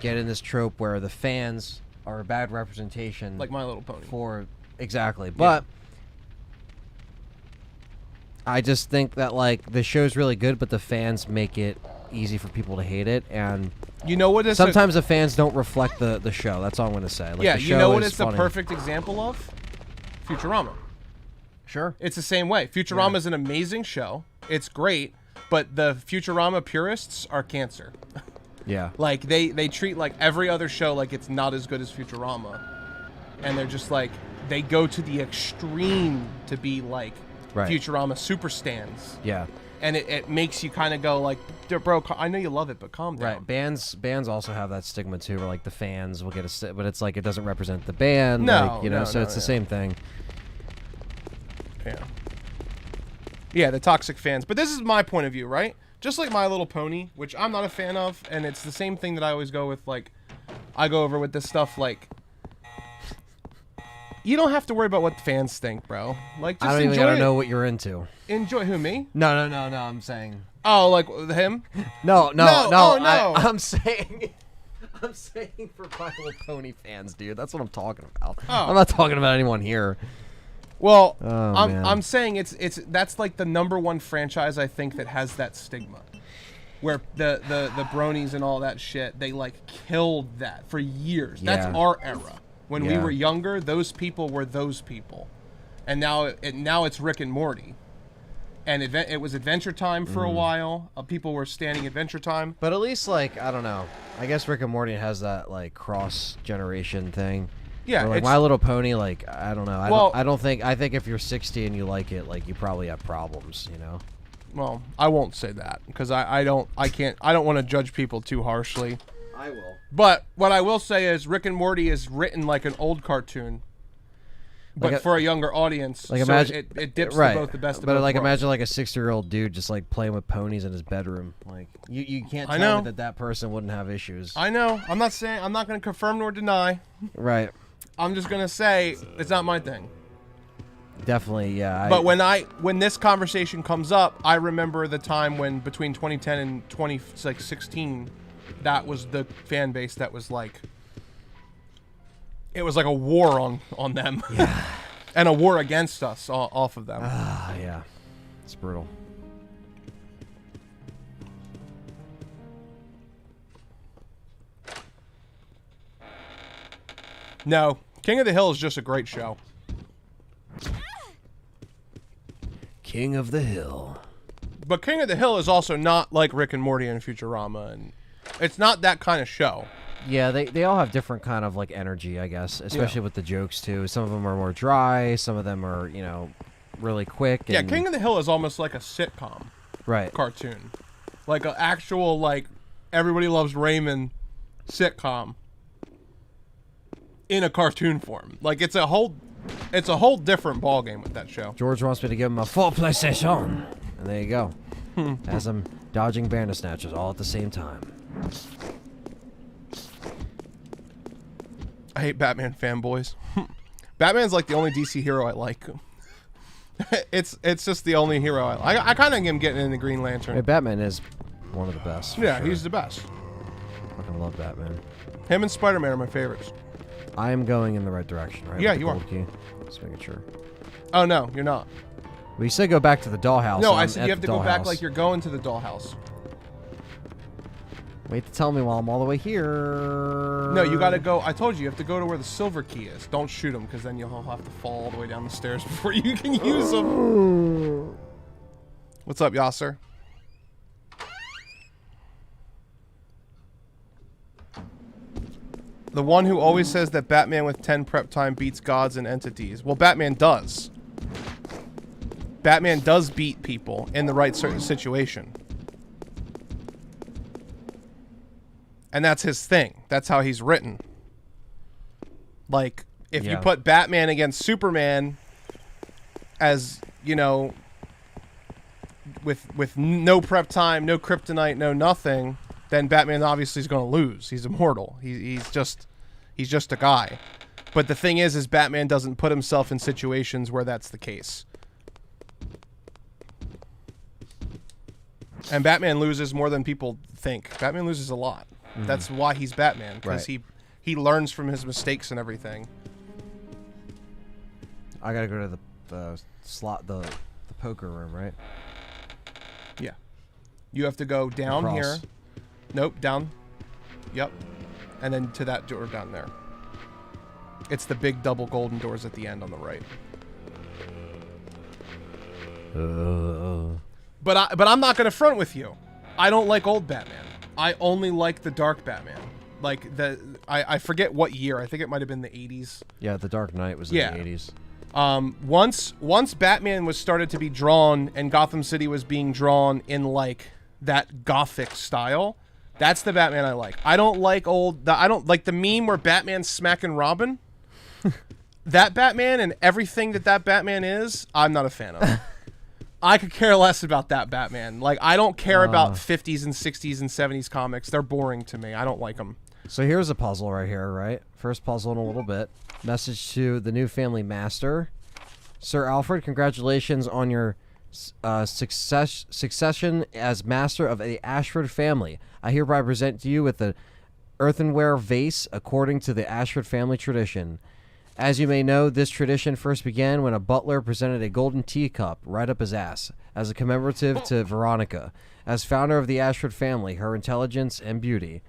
get in this trope where the fans are a bad representation. Like My Little Pony. Exactly. But I just think that, like, the show's really good, but the fans make it easy for people to hate it, and you know what? Sometimes the fans don't reflect the show. That's all I'm going to say. Like, yeah, the show you know what is it's funny. the perfect example of? Futurama. Sure. It's the same way. Futurama is an amazing show. It's great, But the Futurama purists are cancer. Yeah. Like they treat like every other show like it's not as good as Futurama, and they're just like they go to the extreme to be like Futurama super stans. Yeah. And it makes you kind of go like, bro, I know you love it, but calm down. Right. Bands also have that stigma too, where like the fans will get but it's like it doesn't represent the band. No, like, you know, no, so no, it's the same thing. Yeah. Yeah, the toxic fans. But this is my point of view, right? Just like My Little Pony, which I'm not a fan of, and it's the same thing that I always go with, like, I go over with this stuff, like, you don't have to worry about what the fans think, bro. Like, just enjoy it. I don't know what you're into. Enjoy who, me? No, I'm saying. Oh, like him? No. Oh, no. I'm saying for My Little Pony fans, dude. That's what I'm talking about. Oh. I'm not talking about anyone here. Well, man. I'm saying that's like the #1 franchise I think that has that stigma, where the bronies and all that shit, they like killed that for years. That's our era. When we were younger, those people were those people, and now it's Rick and Morty, and it was Adventure Time for a while. People were standing Adventure Time, but at least like I don't know. I guess Rick and Morty has that like cross generation thing. Yeah, like My Little Pony, like I don't know. I think if you're 60 and you like it, like you probably have problems, you know. Well, I won't say that because I don't want to judge people too harshly. I will. But what I will say is Rick and Morty is written like an old cartoon, but for a younger audience. Like so imagine it dips to both the best of both like worlds. imagine like a 60-year-old dude just like playing with ponies in his bedroom. Like you can't tell me that person wouldn't have issues. I know. I'm not going to confirm nor deny. Right. I'm just gonna say it's not my thing. Definitely, yeah. But when this conversation comes up, I remember the time when between 2010 and 2016, that was the fan base that was like, it was like a war on them, and a war against us off of them. Yeah, it's brutal. No, King of the Hill is just a great show. King of the Hill. But King of the Hill is also not like Rick and Morty and Futurama, and it's not that kind of show. Yeah, they all have different kind of like energy, I guess, especially with the jokes too. Some of them are more dry, some of them are, you know, really quick. Yeah, King of the Hill is almost like a sitcom cartoon. Like an actual, like, Everybody Loves Raymond sitcom in a cartoon form. Like, it's a whole different ballgame with that show. George wants me to give him a full PlayStation. And there you go. As I'm dodging Bandersnatchers all at the same time. I hate Batman fanboys. Batman's like the only DC hero I like. It's just the only hero I like. I kind of am getting into Green Lantern. Hey, Batman is one of the best. Yeah, sure. he's the best. Fucking love Batman. Him and Spider-Man are my favorites. I am going in the right direction, right? Yeah, with the you are. gold key. Just making sure. Oh, no, you're not. Well, you said go back to the dollhouse. No, and I I'm said at you have the to go back dollhouse. like you're going to the dollhouse. Wait to tell me while I'm all the way here. No, you gotta go. I told you have to go to where the silver key is. Don't shoot him, because then you'll have to fall all the way down the stairs before you can use them. What's up, Yasser? The one who always says that Batman with 10 prep time beats gods and entities. Well, Batman does. Batman does beat people in the right certain situation. And that's his thing. That's how he's written. Like, if you put Batman against Superman as, you know, with no prep time, no kryptonite, no nothing, then Batman obviously is going to lose. He's immortal. He's just a guy. But the thing is Batman doesn't put himself in situations where that's the case. And Batman loses more than people think. Batman loses a lot. Mm-hmm. That's why he's Batman, because he learns from his mistakes and everything. I gotta go to the slot, the poker room, right? Yeah. You have to go down here. Nope, down. Yep. And then to that door down there. It's the big double golden doors at the end on the right. But I'm not gonna front with you. I don't like old Batman. I only like the Dark Batman. Like I forget what year. I think it might have been the 80s. Yeah, The Dark Knight was in the 80s. Once Batman was started to be drawn and Gotham City was being drawn in like that gothic style, that's the Batman I like. I don't like I don't like the meme where Batman's smacking Robin. That Batman and everything that Batman is, I'm not a fan of. I could care less about that Batman. Like, I don't care about 50s and 60s and 70s comics. They're boring to me. I don't like them. So here's a puzzle right here, right? First puzzle in a little bit. Message to the new family master. Sir Alfred, congratulations on your succession as master of the Ashford family. I hereby present to you with the earthenware vase according to the Ashford family tradition. As you may know, this tradition first began when a butler presented a golden teacup right up his ass as a commemorative to Veronica. As founder of the Ashford family, her intelligence and beauty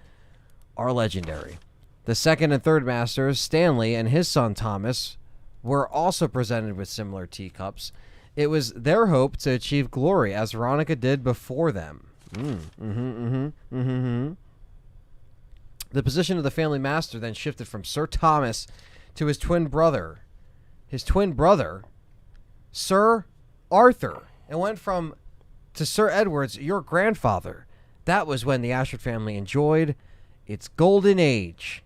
are legendary. The second and third masters, Stanley and his son Thomas, were also presented with similar teacups. It was their hope to achieve glory as Veronica did before them. The position of the family master then shifted from Sir Thomas to his twin brother, Sir Arthur, and went to Sir Edward's, your grandfather. That was when the Ashford family enjoyed its golden age.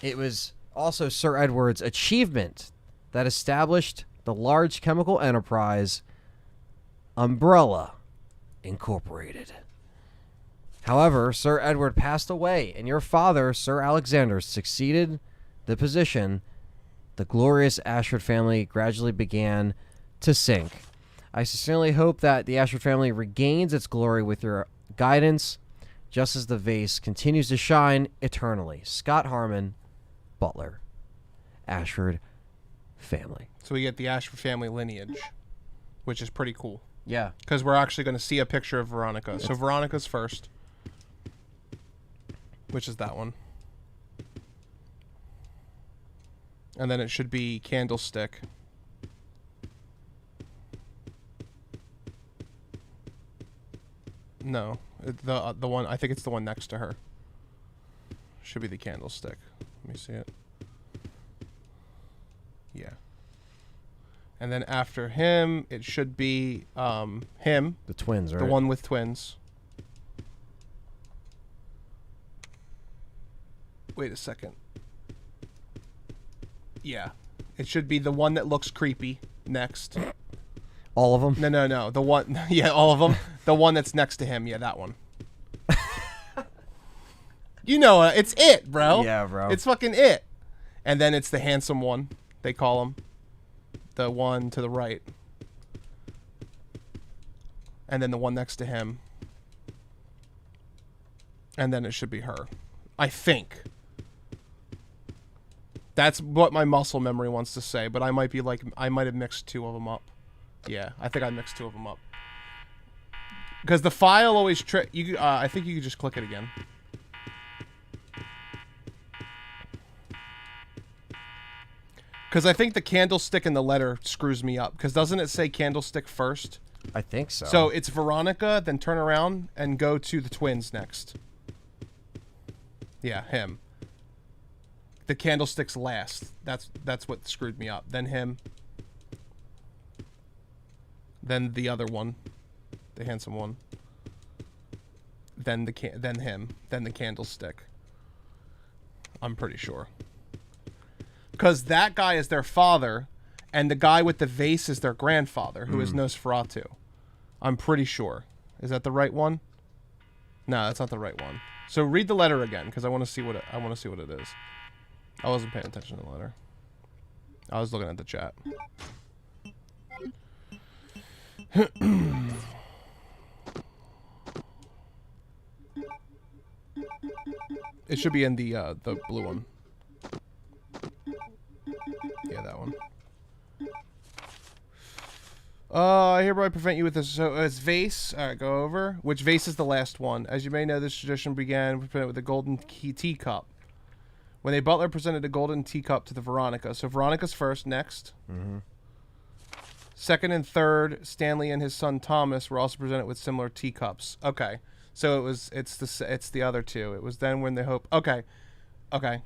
It was also Sir Edward's achievement that established the large chemical enterprise Umbrella Incorporated. However, Sir Edward passed away, and your father, Sir Alexander, succeeded the position. The glorious Ashford family gradually began to sink. I sincerely hope that the Ashford family regains its glory with your guidance, just as the vase continues to shine eternally. Scott Harmon, Butler, Ashford family. So we get the Ashford family lineage, which is pretty cool. Yeah. Because we're actually going to see a picture of Veronica. So Veronica's first, which is that one. And then it should be Candlestick. No, the one, I think it's the one next to her. Should be the Candlestick. Let me see it. Yeah. And then after him, it should be him. The twins, right? The one with twins. Wait a second. Yeah. It should be the one that looks creepy next. All of them? No. The one, yeah, all of them. The one that's next to him. Yeah, that one. You know, it's it, bro. Yeah, bro. It's fucking it. And then it's the handsome one, they call him. The one to the right. And then the one next to him. And then it should be her. I think. That's what my muscle memory wants to say, but I might be like, I might have mixed two of them up. Yeah, I think I mixed two of them up. Because the file always I think you could just click it again. Because I think the candlestick and the letter screws me up. Because doesn't it say candlestick first? I think so. So it's Veronica, then turn around and go to the twins next. Yeah, him. The candlestick's last. That's what screwed me up. Then him. Then the other one, the handsome one. Then him. Then the candlestick. I'm pretty sure. Because that guy is their father, and the guy with the vase is their grandfather, who is Nosferatu. I'm pretty sure. Is that the right one? No, that's not the right one. So read the letter again, because I want to see what it is. I wasn't paying attention to the letter. I was looking at the chat. It should be in the blue one. Yeah, that one. I hereby prevent you with this. So it's vase. All right, go over. Which vase is the last one? As you may know, this tradition began with a golden teacup. When a butler presented a golden teacup to the Veronica. So Veronica's first, next. Second and third, Stanley and his son Thomas were also presented with similar teacups. Okay, so it's the other two. It was then when they hope. Okay,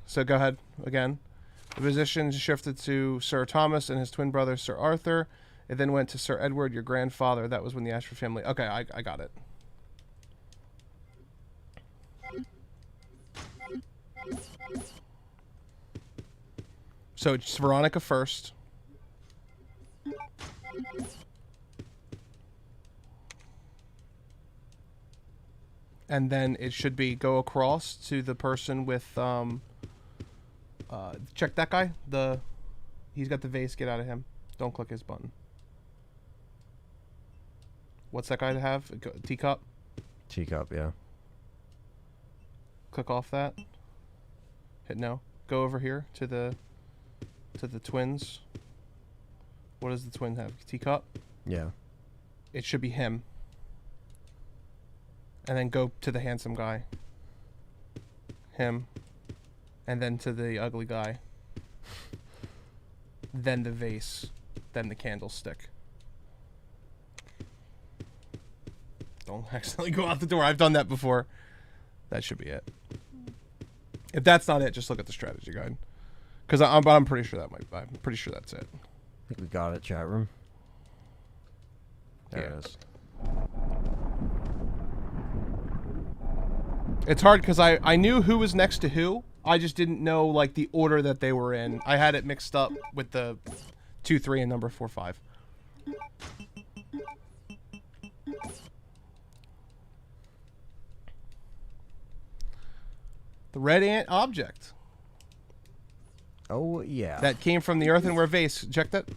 so go ahead again. The position shifted to Sir Thomas and his twin brother Sir Arthur. It then went to Sir Edward, your grandfather. That was when the Ashford family. Okay, I got it. So it's Veronica first. And then it should be go across to the person with check that guy. He's got the vase. Get out of him. Don't click his button. What's that guy to have? Teacup? Teacup, yeah. Click off that. Hit no. Go over here to the twins. What does the twin have? Teacup? Yeah. It should be him. And then go to the handsome guy. Him. And then to the ugly guy. Then the vase. Then the candlestick. Don't accidentally go out the door. I've done that before. That should be it. If that's not it, just look at the strategy guide. Because I'm pretty sure I'm pretty sure that's it. I think we got it, chat room. There it is. It's hard because I knew who was next to who. I just didn't know like the order that they were in. I had it mixed up with the 2, 3, and number 4, 5. The red ant object. Oh, yeah. That came from the earthenware vase. Check that.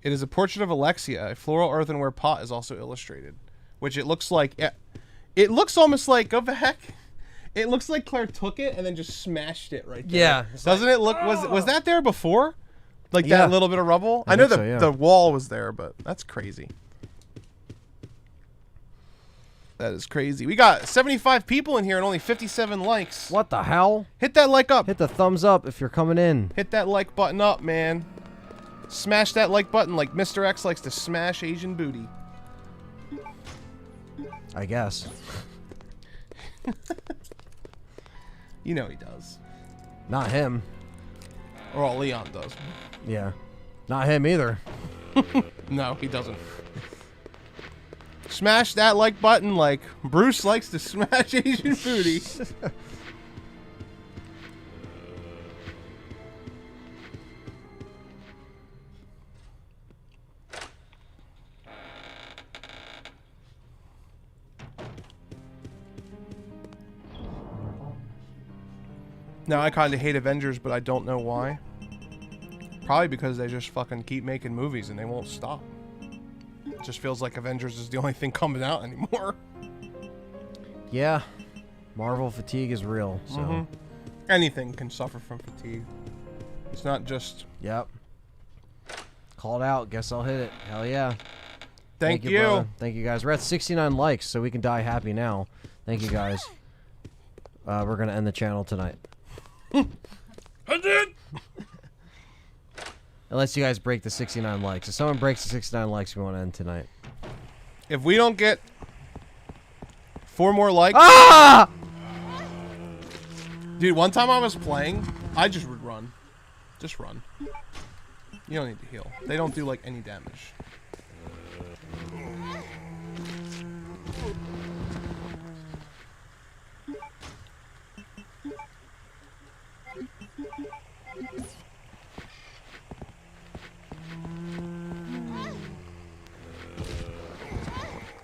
It is a portrait of Alexia. A floral earthenware pot is also illustrated. Which it looks like... It looks almost like... Go back. It looks like Claire took it and then just smashed it right there. Yeah. Doesn't it look... Was that there before? Like that little bit of rubble? I know the wall was there, but that's crazy. That is crazy. We got 75 people in here and only 57 likes. What the hell? Hit that like up. Hit the thumbs up if you're coming in. Hit that like button up, man. Smash that like button like Mr. X likes to smash Asian booty. I guess. You know he does. Not him. Or all Leon does. Yeah. Not him either. No, he doesn't. Smash that like button like Bruce likes to smash Asian booty. Now I kind of hate Avengers, but I don't know why. Probably because they just fucking keep making movies and they won't stop. It just feels like Avengers is the only thing coming out anymore. Yeah. Marvel fatigue is real, so. Anything can suffer from fatigue. It's not just... Yep. Called out. Guess I'll hit it. Hell yeah. Thank you. brother. Thank you, guys. We're at 69 likes, so we can die happy now. Thank you, guys. We're going to end the channel tonight. I did! Unless you guys break the 69 likes. If someone breaks the 69 likes, we want to end tonight. If we don't get 4 more likes... Ah! Dude, one time I was playing, I just would run. Just run. You don't need to heal. They don't do, like, any damage.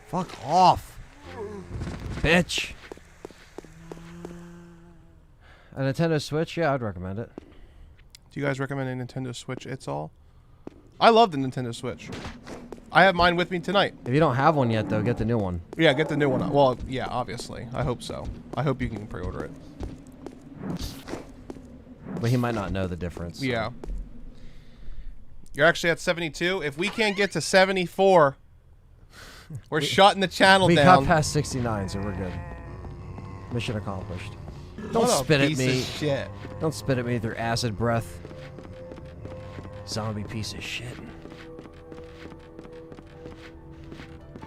Fuck off. Bitch. A Nintendo Switch? Yeah, I'd recommend it. Do you guys recommend a Nintendo Switch? It's all. I love the Nintendo Switch. I have mine with me tonight. If you don't have one yet, though, get the new one. Yeah, get the new one. Well, yeah, obviously. I hope so. I hope you can pre-order it. But he might not know the difference. So. Yeah. You're actually at 72. If we can't get to 74, we're shutting the channel we down. got past 69, so we're good. Mission accomplished. Don't What a spit at piece me. of shit. Don't spit at me with your acid breath. Zombie piece of shit.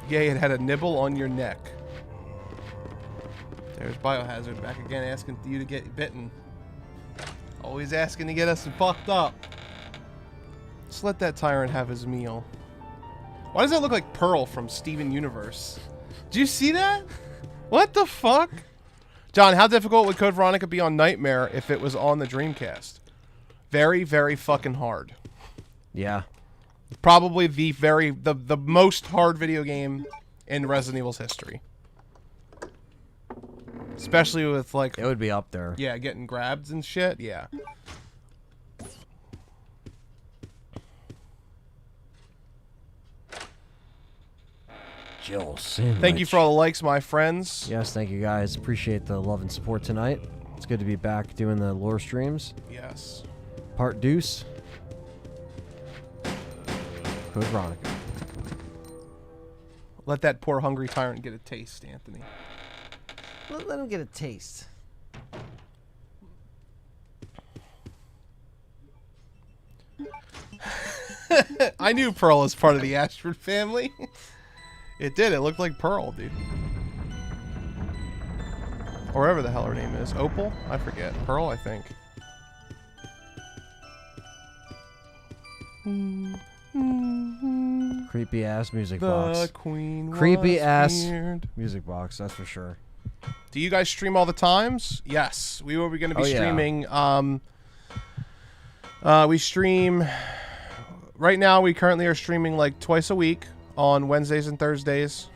Yay, it had a nibble on your neck. There's Biohazard back again asking you to get bitten. Always asking to get us fucked up. Just let that tyrant have his meal. Why does that look like Pearl from Steven Universe? Do you see that? What the fuck? John, how difficult would Code Veronica be on Nightmare if it was on the Dreamcast? Very, very fucking hard. Yeah. Probably the most hard video game in Resident Evil's history. Especially with like... It would be up there. Yeah, getting grabbed and shit. Yeah. Jill Sandwich. Thank you for all the likes, my friends. Yes, thank you guys. Appreciate the love and support tonight. It's good to be back doing the lore streams. Yes. Part Deuce. Code Veronica. Let that poor hungry tyrant get a taste, Anthony. Let him get a taste. I knew Pearl was part of the Ashford family. It did. It looked like Pearl, dude. Or whatever the hell her name is. Opal? I forget. Pearl, I think. Creepy ass music The box. queen Creepy was ass feared. music box, that's for sure. Do you guys stream all the times? Yes. We were going to be streaming. We stream... Right now, we currently are streaming like twice a week on Wednesdays and Thursdays.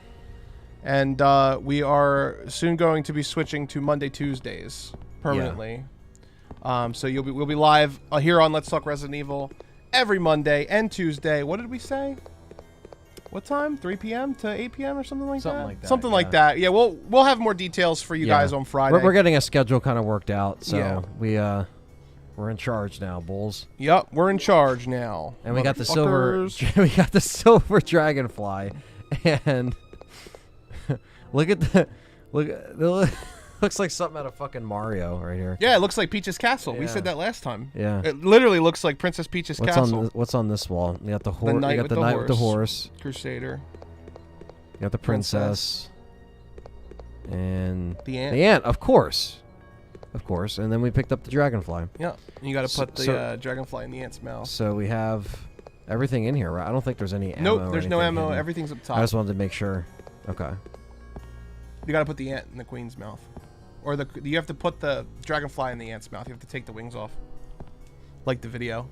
And we are soon going to be switching to Monday, Tuesdays permanently. So we'll be live here on Let's Talk Resident Evil every Monday and Tuesday. What did we say? What time? 3 p.m. to 8 p.m. or something like that? Something like that. Yeah, we'll have more details for you guys on Friday. We're getting a schedule kind of worked out, so we're in charge now, Bulls. Yep, we're in charge now. And we got the silver dragonfly, and looks like something out of fucking Mario right here. Yeah, it looks like Peach's Castle. Yeah. We said that last time. Yeah. It literally looks like Princess Peach's Castle. What's on this wall? You got the horse. The knight, you got the knight with the horse. Crusader. You got the princess. And the ant. The ant, of course. Of course. And then we picked up the dragonfly. Yeah. And you got to put the dragonfly in the ant's mouth. So we have everything in here, right? I don't think there's any ammo. Nope, there's no ammo. Hidden. Everything's up top. I just wanted to make sure. Okay. You got to put the ant in the queen's mouth. Or you have to put the dragonfly in the ant's mouth. You have to take the wings off. Like the video.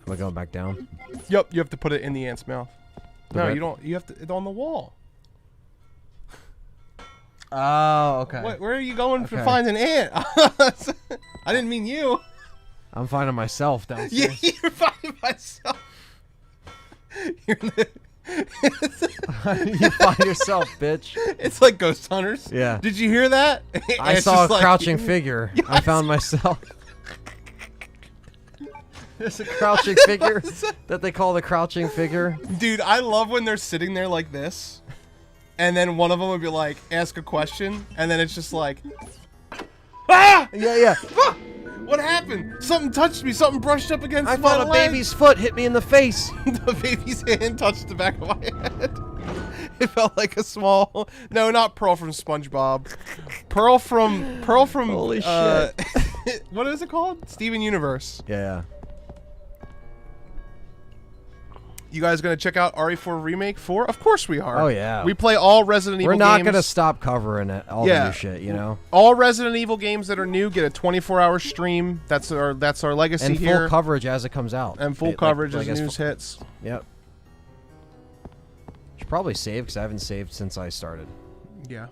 Am I going back down? Yep, you have to put it in the ant's mouth. No, Okay. you don't. You have to. It's on the wall. Oh, okay. Where are you going to Okay. find an ant? I didn't mean you. I'm finding myself Yeah, downstairs. you're finding myself. You're You find yourself, bitch. It's like Ghost Hunters. Yeah. Did you hear that? I It's saw a just like- crouching figure. I found myself. There's a crouching figure that they call the crouching figure. Dude, I love when they're sitting there like this, and then one of them would be like, ask a question, and then it's just like, ah! Yeah. Ah! What happened? Something touched me. Something brushed up against I my thought a leg. baby's foot hit me in the face. The baby's hand touched the back of my head. It felt like a small... No, not Pearl from SpongeBob. Pearl from... Holy shit. What is it called? Steven Universe. Yeah. You guys gonna check out RE4 Remake 4? Of course we are. Oh, yeah. We play all Resident Evil We're not games. going to stop covering it, all the new shit, you know? All Resident Evil games that are new get a 24-hour stream. That's our legacy And here. full coverage as it comes out. And full Like- coverage like as as news hits. Yep. Should probably save, because I haven't saved since I started. Yeah.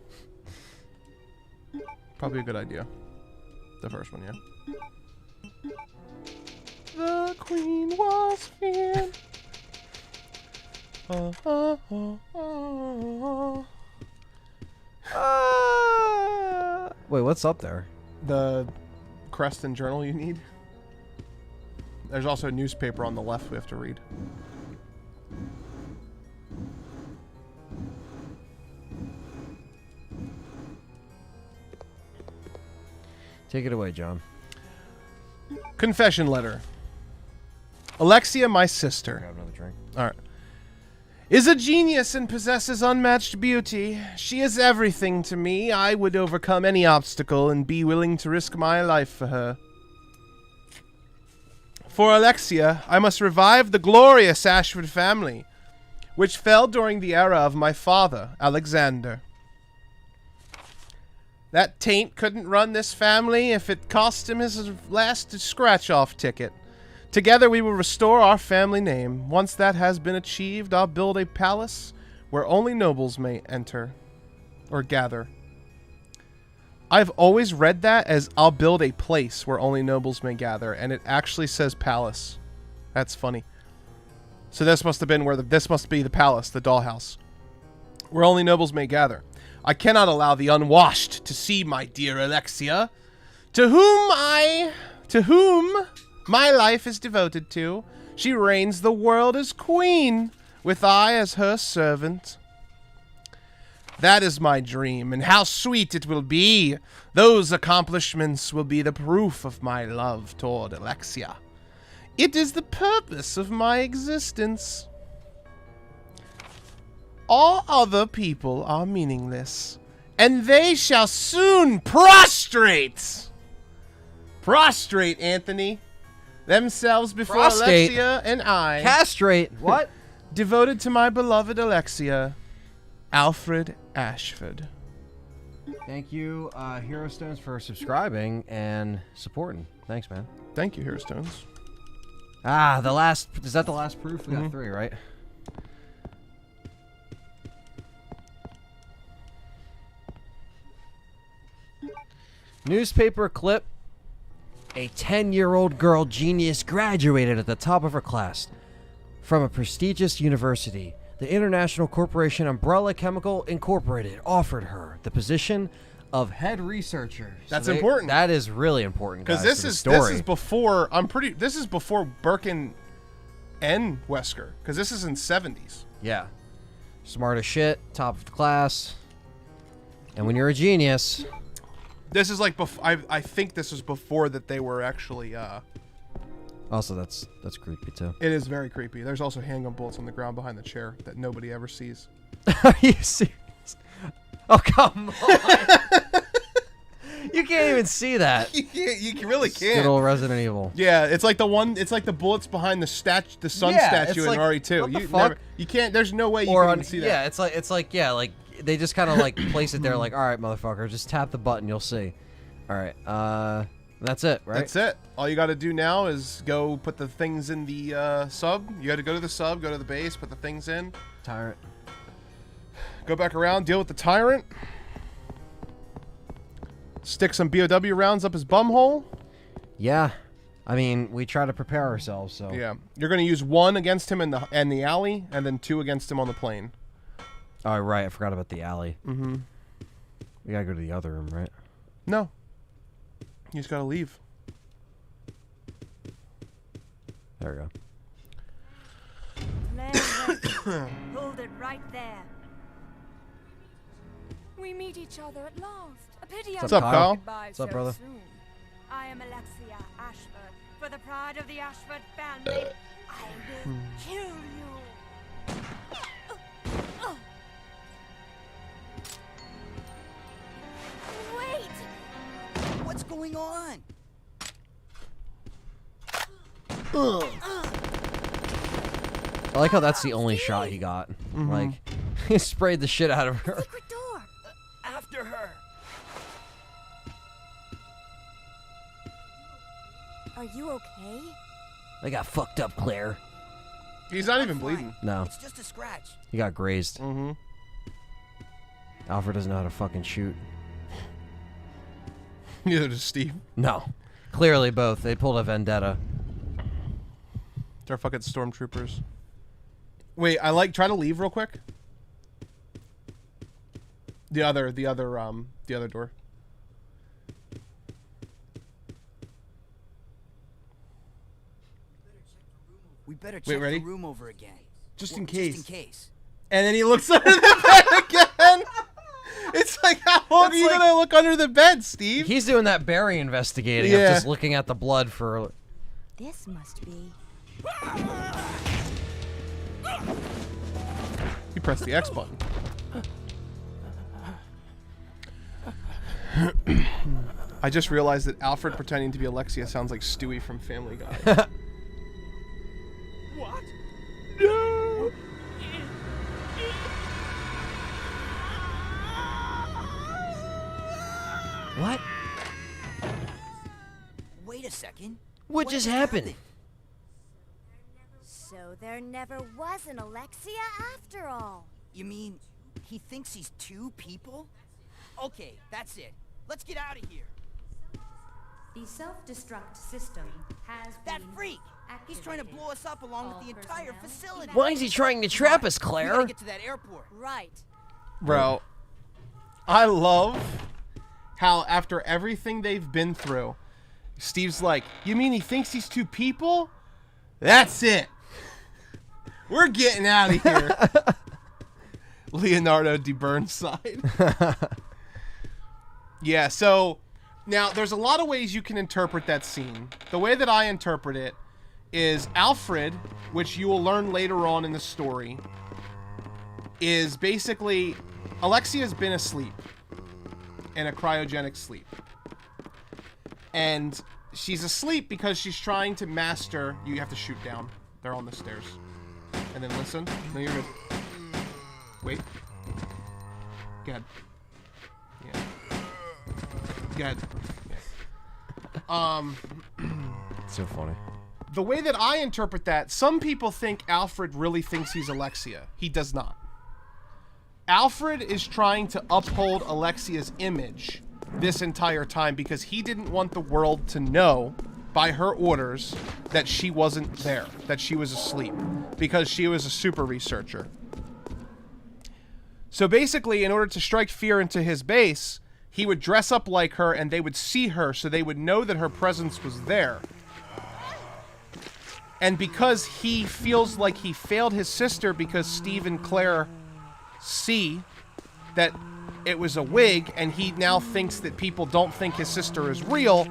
Probably a good idea. The first one, yeah. The queen was feared. Wait, what's up there? The crest and journal you need. There's also a newspaper on the left we have to read. Take it away, John. Confession letter. Alexia, my sister. Grab another drink. All right. Is a genius and possesses unmatched beauty. She is everything to me. I would overcome any obstacle and be willing to risk my life for her. For Alexia, I must revive the glorious Ashford family, which fell during the era of my father, Alexander. That taint couldn't run this family if it cost him his last scratch-off ticket. Together we will restore our family name. Once that has been achieved, I'll build a palace where only nobles may enter or gather. I've always read that as I'll build a place where only nobles may gather, and it actually says palace. That's funny. So this must have been where this must be the palace, the dollhouse, where only nobles may gather. I cannot allow the unwashed to see my dear Alexia, to whom my life is devoted to. She reigns the world as queen, with I as her servant. That is my dream, and how sweet it will be. Those accomplishments will be the proof of my love toward Alexia. It is the purpose of my existence. All other people are meaningless, and they shall soon prostrate, Anthony, themselves before Prostate. Alexia and I, Castrate. What? devoted to my beloved Alexia, Alfred Ashford. Thank you, Hero Stones, for subscribing and supporting. Thanks, man. Thank you, Hero Stones. Ah, the last. Is that the last proof? We got 3, right? Newspaper clip. A 10-year-old girl genius graduated at the top of her class from a prestigious university. The International Corporation Umbrella Chemical Incorporated offered her the position of head researcher. That's important. That is really important, Because guys, this to the is story. before this is before Birkin and Wesker, because this is in 70s. Yeah. Smart as shit, top of the class. And when you're a genius... This is like I think this was before that they were actually Also, that's creepy, too. It is very creepy. There's also handgun bullets on the ground behind the chair that nobody ever sees. Are you serious? Oh, come on. You can't even see that. You really Good can't. old Resident Evil. Yeah, it's like the bullets behind the sun Yeah, statue it's in like, RE2. what the You fuck? you can't. There's no way you Or can on, even see that. yeah, it's like they just kind of like place it there, like, all right, motherfucker, just tap the button, you'll see. All right, that's it, right? That's it. All you got to do now is go put the things in the sub. You got to go to the sub, go to the base, put the things in. Tyrant. Go back around, deal with the tyrant. Stick some BOW rounds up his bumhole. Yeah, I mean, we try to prepare ourselves, so. Yeah, you're gonna use 1 against him in the alley, and then 2 against him on the plane. Oh, right, I forgot about the alley. Mm-hmm. We gotta go to the other room, right? No. You just gotta leave. There we go. Hold it right there. We meet each other at last. A pity What's I up, must Kyle? say goodbye What's up, so brother? soon. I am Alexia Ashford. For the pride of the Ashford family, I will kill you. Wait! What's going on? I like how that's the only shot he got. Like, he sprayed the shit out of her. Secret door. After her. Are you okay? They got fucked up, Claire. He's not even bleeding. No, It's just a scratch. he got grazed. Mm-hmm. Alfred doesn't know how to fucking shoot. Neither does Steve. No. Clearly both. They pulled a vendetta. They're fucking stormtroopers. Wait, try to leave real quick. The other door. We better Wait, check ready? the room over again. Just Well, in case. Just in case. And then he looks under the bed again. It's like, how long are you gonna look under the bed, Steve? He's doing that Barry investigating. Yeah. Of just looking at the blood for. This must be. You press the X button. I just realized that Alfred pretending to be Alexia sounds like Stewie from Family Guy. What? No! What? Wait a second. What just happened? So there never was an Alexia after all. You mean he thinks he's two people? Okay, that's it. Let's get out of here. The self-destruct system has That been freak! He's trying to activated. blow us up along All with the entire personnel facility. Why is he trying to trap us, We gotta Claire? get to that airport. Right. Bro, I love how after everything they've been through, Steve's like, you mean he thinks he's two people? That's it. We're getting out of here. Leonardo de Burnside. Yeah, so now there's a lot of ways you can interpret that scene. The way that I interpret it is Alfred, which you will learn later on in the story, is basically Alexia's been asleep in a cryogenic sleep. And she's asleep because she's trying to master. You have to shoot down. They're on the stairs. And then listen. No, you're good. Wait. Go ahead. Yeah. Go ahead. Yeah. So funny. The way that I interpret that, some people think Alfred really thinks he's Alexia. He does not. Alfred is trying to uphold Alexia's image this entire time because he didn't want the world to know by her orders that she wasn't there, that she was asleep, because she was a super researcher. So basically, in order to strike fear into his base, he would dress up like her and they would see her so they would know that her presence was there. And because he feels like he failed his sister because Steve and Claire see that it was a wig and he now thinks that people don't think his sister is real,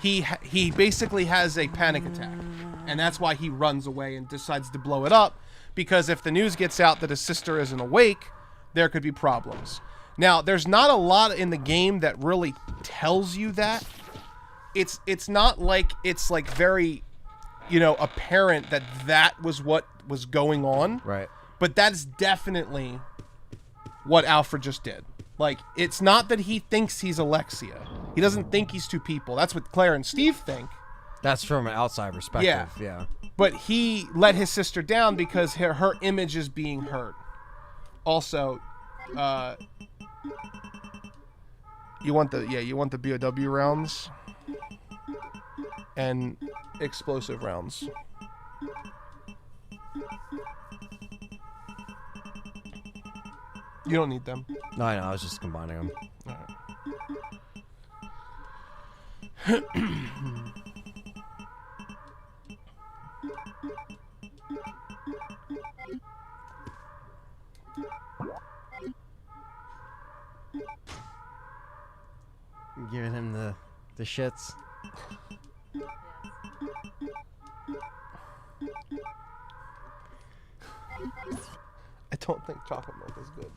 he basically has a panic attack. And that's why he runs away and decides to blow it up, because if the news gets out that his sister isn't awake, there could be problems. Now, there's not a lot in the game that really tells you that. It's not like it's like very, apparent that that was what was going on. Right. But that's definitely what Alfred just did. Like, it's not that he thinks he's Alexia. He doesn't think he's two people. That's what Claire and Steve think. That's from an outside perspective. Yeah. But he let his sister down because her image is being hurt. Also, you want the BOW rounds and explosive rounds. You don't need them. No, I know. I was just combining them. All right. Giving him the shits. I don't think chocolate milk is good.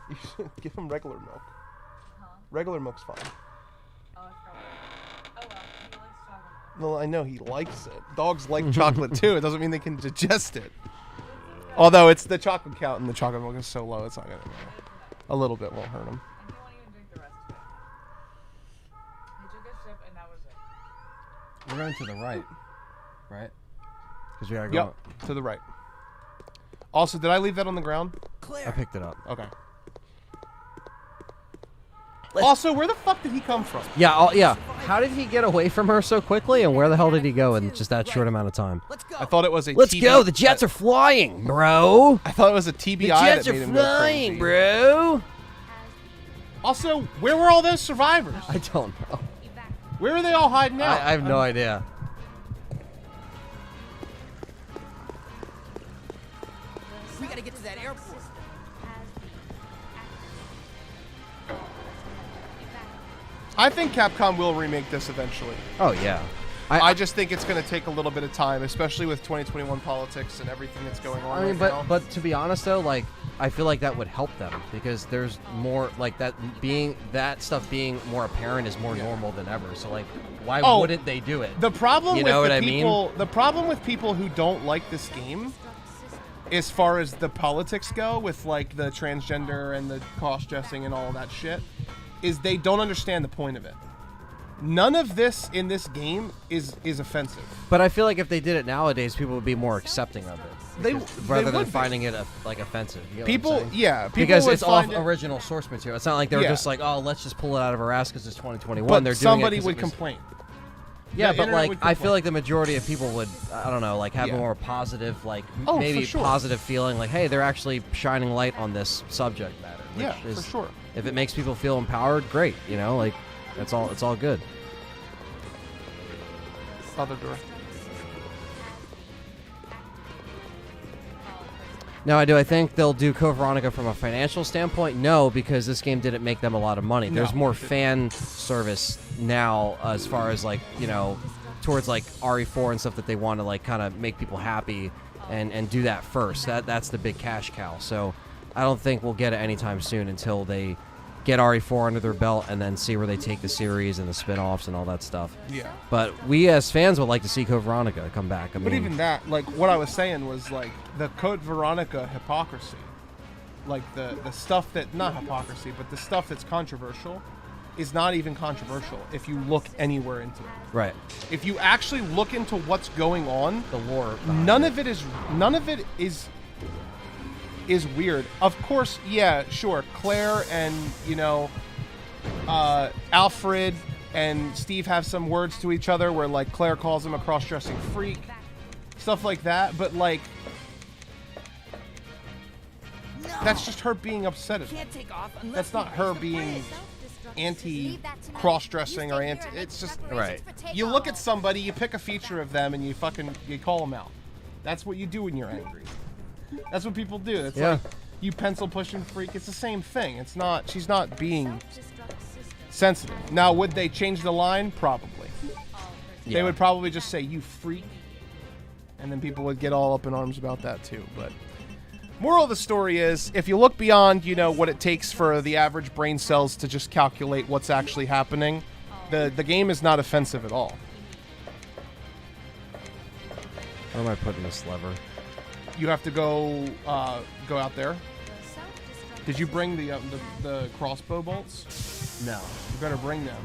You should give him regular milk. Regular milk's fine. Oh, it's probably. Oh well, he likes chocolate. Well, I know he likes it. Dogs like chocolate too. It doesn't mean they can digest it. Although it's the chocolate count and the chocolate milk is so low, it's not gonna matter. A little bit won't hurt him. And he won't even drink the rest of it. He took a sip and that was it. We're going to the right. Right? Because we gotta go. Yep, to the right. Also, did I leave that on the ground? I Claire, picked it up. Okay. Also, where the fuck did he come from? Yeah, yeah. How did he get away from her so quickly, and where the hell did he go in just that short amount of time? let's go. I thought it was a Let's go. The jets are flying, bro. I thought it was a TBI The jets that made are him go flying, crazy. bro. Also, where were all those survivors? I don't know. Where are they all hiding out? I have no idea. We gotta get to that airport. I think Capcom will remake this eventually. Oh yeah. I just think it's going to take a little bit of time, especially with 2021 politics and everything that's going on. I mean, right now. but to be honest though, like I feel like that would help them because there's more like that stuff being more apparent is more normal than ever. So like, why wouldn't they do it? The problem you with know the what I people, mean? the problem with people who don't like this game, as far as the politics go, with like the transgender and the cross-dressing and all of that shit, is they don't understand the point of it. None of this in this game is offensive. But I feel like if they did it nowadays, people would be more accepting of it. Rather than finding it offensive. You know People, what I'm saying? yeah, people because would it's off find it, original source material. It's not like they're just like, oh, let's just pull it out of our ass because it's 2021. but They're doing somebody it 'cause would it was, complain. Yeah, The but internet like would I feel complain. like the majority of people would, I don't know, like have Yeah. more positive, like Oh, maybe for sure. positive feeling, like hey, they're actually shining light on this subject matter. Which Yeah, is, for sure. If it makes people feel empowered, great. You know, like that's all. It's all good. Other door. Now, do I think they'll do Code Veronica from a financial standpoint? No, because this game didn't make them a lot of money. There's No, more it didn't. fan service now as far as like, you know, towards like RE4 and stuff that they want to like kind of make people happy and do that first. That's the big cash cow. So I don't think we'll get it anytime soon until they get RE4 under their belt and then see where they take the series and the spin-offs and all that stuff. Yeah. But we as fans would like to see Code Veronica come back. I But mean, even that, like what I was saying was like the Code Veronica hypocrisy, like the stuff that not hypocrisy, but the stuff that's controversial, is not even controversial if you look anywhere into it. right. If you actually look into what's going on, The lore. none of it is weird. Of course, yeah, sure. Claire and Alfred and Steve have some words to each other where like Claire calls him a cross-dressing freak, stuff like that. But like, that's just her being upset at him. Can't take off unless That's not we her raise the being price. anti-cross-dressing or anti. It's just Right. you look at somebody, you pick a feature of them, and you call them out. That's what you do when you're angry. That's what people do. It's Yeah. like you pencil pushing freak. It's the same thing. It's not. She's not being sensitive. Now, would they change the line? Probably. They Yeah. would probably just say you freak, and then people would get all up in arms about that too. But moral of the story is, if you look beyond, what it takes for the average brain cells to just calculate what's actually happening, the game is not offensive at all. Where am I putting this lever? You have to go out there. Did you bring the crossbow bolts? No. You better bring them,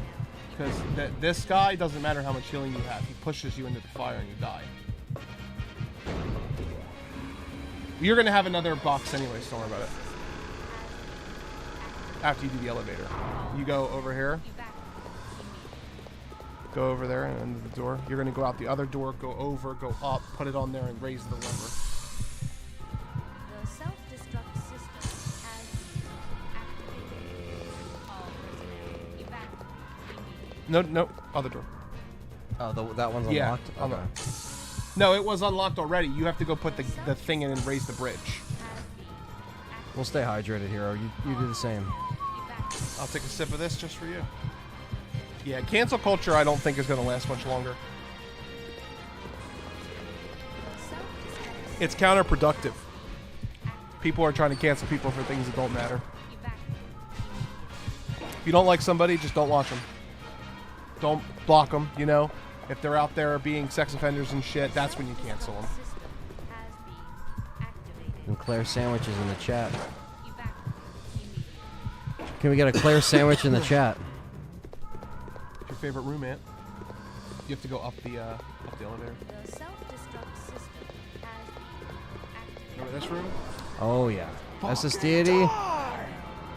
because this guy doesn't matter how much healing you have. He pushes you into the fire and you die. You're gonna have another box anyway, so don't worry about it. After you do the elevator, you go over here. Go over there and into the door. You're gonna go out the other door, go over, go up, put it on there, and raise the lever. The self-destruct system has activated. All personnel evacuate. No, other door. Oh, that one's Yeah, unlocked? on Okay. No, it was unlocked already. You have to go put the thing in and raise the bridge. We'll stay hydrated, Hero. You do the same. I'll take a sip of this just for you. Yeah, cancel culture I don't think is going to last much longer. It's counterproductive. People are trying to cancel people for things that don't matter. If you don't like somebody, just don't watch them. Don't block them, If they're out there being sex offenders and shit, that's when you cancel them. And Claire sandwiches in the chat. Can we get a Claire sandwich in the chat? What's your favorite room, Aunt? You have to go up the elevator. The self-destruct system has Remember this room? Oh yeah. SS Deity,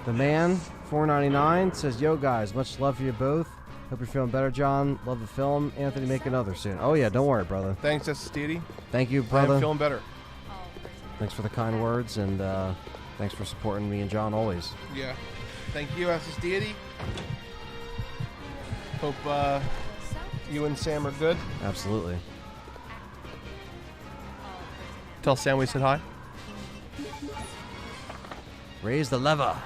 the man, $4.99 says, "Yo guys, much love for you both. Hope you're feeling better, John. Love the film. Anthony, make another soon." Oh yeah, don't worry, brother. Thanks, SS Deity. Thank you, I am brother. feeling better. Thanks for the kind words and thanks for supporting me and John always. Yeah. Thank you, SS Deity. Hope you and Sam are good. Absolutely. Tell Sam we said hi. Raise the lever.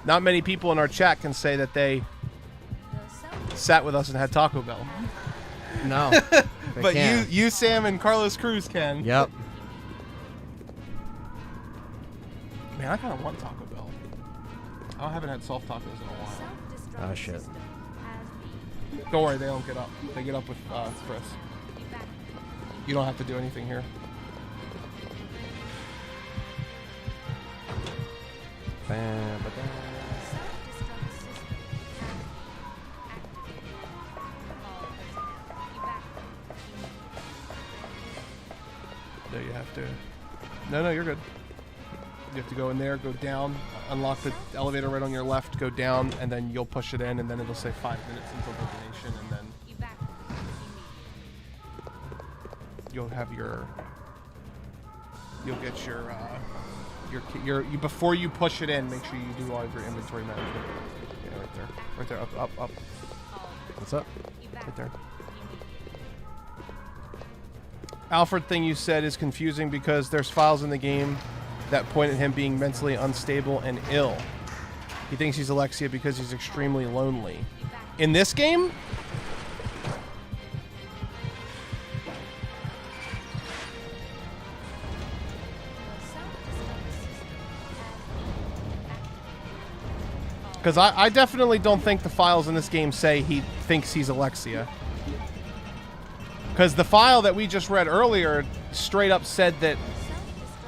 Not many people in our chat can say that they sat with us and had Taco Bell. No. But you, Sam, and Carlos Cruz can. Yep. Man, I kind of want Taco Bell. I haven't had soft tacos in a while. Oh, shit. Don't worry, they don't get up. They get up with Chris. You don't have to do anything here. No, you have to. No, you're good. You have to go in there, go down, unlock the elevator right on your left, go down, and then you'll push it in, and then it'll say 5 minutes until destination, and then you'll have you'll get your before you push it in, make sure you do all of your inventory management. Yeah, right there, up. What's up? Right there. Alfred thing you said is confusing because there's files in the game that point at him being mentally unstable and ill. He thinks he's Alexia because he's extremely lonely. In this game? Because I definitely don't think the files in this game say he thinks he's Alexia. Because the file that we just read earlier straight up said that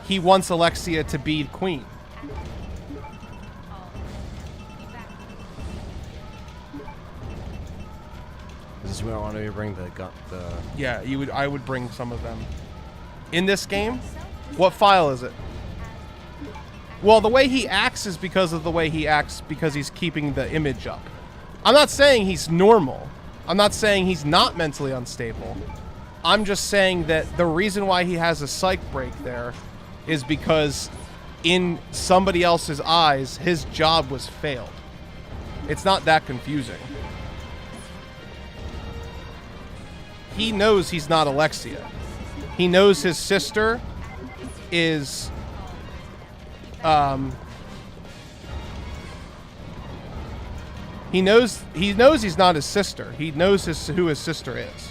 he wants Alexia to be queen. Is this where I want to bring the Yeah, I would bring some of them. In this game? What file is it? Well, the way he acts is because of the way he acts because he's keeping the image up. I'm not saying he's normal. I'm not saying he's not mentally unstable. I'm just saying that the reason why he has a psych break there is because in somebody else's eyes, his job was failed. It's not that confusing. He knows he's not Alexia. He knows his sister is... He knows he's not his sister. He knows who his sister is.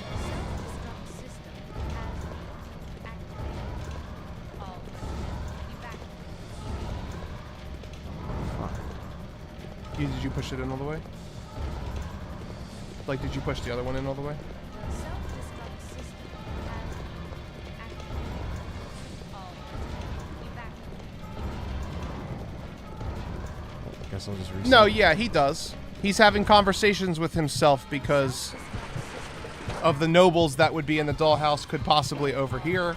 Did you push it in all the way? Like, did you push the other one in all the way? Guess I'll just reset. No, yeah, he does. He's having conversations with himself because of the nobles that would be in the dollhouse could possibly overhear.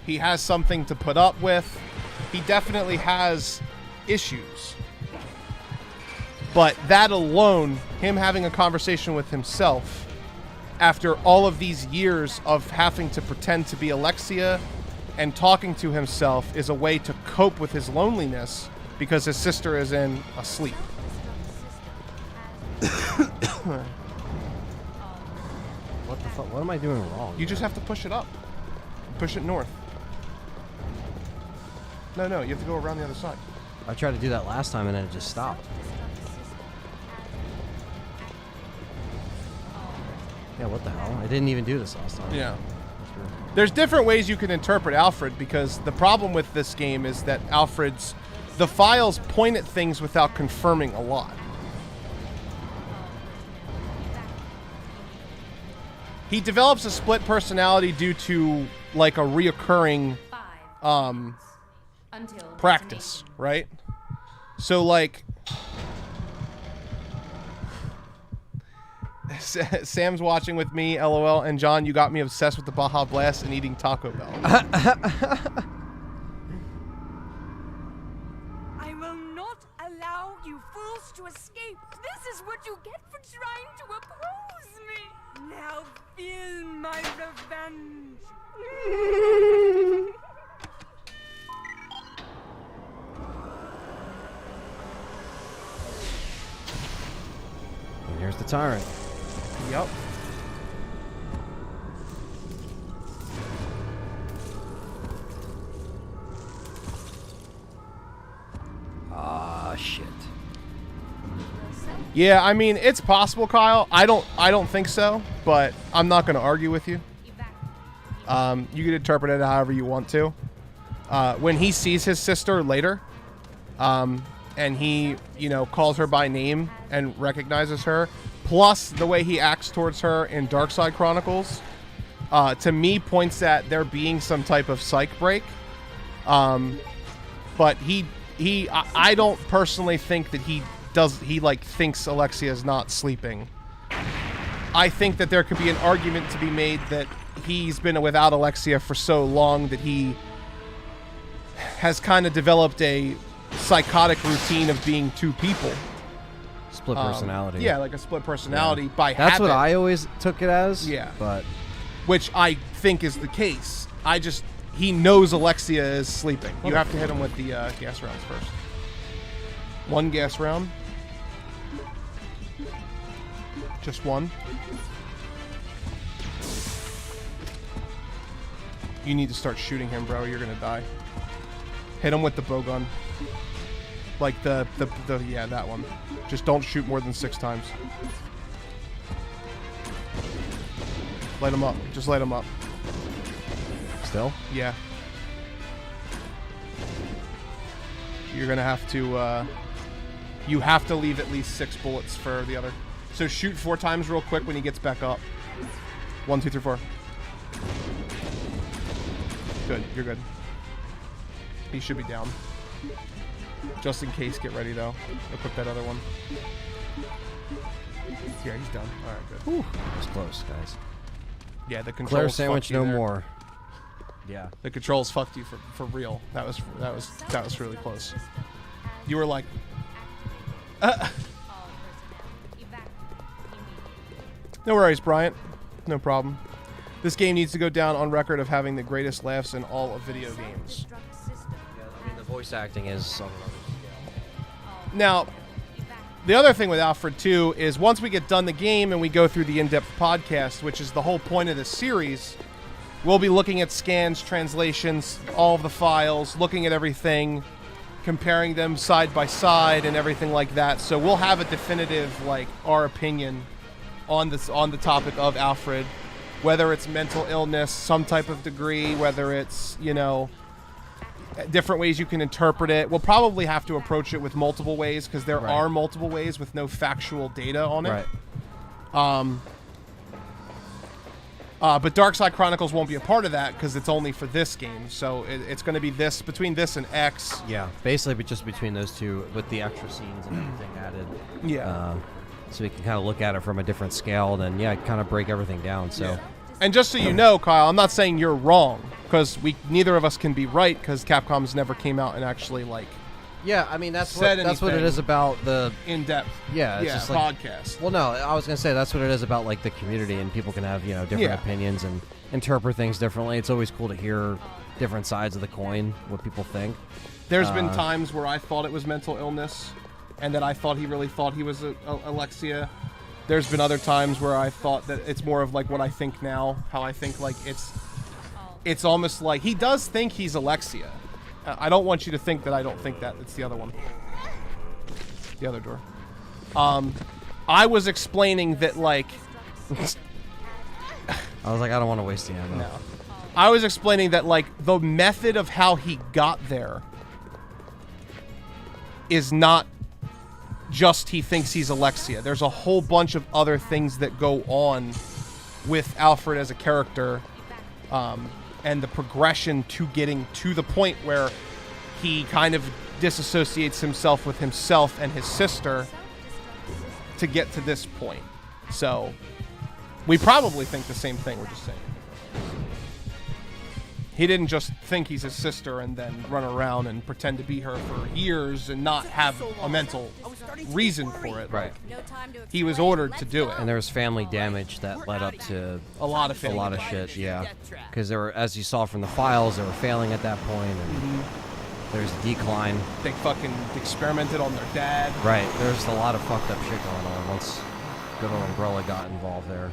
He has something to put up with. He definitely has issues. But that alone, him having a conversation with himself after all of these years of having to pretend to be Alexia and talking to himself, is a way to cope with his loneliness because his sister is in asleep. What the fuck? What am I doing wrong? You just have to push it up. Push it north. No, you have to go around the other side. I tried to do that last time and then it just stopped. Yeah, what the hell? I didn't even do this last time. Yeah. There's different ways you can interpret Alfred, because the problem with this game is that the files point at things without confirming a lot. He develops a split personality due to like a reoccurring practice, right? So like Sam's watching with me, LOL, and John, you got me obsessed with the Baja Blast and eating Taco Bell. I will not allow you fools to escape. This is what you get for trying to oppose me. Now feel my revenge. And here's the tyrant. Yep. Yeah, I mean, it's possible, Kyle. I don't think so, but I'm not going to argue with you. You can interpret it however you want to. When he sees his sister later, and he, calls her by name and recognizes her, plus the way he acts towards her in Darkside Chronicles, to me points at there being some type of psych break. But I don't personally think that he thinks Alexia is not sleeping. I think that there could be an argument to be made that he's been without Alexia for so long that he has kind of developed a psychotic routine of being two people. Split personality. Yeah, like a split personality by habit. That's what I always took it as. Yeah. But which I think is the case. He knows Alexia is sleeping. You have to hit him with the gas rounds first. One gas round. Just one. You need to start shooting him, bro. You're gonna die. Hit him with the bow gun. Like yeah, that one. Just don't shoot more than 6 times. Light him up. Just light him up. still? Yeah. You're gonna have to, you have to leave at least 6 bullets for the other. So shoot 4 times real quick when he gets back up. 1, 2, 3, 4. Good, you're good. He should be down. Just in case, get ready though. Equip that other one. Yeah, he's done. Alright, good. Whew, that was close, guys. Yeah, the controls Claire fucked sandwich you no there. more. Yeah. The controls fucked you for real. That was really close. You were like, No worries, Bryant. No problem. This game needs to go down on record of having the greatest laughs in all of video games. Yeah, I mean, the voice acting is on another scale. Now, the other thing with Alfred 2 is once we get done the game and we go through the in-depth podcast, which is the whole point of this series, we'll be looking at scans, translations, all of the files, looking at everything, comparing them side by side and everything like that. So we'll have a definitive, like, our opinion on the topic of Alfred, whether it's mental illness, some type of degree, whether it's, you know, different ways you can interpret it. We'll probably have to approach it with multiple ways because there are multiple ways with no factual data on it. Right. But Darkside Chronicles won't be a part of that because it's only for this game. So it's going to be this, between this and X. Yeah, basically just between those two with the extra scenes and everything added. Yeah. So we can kind of look at it from a different scale, then kind of break everything down. So, And just so you know, Kyle, I'm not saying you're wrong because neither of us can be right because Capcom's never came out and actually yeah, I mean that's said what it is about the in depth. Yeah, it's just like, podcast. Well, no, I was gonna say that's what it is about, like the community, and people can have different opinions and interpret things differently. It's always cool to hear different sides of the coin, what people think. There's been times where I thought it was mental illness, and that I thought he really thought he was Alexia. There's been other times where I thought that it's more of like what I think now, how I think like it's almost like he does think he's Alexia. I don't want you to think that I don't think that. It's the other one. The other door. I was explaining that like I was like, I don't want to waste the ammo. No. I was explaining that like the method of how he got there is not just he thinks he's Alexia. There's a whole bunch of other things that go on with Alfred as a character, and the progression to getting to the point where he kind of disassociates himself with himself and his sister to get to this point. So we probably think the same thing, we're just saying. He didn't just think he's his sister and then run around and pretend to be her for years and not have a mental reason for it. Right. He was ordered to do it. And there was family damage that led up to a lot of shit, yeah. Because there were, as you saw from the files, they were failing at that point, and there's a decline. They fucking experimented on their dad. Right. There's a lot of fucked up shit going on once good old Umbrella got involved there.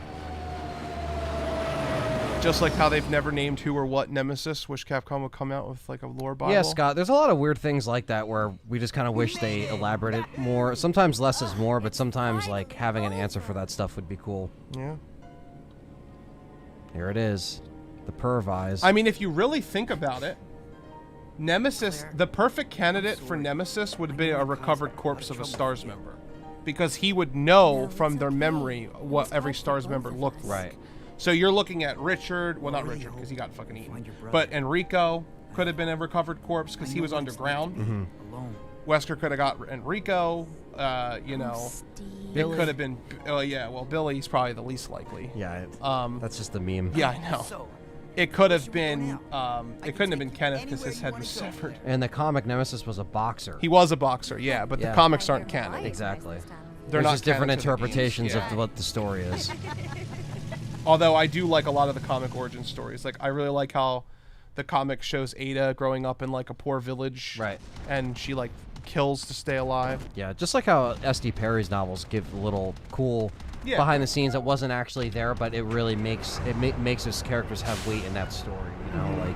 Just like how they've never named who or what Nemesis. Wish Capcom would come out with like a lore Bible. Yeah, Scott, there's a lot of weird things like that where we just kind of wish they elaborated more. Sometimes less is more, but sometimes like having an answer for that stuff would be cool. Yeah. Here it is. The perv eyes. I mean, if you really think about it, Nemesis, the perfect candidate for Nemesis would be a recovered corpse of a STARS member. Because he would know from their memory what every STARS member looked like. Right. So you're looking at Richard, well, not Richard, because he got fucking eaten. But Enrico could have been a recovered corpse because he was underground. Wesker could have got Enrico. You know, it could have been. Oh yeah, well, Billy's probably the least likely. Yeah. That's just the meme. Yeah, I know. It could have been. It couldn't have been Kenneth because his head was severed. And the comic Nemesis was a boxer. He was a boxer, yeah, but the comics aren't canon. Exactly. They're not just different canon to the interpretations games. Yeah. of what the story is. Although I do like a lot of the comic origin stories. Like I really like how the comic shows Ada growing up in like a poor village. Right. And she like kills to stay alive. Yeah, just like how S.D. Perry's novels give a little cool behind the scenes that wasn't actually there, but it really makes makes his characters have weight in that story. You know, like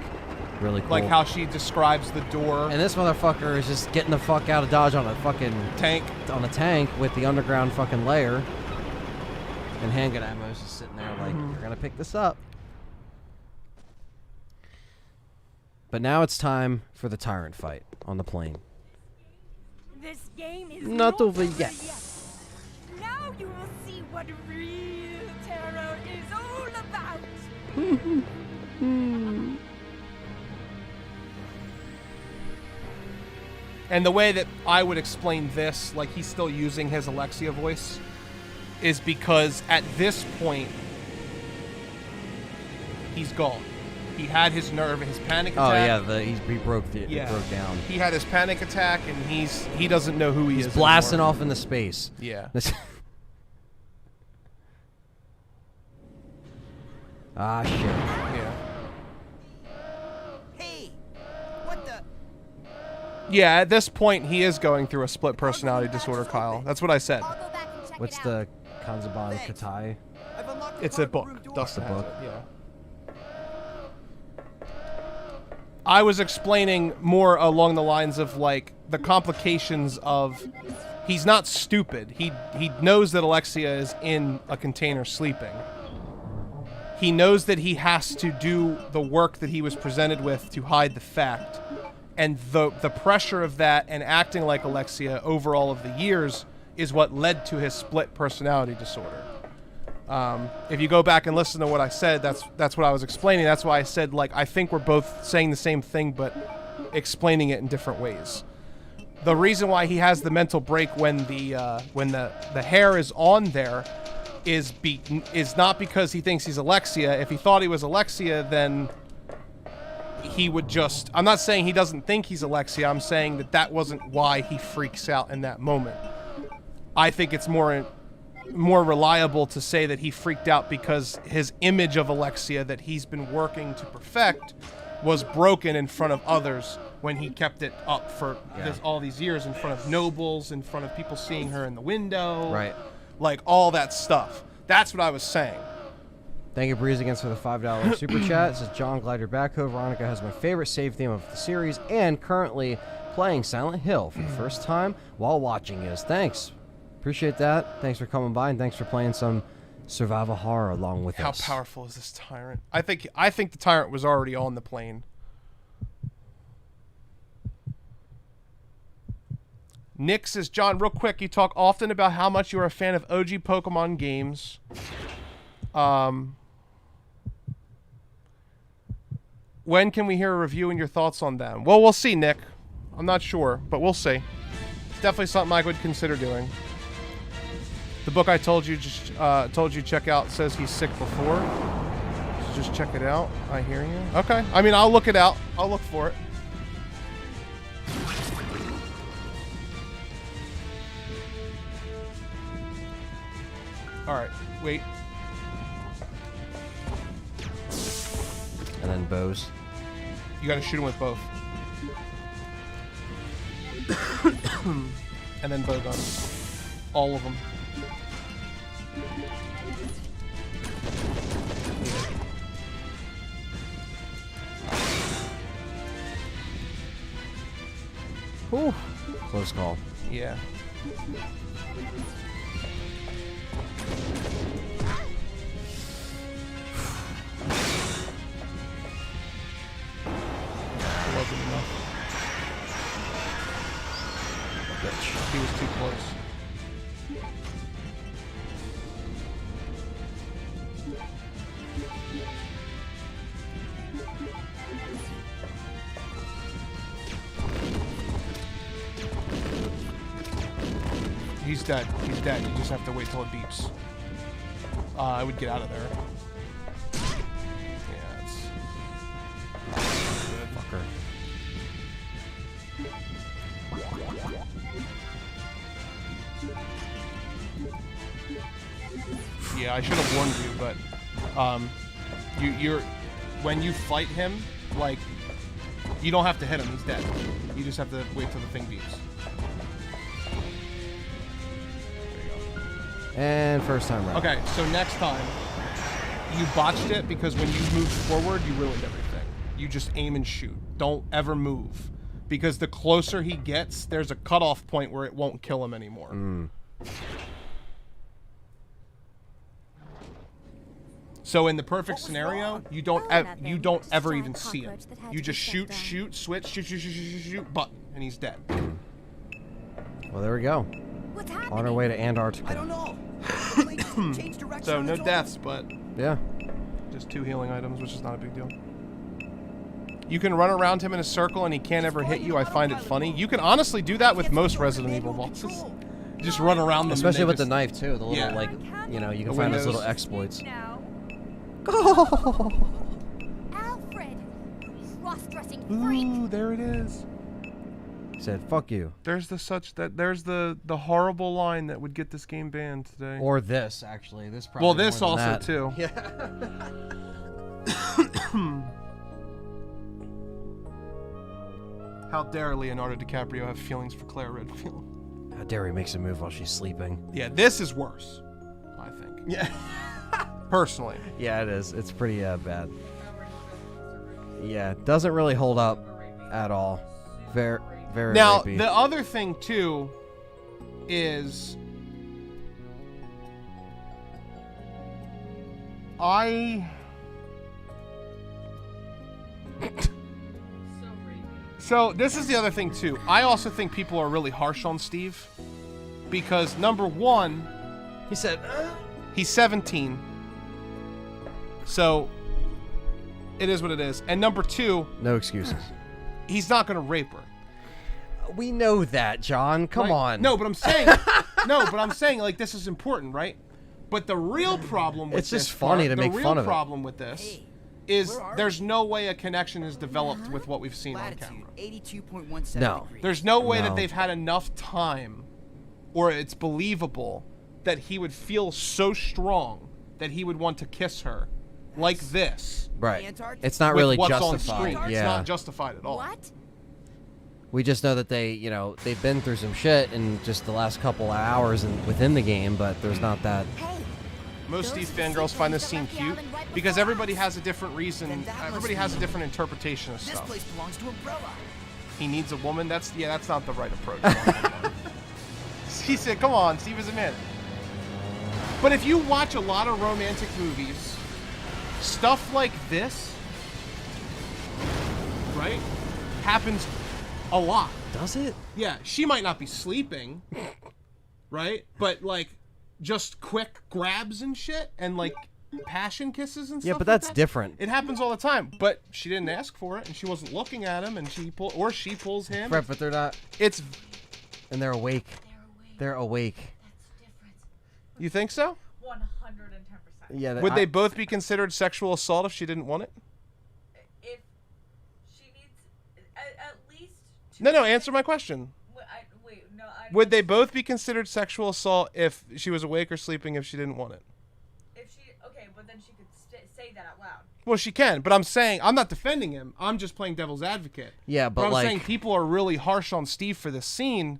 really cool. Like how she describes the door. And this motherfucker is just getting the fuck out of Dodge on a fucking tank. On a tank with the underground fucking lair. And handgun ammo's just sitting there like, you're gonna pick this up. But now it's time for the tyrant fight on the plane. This game is Not over yet. Now you will see what real terror is all about. And the way that I would explain this, like he's still using his Alexia voice, is because at this point, he's gone. He had his nerve, his panic attack. Oh yeah, he broke down. He had his panic attack, and he doesn't know who he is. He's blasting anymore. off into space. Yeah. Ah shit. Yeah. Hey, what the? Yeah, at this point, he is going through a split personality disorder, Kyle. That's what I said. I'll go back and check What's it the Kanzaban Katai? I've unlocked the It's a cargo room book. door. Dustin has book. it, yeah. I was explaining more along the lines of like the complications of he's not stupid. He knows that Alexia is in a container sleeping. He knows that he has to do the work that he was presented with to hide the fact. And the pressure of that and acting like Alexia over all of the years is what led to his split personality disorder. If you go back and listen to what I said, that's what I was explaining. That's why I said, like, I think we're both saying the same thing, but explaining it in different ways. The reason why he has the mental break when the hair is on there is not because he thinks he's Alexia. If he thought he was Alexia, then he would just... I'm not saying he doesn't think he's Alexia. I'm saying that wasn't why he freaks out in that moment. I think it's more reliable to say that he freaked out because his image of Alexia that he's been working to perfect was broken in front of others when he kept it up for all these years in front of nobles, in front of people seeing her in the window. Right. Like all that stuff. That's what I was saying. Thank you, Breeze, again for the $5 super chat. It says, John, glad you're back. Veronica has my favorite save theme of the series and currently playing Silent Hill for the first time while watching this. Thanks. Appreciate that. Thanks for coming by, and thanks for playing some survival horror along with us. How powerful is this tyrant? I think the tyrant was already on the plane. Nick says, John, real quick, you talk often about how much you're a fan of OG Pokemon games. When can we hear a review and your thoughts on them? Well, we'll see, Nick. I'm not sure, but we'll see. It's definitely something I would consider doing. The book I told you check out says he's sick before. So just check it out. I hear you. Okay. I mean, I'll look it out. I'll look for it. All right. Wait. And then bows. You got to shoot him with both. And then bow guns. All of them. Whew. Close call. Yeah. It wasn't enough. Bitch. He was too close. He's dead. He's dead. You just have to wait till it beeps. I would get out of there. Yeah, it's good. Fucker. Yeah, I should have warned you, but you're when you fight him, like you don't have to hit him. He's dead. You just have to wait till the thing beeps. And first time round. Okay, so next time you botched it because when you moved forward, you ruined everything. You just aim and shoot. Don't ever move, because the closer he gets, there's a cutoff point where it won't kill him anymore. So in the perfect scenario, you don't ever even see him. You just shoot, switch, shoot, button, and he's dead. Well, there we go. What's happening? On our way to I Antarctica. don't know. Change direction So on no its own. deaths, but Yeah. just 2 healing items, which is not a big deal. You can run around him in a circle and he can't ever hit you. I find it funny. You can honestly do that with most Resident Evil bosses. Just run around them. Especially and with they the knife too. The little Yeah. like, you know, you can The find those windows. little exploits. Now. Alfred, cross-dressing just... freak. Ooh, there it is. He said, "Fuck you." There's the horrible line that would get this game banned today. Or this actually. This probably. well, this more than also that. too. Yeah. How dare Leonardo DiCaprio have feelings for Claire Redfield? How dare he makes a move while she's sleeping? Yeah, this is worse, I think. Yeah. Personally. Yeah, it is. It's pretty bad. Yeah, doesn't really hold up at all. Very Now, rapey. the other thing too is So this is the other thing too. I also think people are really harsh on Steve because number one, He said, he's 17. So it is what it is. And number two, "No excuses." he's not going to rape her. We know that, John. Come Right? on. No, but I'm saying like this is important, right? But the real problem with It's just this funny part- to make fun of The it. real problem with this Hey, is where are there's no way a connection is developed with what we've seen on latitude camera. 82.17 No. degrees. There's no way No. that they've had enough time, or it's believable that he would feel so strong that he would want to kiss her like this. Right. Antarctica? It's not with really what's justified. on screen. It's Yeah. not justified at all. What? We just know that they've been through some shit in just the last couple of hours within the game, but there's not that. Hey, Most Those Steve are the fangirls find this sequels scene that cute left the island right because before everybody us. has a different reason. Then that Everybody must has a mean different interpretation of This stuff. place belongs to Umbrella. He needs a woman. That's not the right approach. He said, "Come on, Steve is a man." But if you watch a lot of romantic movies, stuff like this, right, happens a lot. Does it? Yeah, she might not be sleeping, right? But like, just quick grabs and shit, and like passion kisses and stuff. Yeah, but like that's that. different. It happens all the time. But she didn't ask for it, and she wasn't looking at him, and she pulls him. Right, but they're not. It's. And they're awake. They're awake. That's different. You think so? 110%. Yeah. Would they both be considered sexual assault if she didn't want it? If she needs at least two No. Answer my question. Would they both be considered sexual assault if she was awake or sleeping if she didn't want it? But then she could say that out loud. Well, she can, but I'm saying I'm not defending him. I'm just playing devil's advocate. Yeah, but I'm like. saying people are really harsh on Steve for this scene.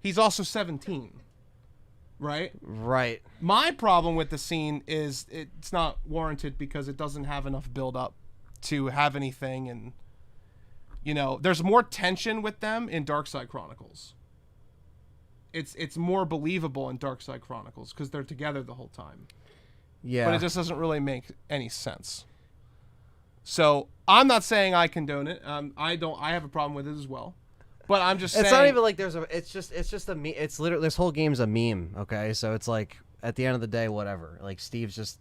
He's also 17, right? Right. My problem with the scene is it's not warranted because it doesn't have enough build up to have anything, and You know, there's more tension with them in Darkside Chronicles. It's more believable in Darkside Chronicles because they're together the whole time. Yeah. But it just doesn't really make any sense. So I'm not saying I condone it. I have a problem with it as well. But I'm just saying. It's not even like there's a. It's just a meme. It's literally this whole game's a meme. Okay, so it's like at the end of the day, whatever. Like Steve's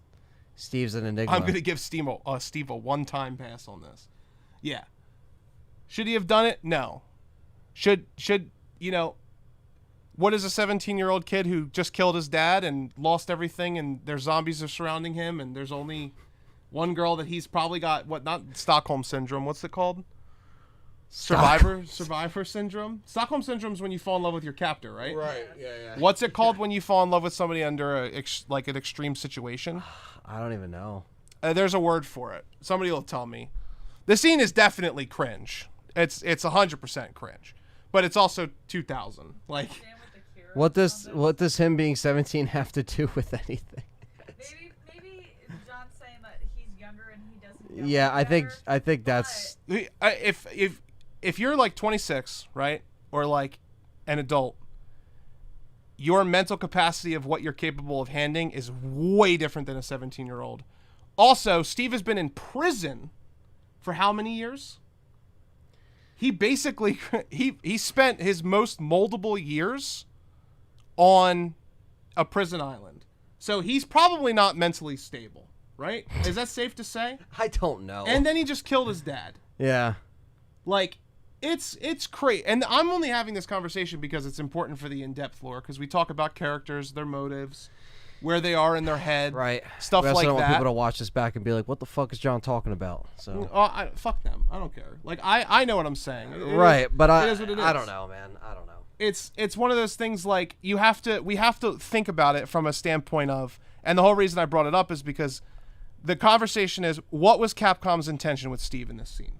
an enigma. I'm gonna give Steve a one-time pass on this. Yeah. Should he have done it? No. Should you know? What is a 17-year-old kid who just killed his dad and lost everything, and there's zombies are surrounding him, and there's only one girl that he's probably got not Stockholm syndrome. What's it called? Survivor syndrome. Stockholm syndrome is when you fall in love with your captor, right? Right. Yeah. What's it called when you fall in love with somebody under an extreme situation? I don't even know. There's a word for it. Somebody will tell me. The scene is definitely cringe. It's 100% cringe, but it's also 2000. Like, What does him being 17 have to do with anything? Maybe John's saying that he's younger and he doesn't. Yeah, I think that's if you're like 26, right, or like an adult, your mental capacity of what you're capable of handling is way different than a 17-year-old. Also, Steve has been in prison for how many years? He basically he spent his most moldable years on a prison island. So he's probably not mentally stable, right? Is that safe to say? I don't know. And then he just killed his dad. Yeah. Like, it's crazy. And I'm only having this conversation because it's important for the in-depth lore, because we talk about characters, their motives, where they are in their head, Right. Stuff we also like don't that. want people to watch this back and be like, "What the fuck is John talking about?" So. Fuck them. I don't care. Like, I know what I'm saying. Right, but it is what it is. I don't know, man. I don't know. It's one of those things, like, we have to think about it from a standpoint of, and the whole reason I brought it up is because the conversation is, what was Capcom's intention with Steve in this scene?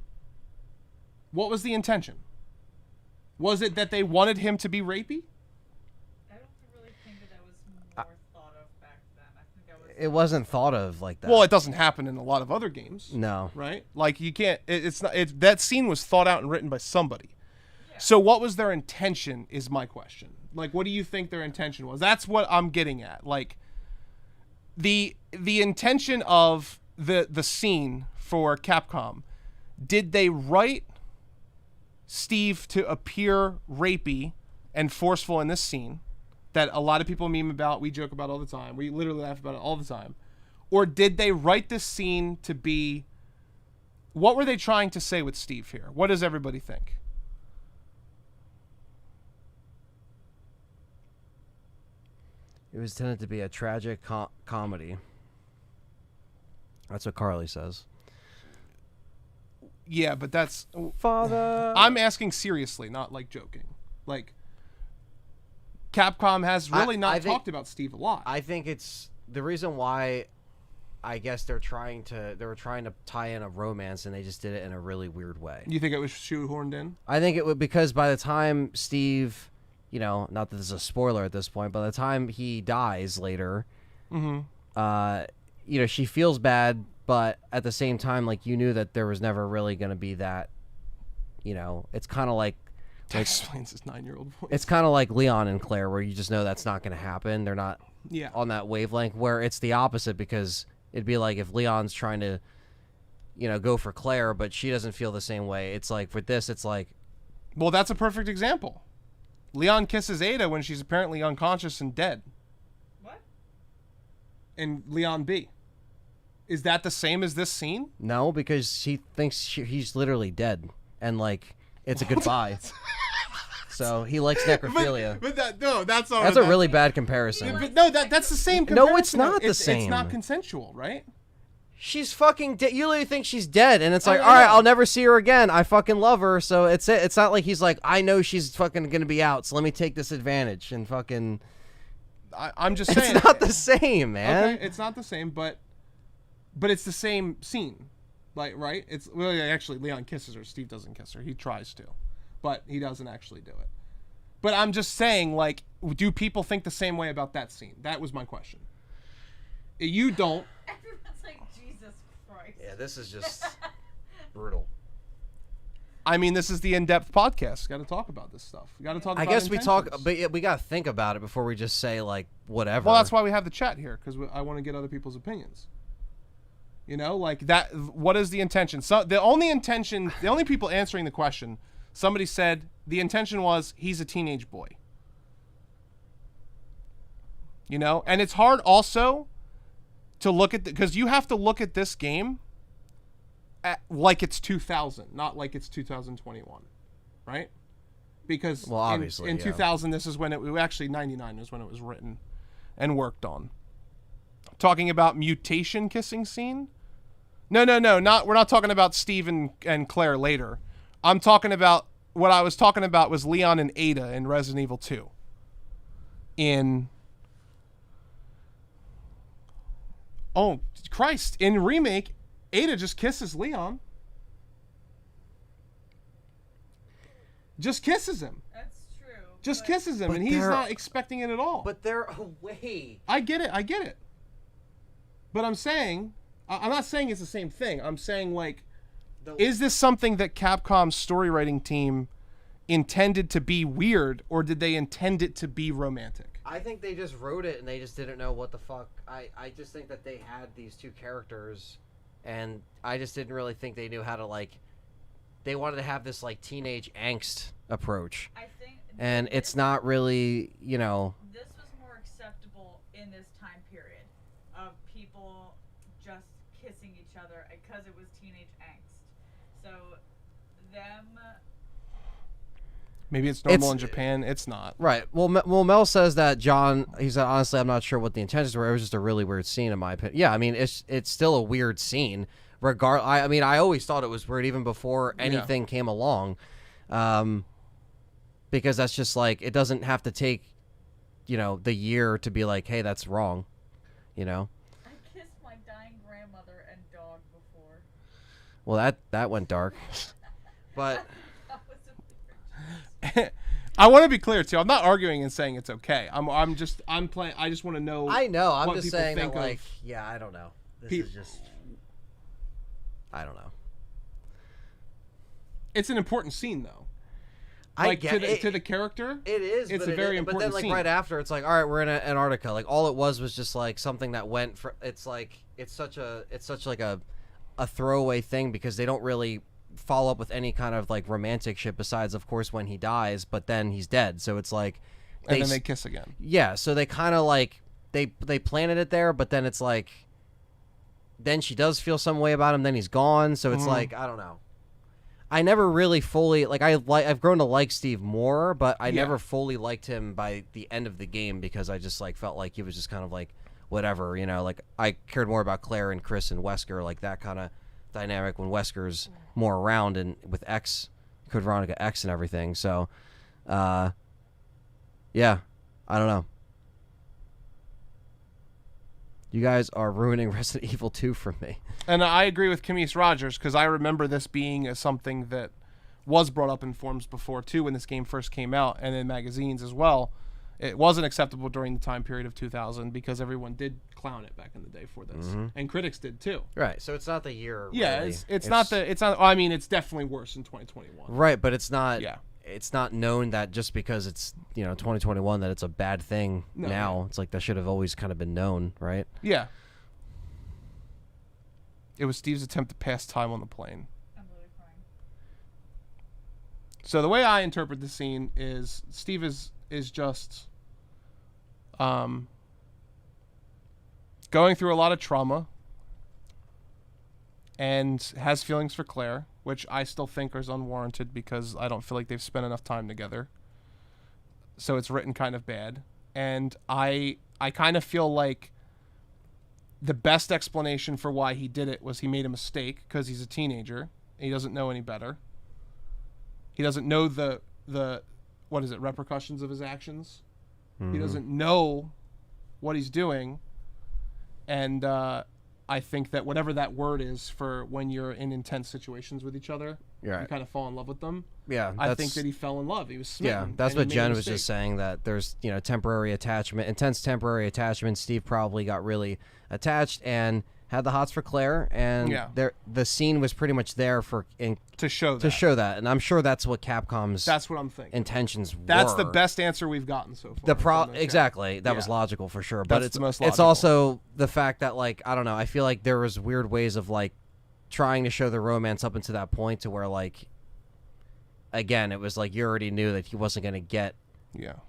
What was the intention? Was it that they wanted him to be rapey? I don't really think that was more thought of back then. I think that was. It wasn't thought of like that. Well, it doesn't happen in a lot of other games. No. Right? Like, you can't. It's not. That scene was thought out and written by somebody. So what was their intention is my question. Like, what do you think their intention was? That's what I'm getting at. Like, the intention of the scene for Capcom, did they write Steve to appear rapey and forceful in this scene that a lot of people meme about, we joke about all the time, we literally laugh about it all the time? Or did they write this scene to be, what were they trying to say with Steve here? What does everybody think? It was intended to be a tragic comedy. That's what Carly says. Yeah, but that's... Father. I'm asking seriously, not like joking. Like, Capcom has really not talked about Steve a lot. I think it's the reason why. I guess they were trying to tie in a romance, and they just did it in a really weird way. You think it was shoehorned in? I think it would, because by the time Steve, you know, not that this is a spoiler at this point, by the time he dies later, you know, she feels bad, but at the same time, like, you knew that there was never really going to be that, you know, it's kind of like... That explains his 9-year-old voice. It's kind of like Leon and Claire, where you just know that's not going to happen. They're not on that wavelength, where it's the opposite, because it'd be like if Leon's trying to, you know, go for Claire, but she doesn't feel the same way. It's like, with this, it's like... Well, that's a perfect example. Leon kisses Ada when she's apparently unconscious and dead. What? In Leon B. Is that the same as this scene? No, because she thinks he's literally dead, and, like, it's a goodbye. So he likes necrophilia. But that's all. That's a really bad comparison. But no, that's the same comparison. No, it's not the same. It's not consensual, right? She's fucking dead. You literally think she's dead, and it's like, I all right, know. I'll never see her again. I fucking love her, so it's it. It's not like he's like, I know she's fucking gonna be out, so let me take this advantage and fucking... I'm just saying. It's not the same, man. Okay, it's not the same, but it's the same scene. Like, right? It's, well, yeah, actually, Leon kisses her. Steve doesn't kiss her. He tries to, but he doesn't actually do it. But I'm just saying, like, do people think the same way about that scene? That was my question. You don't. Everyone's like, Jesus Christ. Yeah, this is just brutal. I mean, this is the in-depth podcast. Got to talk about this stuff. We got to talk about I guess we talk, intentions. but we got to think about it before we just say, like, whatever. Well, that's why we have the chat here, because I want to get other people's opinions. You know, like that. What is the intention? So the only people answering the question, somebody said the intention was he's a teenage boy. You know, and it's hard also to look at because you have to look at this game like it's 2000, not like it's 2021, right? Because well, obviously, in 2000, this is when actually 99 is when it was written and worked on. Talking about mutation kissing scene. No, not we're not talking about Steve and Claire later. I'm talking about what I was talking about was Leon and Ada in Resident Evil 2. Oh Christ! In remake, Ada just kisses Leon. Just kisses him. That's true. Just kisses him, But and he's they're- not expecting it at all. But they're away. I get it. But I'm saying, I'm not saying it's the same thing. I'm saying, like, is this something that Capcom's story writing team intended to be weird, or did they intend it to be romantic? I think they just wrote it and they just didn't know what the fuck. I just think that they had these two characters, and I just didn't really think they knew how to, like, they wanted to have this, like, teenage angst approach. I think. And it's not really, you know. This was more acceptable in this time period of people just kissing each other because it was teenage angst. So them. Maybe it's normal It's- in Japan. It's not. Right. Well, Mel says that he said, honestly, I'm not sure what the intentions were. It was just a really weird scene, in my opinion. Yeah, I mean, it's still a weird scene. I mean, I always thought it was weird even before anything came along. Because that's just like, it doesn't have to take, you know, the year to be like, hey, that's wrong. You know? I kissed my dying grandmother and dog before. Well, that went dark. But That was a weird. I want to be clear too. I'm not arguing and saying it's okay. I'm playing. I just want to know. I know. I'm what just people saying think that, of- like, yeah, I don't know. This Pe- is just, I don't know. It's an important scene though. I Like get to the character. It is. It's but a very important But then, like, scene. right after, it's like, all right, we're in Antarctica. Like, all it was just like something that went for. It's like it's such like a throwaway thing because they don't really follow up with any kind of like romantic shit besides, of course, when he dies. But then he's dead, so it's like, And then they kiss again. yeah. So they kind of like they planted it there, but then it's like, then she does feel some way about him. Then he's gone, so it's like, I don't know. I never really fully I've grown to like Steve more, but I never fully liked him by the end of the game because I just like felt like he was just kind of like whatever, you know, like I cared more about Claire and Chris and Wesker, like that kind of dynamic when Wesker's more around and with Code Veronica X and everything. So yeah, I don't know. You guys are ruining Resident Evil 2 for me. And I agree with Camise Rogers because I remember this being something that was brought up in forums before too when this game first came out and in magazines as well. It wasn't acceptable during the time period of 2000 because everyone did clown it back in the day for this, and critics did too. Right, so it's not the year. Yeah, really. it's not. I mean, it's definitely worse in 2021. Right, but it's not. Yeah. It's not known that just because it's 2021 that it's a bad thing now. It's like that should have always kind of been known, right? Yeah. It was Steve's attempt to pass time on the plane. I'm really crying. So the way I interpret the scene is Steve is just going through a lot of trauma and has feelings for Claire, which I still think is unwarranted because I don't feel like they've spent enough time together. So it's written kind of bad. And I kind of feel like the best explanation for why he did it was he made a mistake because he's a teenager and he doesn't know any better. He doesn't know the what is it, repercussions of his actions. He doesn't know what he's doing. And I think that whatever that word is for when you're in intense situations with each other, you kind of fall in love with them. Yeah, I think that he fell in love. He was smitten. Yeah, that's and he what made a Jen was mistake. just saying, that there's intense temporary attachment. Steve probably got really attached, and had the hots for Claire, and the scene was pretty much there to show that. And I'm sure that's what Capcom's that's what I'm thinking intentions were. That's the best answer we've gotten so far. Exactly, that was logical for sure. But that's the most it's also the fact that like I don't know. I feel like there was weird ways of like trying to show the romance up until that point to where like again it was like you already knew that he wasn't going to get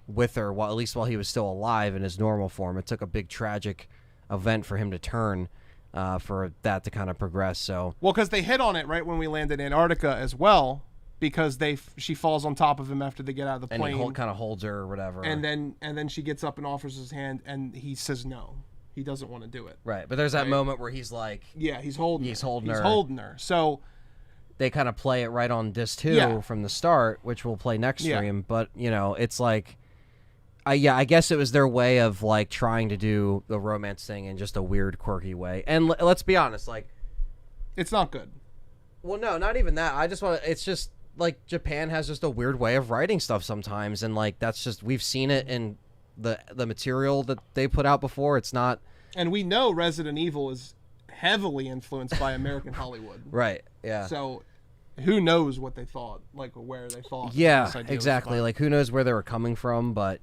with her at least while he was still alive in his normal form. It took a big tragic event for him to turn. For that to kind of progress, so because they hit on it right when we landed in Antarctica as well, because she falls on top of him after they get out of the plane, and he kind of holds her or whatever, and then she gets up and offers his hand, and he says no, he doesn't want to do it. Right, but there's that moment where he's like, he's holding her. So they kind of play it right on disc 2 from the start, which we'll play next stream. But it's like. I guess it was their way of like trying to do the romance thing in just a weird, quirky way. And let's be honest, like, it's not good. Well, no, not even that. I just want to. It's just like Japan has just a weird way of writing stuff sometimes, and like that's just we've seen it in the material that they put out before. It's not. And we know Resident Evil is heavily influenced by American Hollywood. Right. Yeah. So. Who knows what they thought, like where they thought. Yeah, exactly. Like who knows where they were coming from, but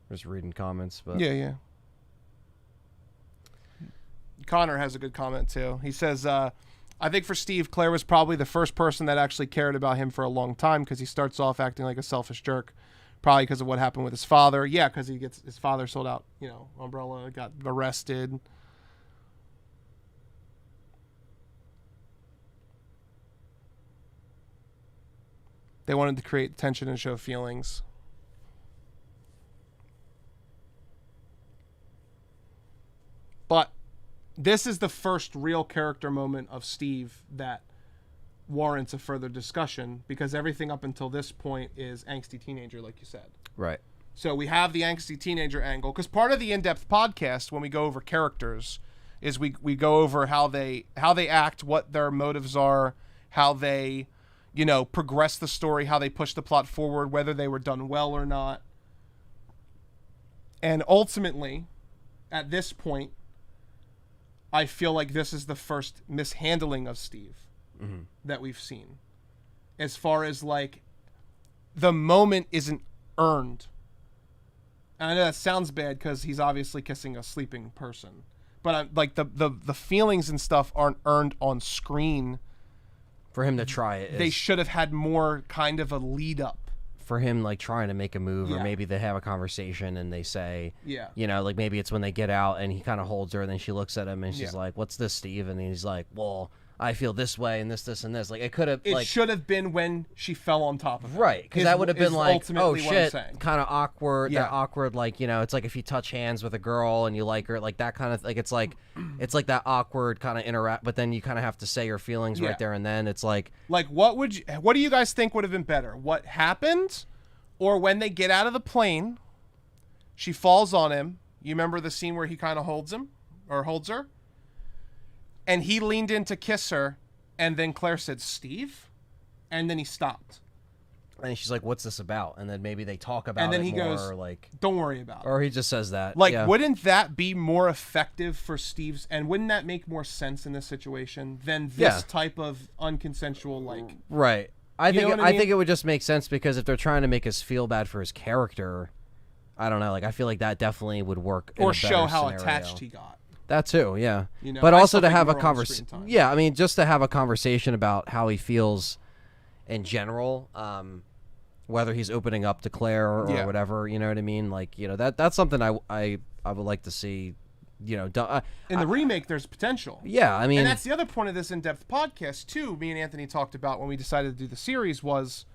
just reading comments, but yeah. Connor has a good comment too. He says, "I think for Steve, Claire was probably the first person that actually cared about him for a long time because he starts off acting like a selfish jerk." Probably because of what happened with his father. Yeah, because he gets his father sold out. Umbrella got arrested. They wanted to create tension and show feelings. But this is the first real character moment of Steve that warrants a further discussion, because everything up until this point is angsty teenager, like you said. Right. So we have the angsty teenager angle, because part of the in-depth podcast when we go over characters is we go over how they act, what their motives are, how they progress the story, how they push the plot forward, whether they were done well or not. And ultimately, at this point, I feel like this is the first mishandling of Steve that we've seen, as far as like the moment isn't earned. And I know that sounds bad because he's obviously kissing a sleeping person, but like the feelings and stuff aren't earned on screen for him to try it. They should have had more kind of a lead up for him, like trying to make a move, or maybe they have a conversation and they say, like maybe it's when they get out and he kind of holds her and then she looks at him and she's like, "What's this, Steve?" And he's like, "Well, I feel this way and this and this." Like it should have been when she fell on top of him. Right, because that would have been like, oh shit, kind of awkward. That awkward, like it's like if you touch hands with a girl and you like her, like that kind of like it's like that awkward kind of interact. But then you kind of have to say your feelings right there and then. It's like what do you guys think would have been better? What happened, or when they get out of the plane, she falls on him. You remember the scene where he kind of holds her? And he leaned in to kiss her, and then Claire said, "Steve?" And then he stopped. And she's like, "What's this about?" And then maybe they talk about it more. And then he goes, like, "Don't worry about it." Or he just says that. Like, wouldn't that be more effective for Steve's, and wouldn't that make more sense in this situation than this type of unconsensual, like... Right. I think it would just make sense, because if they're trying to make us feel bad for his character, I don't know, like, I feel like that definitely would work in a better show how scenario. Attached he got. That too, yeah. But also to have a conversation. Yeah, I mean, just to have a conversation about how he feels in general, whether he's opening up to Claire or whatever. You know what I mean? Like, that's something I would like to see. In the remake, there's potential. Yeah, I mean, and that's the other point of this in-depth podcast too. Me and Anthony talked about when we decided to do the series was,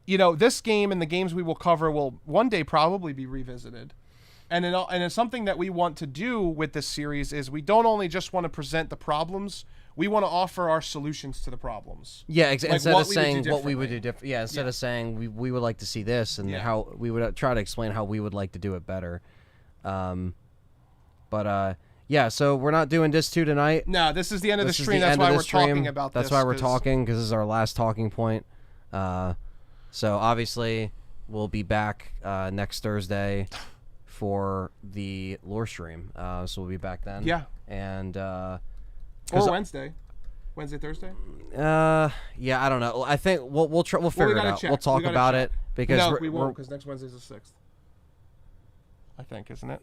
this game and the games we will cover will one day probably be revisited. And it's something that we want to do with this series is we don't only just want to present the problems, we want to offer our solutions to the problems. Yeah, instead of saying what we would do different. Yeah, instead of saying we would like to see this and how we would try to explain how we would like to do it better. So we're not doing Disc 2 tonight. No, this is the end of the stream. That's why we're talking about this. That's why we're talking, because this is our last talking point. So obviously, we'll be back next Thursday for the lore stream. So we'll be back then. Yeah. And Or Wednesday, Thursday. yeah, I don't know. I think we'll figure it out. Check. We'll talk about it because no, we won't because next Wednesday's the 6th. I think, isn't it?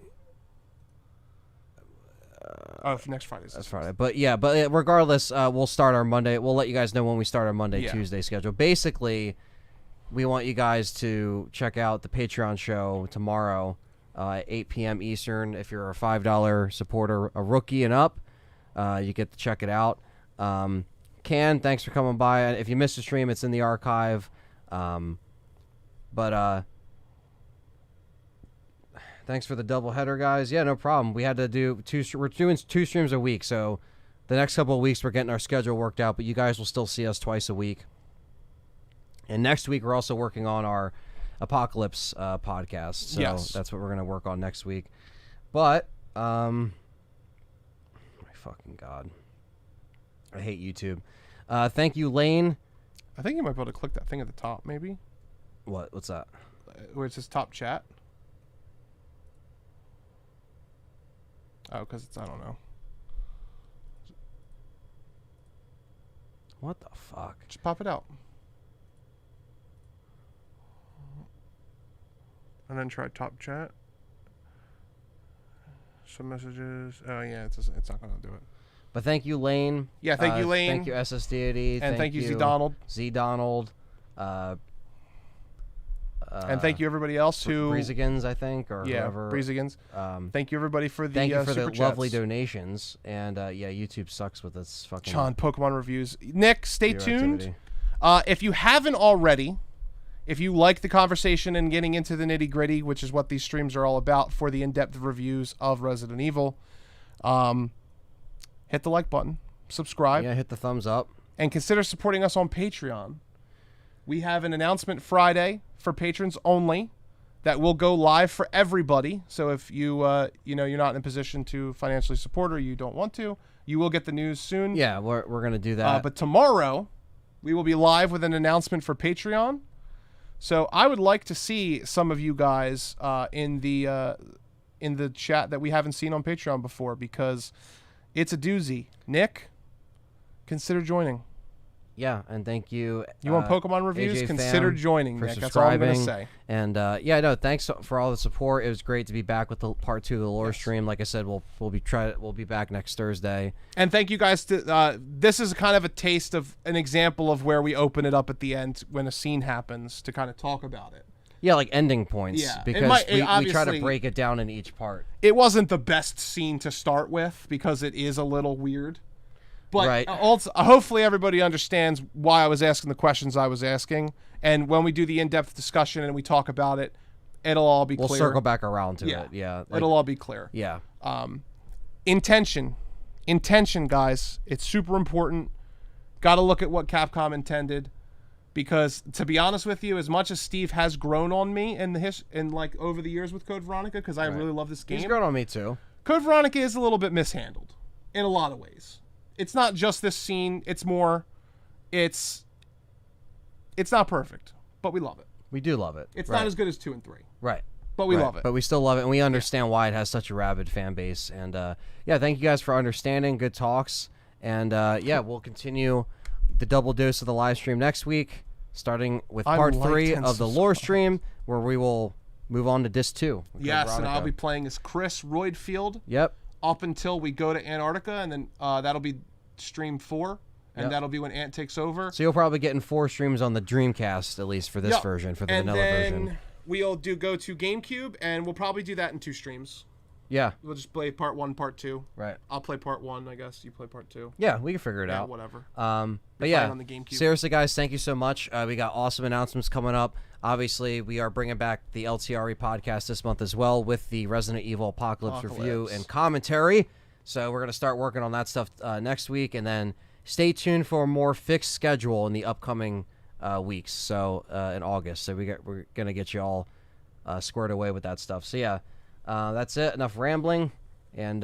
Next Friday's. That's Friday. But yeah, regardless, we'll start our Monday. We'll let you guys know when we start our Monday, Tuesday schedule. Basically, we want you guys to check out the Patreon show tomorrow at 8 p.m. Eastern. If you're a $5 supporter, a rookie and up, you get to check it out. Thanks for coming by. If you missed the stream, it's in the archive. Thanks for the double header, guys. Yeah, no problem. We had to do we're doing 2 streams a week, so the next couple of weeks we're getting our schedule worked out, but you guys will still see us twice a week. And next week we're also working on our Apocalypse podcast. So that's what we're going to work on next week. But my fucking God. I hate YouTube. Thank you, Lane. I think you might be able to click that thing at the top, maybe. What's that? Where it says top chat. Oh, because it's, I don't know. What the fuck? Just pop it out. And then try top chat. Some messages. Oh, yeah, it's not going to do it. But thank you, Lane. Yeah, thank you, Lane. Thank you, SS Deity. And thank you, Z Donald. Z Donald. And thank you, everybody else who... Breezigans, I think, or whoever. Breezigans. Thank you, everybody, for the thank you for super the chats. lovely donations. And, yeah, YouTube sucks with its fucking... John, Pokemon reviews. Nick, stay tuned. If you haven't already, if you like the conversation and getting into the nitty-gritty, which is what these streams are all about for the in-depth reviews of Resident Evil, hit the like button, subscribe. Yeah, hit the thumbs up. And consider supporting us on Patreon. We have an announcement Friday for patrons only that will go live for everybody. So if you you're not in a position to financially support or you don't want to, you will get the news soon. Yeah, we're going to do that. But tomorrow we will be live with an announcement for Patreon. So I would like to see some of you guys in the chat that we haven't seen on Patreon before, because it's a doozy. Nick, consider joining. Yeah, and thank you. You want Pokemon reviews? AJ Consider Fam joining, for Nick. That's all I'm going to say. And yeah, no, thanks for all the support. It was great to be back with the part 2 of the lore stream. Like I said, we'll be back next Thursday. And thank you guys. This is kind of a taste of an example of where we open it up at the end when a scene happens to kind of talk about it. Yeah, like ending points. Yeah, because we try to break it down in each part. It wasn't the best scene to start with because it is a little weird. But also, hopefully everybody understands why I was asking the questions I was asking. And when we do the in-depth discussion and we talk about it, it'll all be clear. We'll circle back around to it. Yeah. It'll all be clear. Yeah. Intention, guys. It's super important. Got to look at what Capcom intended. Because, to be honest with you, as much as Steve has grown on me in over the years with Code Veronica, because I really love this game. He's grown on me, too. Code Veronica is a little bit mishandled in a lot of ways. It's not just this scene. It's more, it's not perfect, but we love it. We do love it. It's not as good as 2 and 3. Right. But we love it. But we still love it, and we understand why it has such a rabid fan base. And, yeah, thank you guys for understanding. Good talks. And, yeah, we'll continue the double dose of the live stream next week, starting with part 3 of the lore stream, where we will move on to disc 2. Yes, and I'll be playing as Chris Roydfield. Yep. Up until we go to Antarctica, and then that'll be stream 4, and that'll be when Ant takes over. So you'll probably get in 4 streams on the Dreamcast, at least for this version, for the vanilla version. And then we'll go to GameCube, and we'll probably do that in 2 streams. Yeah. We'll just play part 1, part 2. Right. I'll play part 1, I guess. You play part 2. Yeah, we can figure it out. Whatever. But yeah, on the GameCube. Seriously, guys, thank you so much. We got awesome announcements coming up. Obviously, we are bringing back the LTRE podcast this month as well with the Resident Evil Apocalypse review and commentary. So we're going to start working on that stuff next week. And then stay tuned for a more fixed schedule in the upcoming weeks, so in August. So we're going to get you all squared away with that stuff. So yeah, that's it. Enough rambling. And